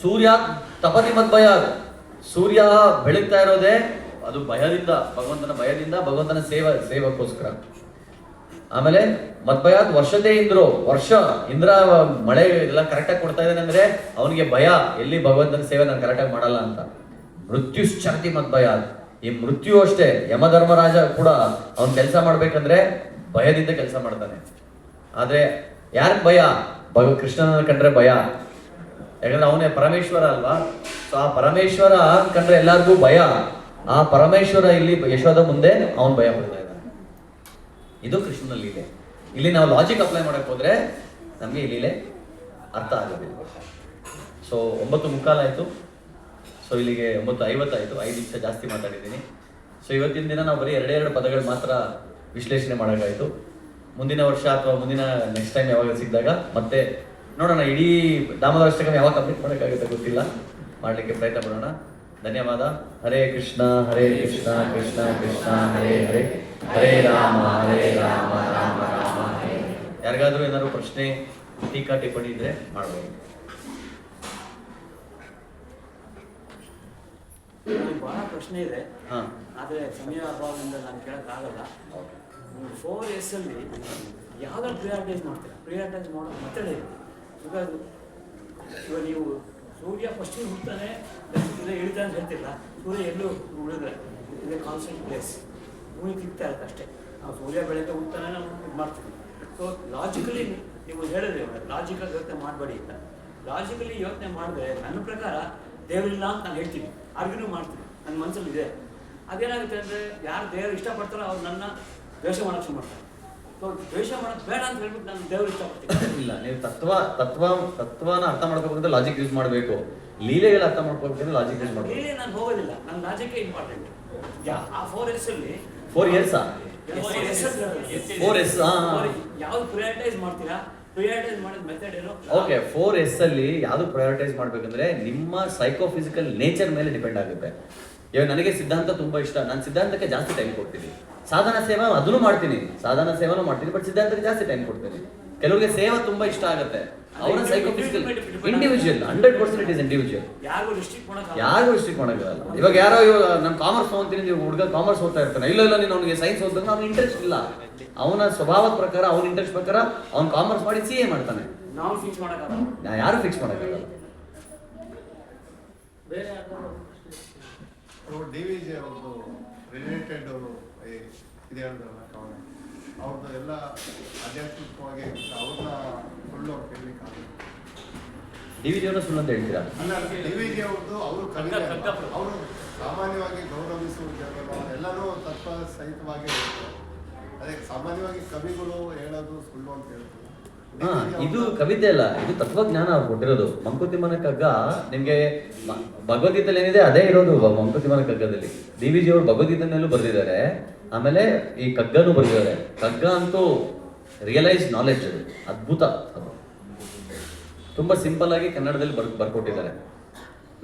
ಸೂರ್ಯ ತಪತಿ ಮತ್ ಭಯ, ಸೂರ್ಯ ಬೆಳಗ್ತಾ ಇರೋದೇ ಅದು ಭಯದಿಂದ, ಭಗವಂತನ ಭಯದಿಂದ, ಭಗವಂತನ ಸೇವಕ್ಕೋಸ್ಕರ. ಆಮೇಲೆ ಮದ್ಭಯಾತ್ ವರ್ಷತೆ ಇಂದ್ರು, ಇಂದ್ರ ಮಳೆ ಎಲ್ಲ ಕರೆಕ್ಟಾಗಿ ಕೊಡ್ತಾ ಇದ್ದಾನೆ ಅಂದ್ರೆ ಅವನಿಗೆ ಭಯ, ಎಲ್ಲಿ ಭಗವಂತನ ಸೇವೆ ನಾನು ಕರೆಕ್ಟಾಗಿ ಮಾಡಲ್ಲ ಅಂತ. ಮೃತ್ಯುಶ್ಚರತಿ ಮದ್ಭಯಾತ್, ಈ ಮೃತ್ಯು ಅಷ್ಟೇ, ಯಮಧರ್ಮರಾಜ ಕೂಡ ಅವನ್ ಕೆಲಸ ಮಾಡ್ಬೇಕಂದ್ರೆ ಭಯದಿಂದ ಕೆಲಸ ಮಾಡ್ತಾನೆ. ಆದ್ರೆ ಯಾರಿಗೆ ಭಯ? ಕೃಷ್ಣನ ಕಂಡ್ರೆ ಭಯ, ಯಾಕಂದ್ರೆ ಅವನೇ ಪರಮೇಶ್ವರ ಅಲ್ವಾ. ಸೊ ಆ ಪರಮೇಶ್ವರ ಕಂಡ್ರೆ ಎಲ್ಲಾರ್ಗೂ ಭಯ. ಆ ಪರಮೇಶ್ವರ ಇಲ್ಲಿ ಯಶೋಧ ಮುಂದೆ ಅವನ್ ಭಯ ಪಡ್ತಾ ಇದ್ದಾನೆ. ಇದು ಕೃಷ್ಣನ ಲೀಲೆ. ಇಲ್ಲಿ ನಾವು ಲಾಜಿಕ್ ಅಪ್ಲೈ ಮಾಡಕ್ ಹೋದ್ರೆ ನಮ್ಗೆ ಈ ಲೀಲೆ ಅರ್ಥ ಆಗೋದಿಲ್ಲ. ಸೊ 9:15 ಆಯ್ತು. ಸೊ ಇಲ್ಲಿಗೆ 9:50 ಆಯ್ತು. 5 ನಿಮಿಷ ಜಾಸ್ತಿ ಮಾತಾಡಿದ್ದೀನಿ. ಸೊ ಇವತ್ತಿನ ದಿನ ನಾವು ಬರೀ 2 ಪದಗಳು ಮಾತ್ರ ವಿಶ್ಲೇಷಣೆ ಮಾಡೋಕ್ಕಾಯ್ತು. ಮುಂದಿನ ವರ್ಷ ಅಥವಾ ಮುಂದಿನ ನೆಕ್ಸ್ಟ್ ಟೈಮ್ ಯಾವಾಗ ಸಿಕ್ಕಿದಾಗ ಮತ್ತೆ ನೋಡೋಣ. ಇಡೀ ದಾಮೋದರ ಅಷ್ಟಕಂ ಯಾವಾಗ ಕಂಪ್ಲೀಟ್ ಮಾಡೋಕ್ಕಾಗುತ್ತೆ ಗೊತ್ತಿಲ್ಲ, ಮಾಡಲಿಕ್ಕೆ ಪ್ರಯತ್ನ ಪಡೋಣ. ಧನ್ಯವಾದ. ಹರೇ ಕೃಷ್ಣ ಕೃಷ್ಣ ಕೃಷ್ಣ ಹರೇ ಹರೇ, ಹರೇ ರಾಮ ರಾಮ ರಾಮ ಹರೇ. ಯಾರಿಗಾದ್ರೂ ಏನಾದ್ರು ಪ್ರಶ್ನೆ, ಟೀಕಾ ಟಿಪ್ಪಣಿ ಇದ್ರೆ ಮಾಡ್ಬೋದು. ಬಹಳ ಪ್ರಶ್ನೆ ಇದೆ, ಆದರೆ ಸಮಯ ಅಭಾವದಿಂದ ನಾನು ಕೇಳೋಕ್ಕಾಗಲ್ಲ. 4S ಅಲ್ಲಿ ಯಾವ್ದಾದ್ರು ಪ್ರಿಯಾರಿಟೈಸ್ ಮಾಡ್ತೀರಾ? ಪ್ರಿಯಾರಿಟೈಸ್ ಮಾಡೋ ಮೆಥಡ್ ಇದೆ. ಬಿಕಾಸ್ ಇವಾಗ ನೀವು ಸೂರ್ಯ ಫಸ್ಟಿಗೆ ಹುಡ್ತಾನೆ ಇಳಿತಾನೆ ಅಂತ ಹೇಳ್ತಿಲ್ಲ. ಸೂರ್ಯ ಎಲ್ಲೂ ಉಳಿದ್ರೆ ಇದೇ ಕಾನ್ಸ್ಟೆಂಟ್ ಪ್ಲೇಸ್, ಭೂಮಿ ತಿಕ್ತಾ ಇರುತ್ತೆ ಅಷ್ಟೇ. ನಾವು ಸೂರ್ಯ ಬೆಳಗ್ಗೆ ಹುಡ್ತಾನೆ ನಾವು ಇದು ಮಾಡ್ತೀವಿ. ಸೊ ಲಾಜಿಕಲಿ ನೀವು ಹೇಳಿದ್ರೆ ಲಾಜಿಕಲ್ ಯೋಚನೆ ಮಾಡಬೇಡಿ ಅಂತ. ಲಾಜಿಕಲಿ ಯೋಚನೆ ಮಾಡಿದ್ರೆ ನನ್ನ ಪ್ರಕಾರ ದೇವರಿಲ್ಲ ಅಂತ ನಾನು ಹೇಳ್ತೀನಿ, ಆರ್ಗ್ಯೂ ಮಾಡ್ತೀನಿ, ನನ್ನ ಮನಸ್ಸಲ್ಲಿ ಇದೆ. ಅದೇನಾಗುತ್ತೆ ಅಂದರೆ ಯಾರು ದೇವರು ಇಷ್ಟಪಡ್ತಾರೋ ಅವ್ರು ನನ್ನ ದ್ವೇಷ ಮಾಡೋಕ್ಕೆ ಶುರು ಮಾಡ್ತಾರೆ. ಸೊ ದ್ವೇಷ ಮಾಡೋದು ಬೇಡ ಅಂತ ಹೇಳ್ಬಿಟ್ಟು ನಾನು ದೇವರು ಇಷ್ಟಪಡ್ತೀನಿ. ಇಲ್ಲ, ನೀವು ತತ್ವನ ಅರ್ಥ ಮಾಡ್ಕೋಬೇಕಂದ್ರೆ ಲಾಜಿಕ್ ಯೂಸ್ ಮಾಡಬೇಕು. ಲೀಲೆಗಳು ಅರ್ಥ ಮಾಡ್ಕೋಬೇಕಂದ್ರೆ ಲಾಜಿಕ್ ಯೂಸ್ ಮಾಡಬೇಕು. ಲೀಲೆ ನಾನು ಹೋಗೋದಿಲ್ಲ, ನನ್ನ ಲಾಜಿಕೇ ಇಂಪಾರ್ಟೆಂಟ್. ಆ 4S ಅಲ್ಲಿ 4 years ಯಾವ್ದು ಪ್ರಿಯಾರಿಟೈಸ್ ಮಾಡ್ತೀರಾ? ಪ್ರಿಯಾರಿಟೈಸ್ ಮಾಡಿದ ಮೆಥಡ್ ಏನು? ಓಕೆ, 4S ಅಲ್ಲಿ ಯಾವುದು ಪ್ರಯಾರಿಟೈಸ್ ಮಾಡ್ಬೇಕಂದ್ರೆ ನಿಮ್ಮ ಸೈಕೋಫಿಸಿಕಲ್ ನೇಚರ್ ಮೇಲೆ ಡಿಪೆಂಡ್ ಆಗುತ್ತೆ. ಇವಾಗ ನನಗೆ ಸಿದ್ಧಾಂತ ತುಂಬಾ ಇಷ್ಟ, ನಾನು ಸಿದ್ಧಾಂತಕ್ಕೆ ಜಾಸ್ತಿ ಟೈಮ್ ಕೊಡ್ತೀನಿ. ಸಾಧನ ಸೇವಾ ಅದನ್ನು ಮಾಡ್ತೀನಿ, ಸಾಧನ ಸೇವಾನು ಮಾಡ್ತೀನಿ, ಬಟ್ ಸಿದ್ಧಾಂತಕ್ಕೆ ಜಾಸ್ತಿ ಟೈಮ್ ಕೊಡ್ತೀನಿ. ಕೆಲವರಿಗೆ ಸೇವಾ ತುಂಬಾ ಇಷ್ಟ ಆಗುತ್ತೆ. ಅವರ ಸೈಕೋಫಿಸಿಕಲ್ ಇಂಡಿವಿಜುವಲ್, 100% ಇಟ್ ಇಸ್ ಇಂಡಿವಿಜುವಲ್. ಯಾರಿಗೂ ರಿಸ್ಟ್ರಿಕ್ಟ್ ಮಾಡೋಕ್ಕಾಗಲ್ಲ. ಇವಾಗ ನಾನು ಕಾಮರ್ಸ್ ಓದ್ತೀನಿ, ನೀವು ಹುಡುಗ ಕಾಮರ್ಸ್ ಓದ್ತಾ ಇರ್ತಾನೆ, ಇಲ್ಲ ನೀನು ಅವನಿಗೆ ಸೈನ್ಸ್ ಓದಿದ್ರೆ ಅವ್ನಿಗೆ ಇಂಟ್ರೆಸ್ಟ್ ಇಲ್ಲ. ಅವನ ಸ್ವಭಾವದ ಪ್ರಕಾರ, ಅವನ ಇಂಟ್ರೆಸ್ಟ್ ಪ್ರಕಾರ ಅವ್ನು ಕಾಮರ್ಸ್ ಮಾಡಿ CA ಮಾಡ್ತಾನೆ. ನಾವು ಫಿಕ್ಸ್ ಮಾಡೋಕ್ಕಾಗಲ್ಲ, ಯಾರು ಫಿಕ್ಸ್ ಮಾಡೋಕ್ಕಾಗಲ್ಲ. ಬೇರೆ DVJ ಅವ್ರದ್ದು ರಿಲೇಟೆಡ್ ಇದೆ ಹೇಳಿದ್ರಲ್ಲ ಕವನ, ಅವ್ರದ್ದು ಎಲ್ಲ ಆಧ್ಯಾತ್ಮಿಕವಾಗಿ ಅವ್ರನ್ನ ಸುಳ್ಳು ಅವ್ರು ಕೇಳಲಿಕ್ಕಾಗಲ್ಲ. DVJ ಸುಳ್ಳು ಅಂತ ಹೇಳ್ತೀರಾ? ಅಲ್ಲ, DVJ ಅವ್ರದ್ದು ಅವರು ಕವಿತೆ, ಅವರು ಸಾಮಾನ್ಯವಾಗಿ ಗೌರವಿಸುವ ಎಲ್ಲನೂ ತತ್ವ ಸಹಿತವಾಗಿ ಹೇಳ್ತಾರೆ. ಅದಕ್ಕೆ ಸಾಮಾನ್ಯವಾಗಿ ಕವಿಗಳು ಹೇಳೋದು ಸುಳ್ಳು ಅಂತ ಹೇಳ್ತಾರೆ. ಇದು ಕವಿತೆ ಅಲ್ಲ, ಇದು ತತ್ವಜ್ಞಾನ ಅವ್ರು ಕೊಟ್ಟಿರೋದು. ಮಂಕುತಿಮ್ಮನ ಕಗ್ಗ ನಿಮ್ಗೆ ಭಗವದ್ಗೀತೆಯಲ್ಲಿ ಏನಿದೆ ಅದೇ ಇರೋದು ಮಂಕುತಿಮ್ಮನ ಕಗ್ಗದಲ್ಲಿ. DVJ ಅವರು ಭಗವದ್ಗೀತೆಯಲ್ಲೂ ಬರೆದಿದ್ದಾರೆ, ಆಮೇಲೆ ಈ ಕಗ್ಗನೂ ಬರೆದಿದ್ದಾರೆ. ಕಗ್ಗ ಅಂತೂ ರಿಯಲೈಸ್ ನಾಲೆಡ್ಜ್, ಅದು ಅದ್ಭುತ. ಅದು ತುಂಬಾ ಸಿಂಪಲ್ ಆಗಿ ಕನ್ನಡದಲ್ಲಿ ಬರ್ಕೊಟ್ಟಿದ್ದಾರೆ.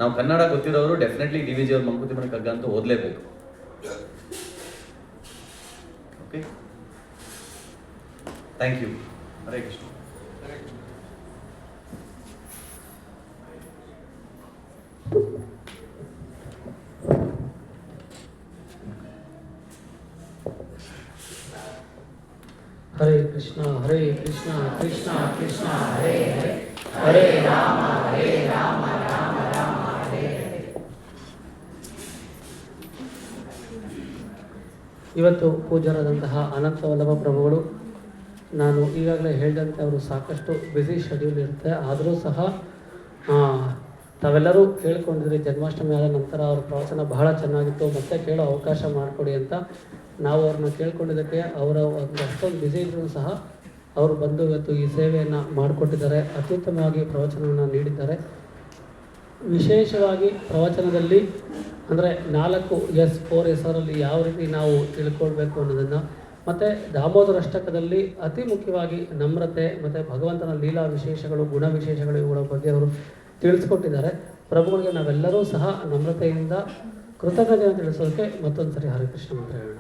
ನಾವು ಕನ್ನಡ ಗೊತ್ತಿರೋರು ಡೆಫಿನೆಟ್ಲಿ DVJ ಅವರು ಮಂಕುತಿಮ್ಮನ ಕಗ್ಗ ಅಂತೂ ಓದಲೇಬೇಕು. Okay, thank you. Hare Krishna. Hare Krishna Krishna Krishna Hare Hare, Hare Rama Rama Rama Hare Hare. ಇವತ್ತು ಪೂಜ್ಯರಾದಂತಹ ಅನಂತ ವಲ್ಲಭ ಪ್ರಭುಗಳು, ನಾನು ಈಗಾಗಲೇ ಹೇಳಿದಂತೆ ಅವರು ಸಾಕಷ್ಟು ಬ್ಯುಸಿ ಶೆಡ್ಯೂಲ್ ಇರುತ್ತೆ, ಆದರೂ ಸಹ ತಾವೆಲ್ಲರೂ ಕೇಳ್ಕೊಂಡಿದ್ರಿ ಜನ್ಮಾಷ್ಟಮಿ ಆದ ನಂತರ ಅವ್ರ ಪ್ರವಚನ ಬಹಳ ಚೆನ್ನಾಗಿತ್ತು, ಮತ್ತೆ ಕೇಳೋ ಅವಕಾಶ ಮಾಡಿಕೊಡಿ ಅಂತ. ನಾವು ಅವ್ರನ್ನ ಕೇಳ್ಕೊಂಡಿದ್ದಕ್ಕೆ ಅವರ ಒಂದು ಅಷ್ಟೊಂದು ಬ್ಯುಸಿ ಇದ್ರೂ ಸಹ ಅವರು ಬಂದು ಇವತ್ತು ಈ ಸೇವೆಯನ್ನು ಮಾಡಿಕೊಟ್ಟಿದ್ದಾರೆ, ಅತ್ಯುತ್ತಮವಾಗಿ ಪ್ರವಚನವನ್ನು ನೀಡಿದ್ದಾರೆ. ವಿಶೇಷವಾಗಿ ಪ್ರವಚನದಲ್ಲಿ ಅಂದರೆ 4S ಅವರಲ್ಲಿ ಯಾವ ರೀತಿ ನಾವು ತಿಳ್ಕೊಳ್ಬೇಕು ಅನ್ನೋದನ್ನು, ಮತ್ತು ದಾಮೋದರ ಅಷ್ಟಕದಲ್ಲಿ ಅತಿ ಮುಖ್ಯವಾಗಿ ನಮ್ರತೆ ಮತ್ತು ಭಗವಂತನ ಲೀಲಾ ವಿಶೇಷಗಳು, ಗುಣ ವಿಶೇಷಗಳು ಇವುಗಳ ಬಗ್ಗೆ ಅವರು ತಿಳಿಸ್ಕೊಟ್ಟಿದ್ದಾರೆ. ಪ್ರಭುಗಳಿಗೆ ನಾವೆಲ್ಲರೂ ಸಹ ನಮ್ರತೆಯಿಂದ ಕೃತಜ್ಞತೆಯನ್ನು ತಿಳಿಸೋದಕ್ಕೆ ಮತ್ತೊಂದು ಸರಿ ಹರೇ ಕೃಷ್ಣ ಮಂತ್ರ ಹೇಳೋಣ.